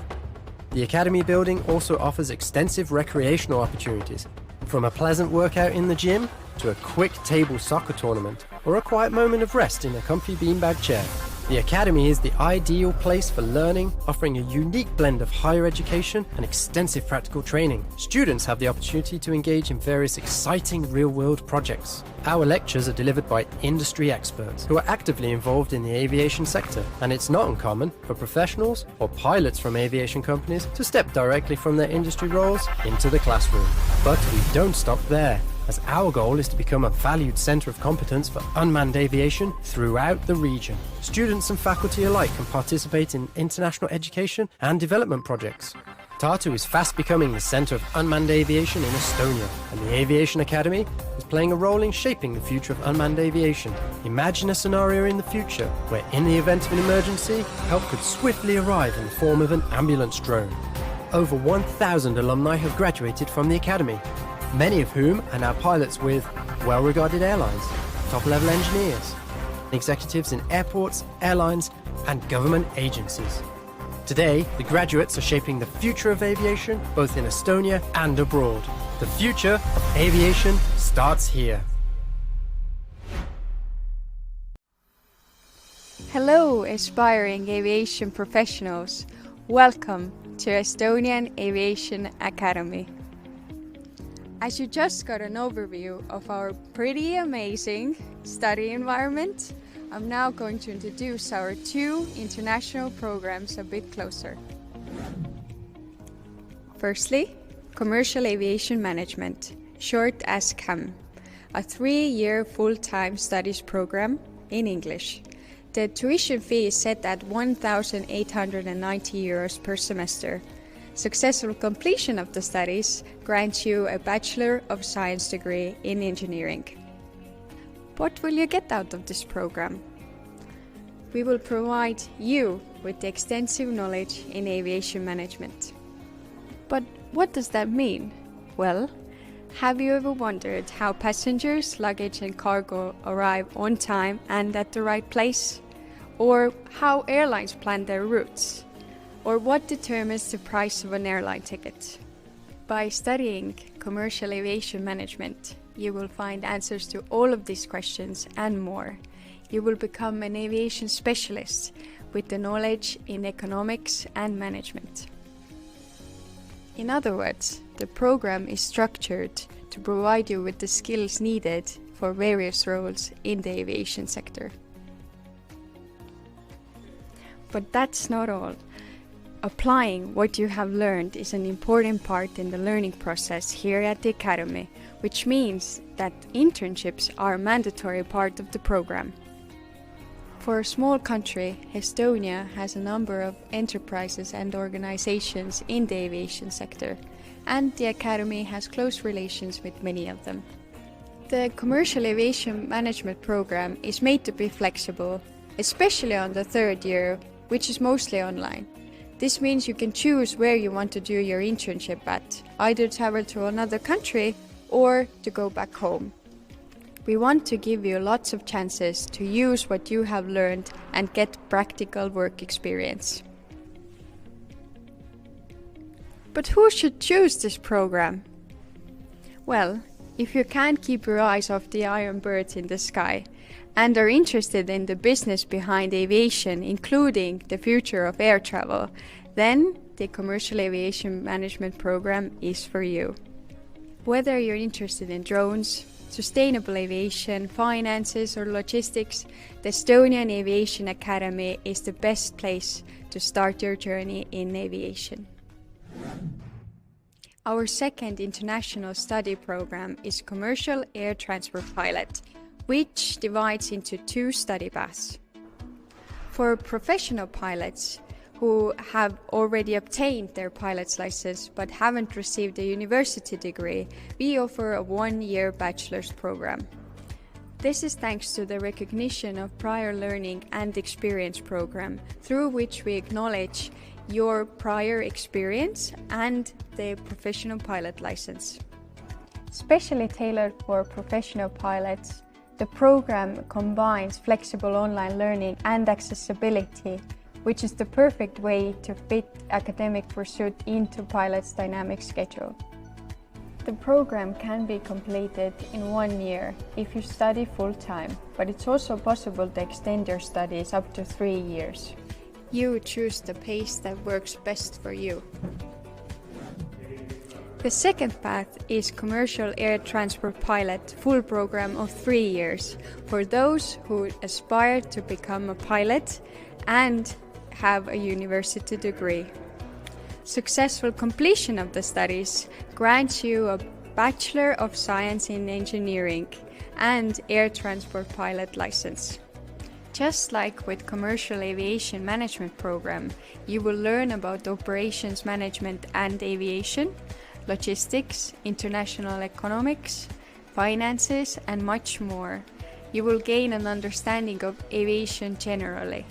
The Academy building also offers extensive recreational opportunities, from a pleasant workout in the gym to a quick table soccer tournament or a quiet moment of rest in a comfy beanbag chair. The Academy is the ideal place for learning, offering a unique blend of higher education and extensive practical training. Students have the opportunity to engage in various exciting real-world projects. Our lectures are delivered by industry experts who are actively involved in the aviation sector, and it's not uncommon for professionals or pilots from aviation companies to step directly from their industry roles into the classroom. But we don't stop there, as our goal is to become a valued centre of competence for unmanned aviation throughout the region. Students and faculty alike can participate in international education and development projects. Tartu is fast becoming the centre of unmanned aviation in Estonia, and the Aviation Academy is playing a role in shaping the future of unmanned aviation. Imagine a scenario in the future where, in the event of an emergency, help could swiftly arrive in the form of an ambulance drone. Over 1,000 alumni have graduated from the Academy, many of whom are now pilots with well-regarded airlines, top-level engineers, executives in airports, airlines, and government agencies. Today, the graduates are shaping the future of aviation, both in Estonia and abroad. The future of aviation starts here. Hello, aspiring aviation professionals. Welcome to Estonian Aviation Academy. As you just got an overview of our pretty amazing study environment, I'm now going to introduce our two international programs a bit closer. Firstly, Commercial Aviation Management, short as CAM, a 3-year full-time studies program in English. The tuition fee is set at €1,890 per semester. Successful completion of the studies grants you a Bachelor of Science degree in engineering. What will you get out of this program? We will provide you with the extensive knowledge in aviation management. But what does that mean? Well, have you ever wondered how passengers, luggage and cargo arrive on time and at the right place? Or how airlines plan their routes? Or what determines the price of an airline ticket? By studying commercial aviation management, you will find answers to all of these questions and more. You will become an aviation specialist with the knowledge in economics and management. In other words, the program is structured to provide you with the skills needed for various roles in the aviation sector. But that's not all. Applying what you have learned is an important part in the learning process here at the Academy, which means that internships are a mandatory part of the program. For a small country, Estonia has a number of enterprises and organizations in the aviation sector, and the Academy has close relations with many of them. The Commercial Aviation Management program is made to be flexible, especially on the 3rd year, which is mostly online. This means you can choose where you want to do your internship at, either travel to another country or to go back home. We want to give you lots of chances to use what you have learned and get practical work experience. But who should choose this program? Well, if you can't keep your eyes off the iron birds in the sky and are interested in the business behind aviation, including the future of air travel, then the Commercial Aviation Management program is for you. Whether you're interested in drones, sustainable aviation, finances or logistics, the Estonian Aviation Academy is the best place to start your journey in aviation. Our second international study program is Commercial Air Transport Pilot, which divides into 2 study paths. For professional pilots who have already obtained their pilot's license but haven't received a university degree, we offer a 1-year bachelor's program. This is thanks to the recognition of prior learning and experience program, through which we acknowledge your prior experience and the professional pilot license. Specially tailored for professional pilots, the program combines flexible online learning and accessibility, which is the perfect way to fit academic pursuit into pilot's dynamic schedule. The program can be completed in 1 year if you study full-time, but it's also possible to extend your studies up to 3 years. You choose the pace that works best for you. The second path is Commercial Air Transport Pilot, full program of 3 years, for those who aspire to become a pilot and have a university degree. Successful completion of the studies grants you a Bachelor of Science in Engineering and Air Transport Pilot license. Just like with Commercial Aviation Management program, you will learn about operations management and aviation, logistics, international economics, finances, and much more. You will gain an understanding of aviation generally.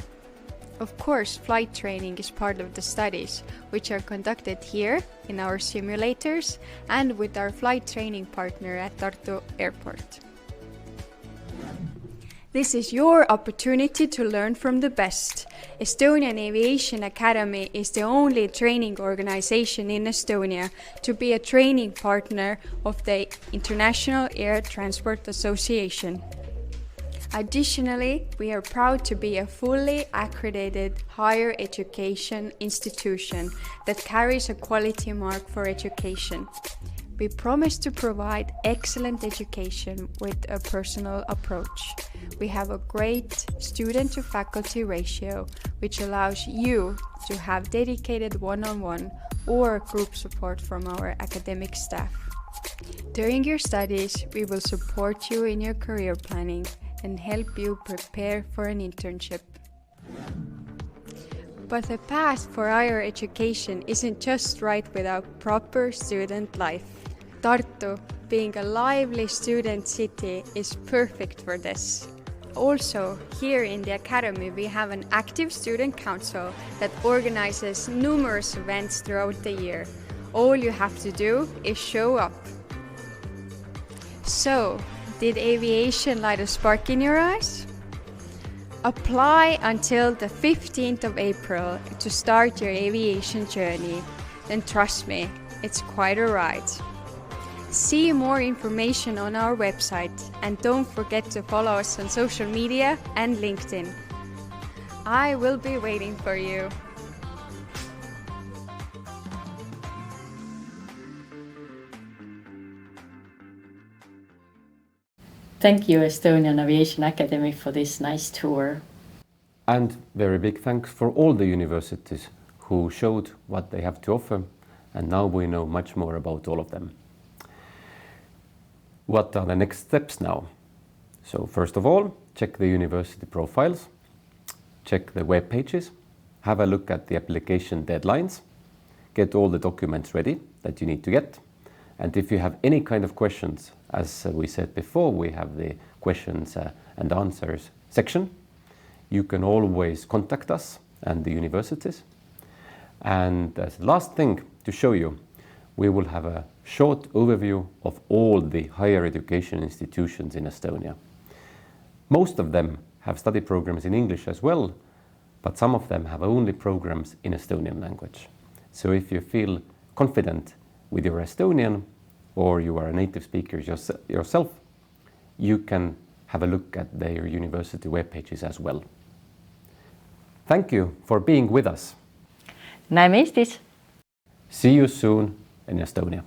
Of course, flight training is part of the studies, which are conducted here in our simulators and with our flight training partner at Tartu Airport. This is your opportunity to learn from the best. Estonian Aviation Academy is the only training organization in Estonia to be a training partner of the International Air Transport Association. Additionally, we are proud to be a fully accredited higher education institution that carries a quality mark for education. We promise to provide excellent education with a personal approach. We have a great student-to-faculty ratio, which allows you to have dedicated one-on-one or group support from our academic staff. During your studies, we will support you in your career planning and help you prepare for an internship. But the path for higher education isn't just right without proper student life. Tartu, being a lively student city, is perfect for this. Also, here in the Academy we have an active student council that organizes numerous events throughout the year. All you have to do is show up. So, did aviation light a spark in your eyes? Apply until the 15th of April to start your aviation journey. Then trust me, it's quite a ride. See more information on our website and don't forget to follow us on social media and LinkedIn. I will be waiting for you. Thank you, Estonian Aviation Academy, for this nice tour. And very big thanks for all the universities who showed what they have to offer, and now we know much more about all of them. What are the next steps now? So first of all, check the university profiles, check the web pages, have a look at the application deadlines, get all the documents ready that you need to get. And if you have any kind of questions, as we said before, we have the questions and answers section. You can always contact us and the universities. And as the last thing to show you, we will have a short overview of all the higher education institutions in Estonia. Most of them have study programs in English as well, but some of them have only programs in Estonian language. So if you feel confident with your Estonian, or you are a native speaker yourself, you can have a look at their university web pages as well. Thank you for being with us. Näeme Eestis! See you soon in Estonia.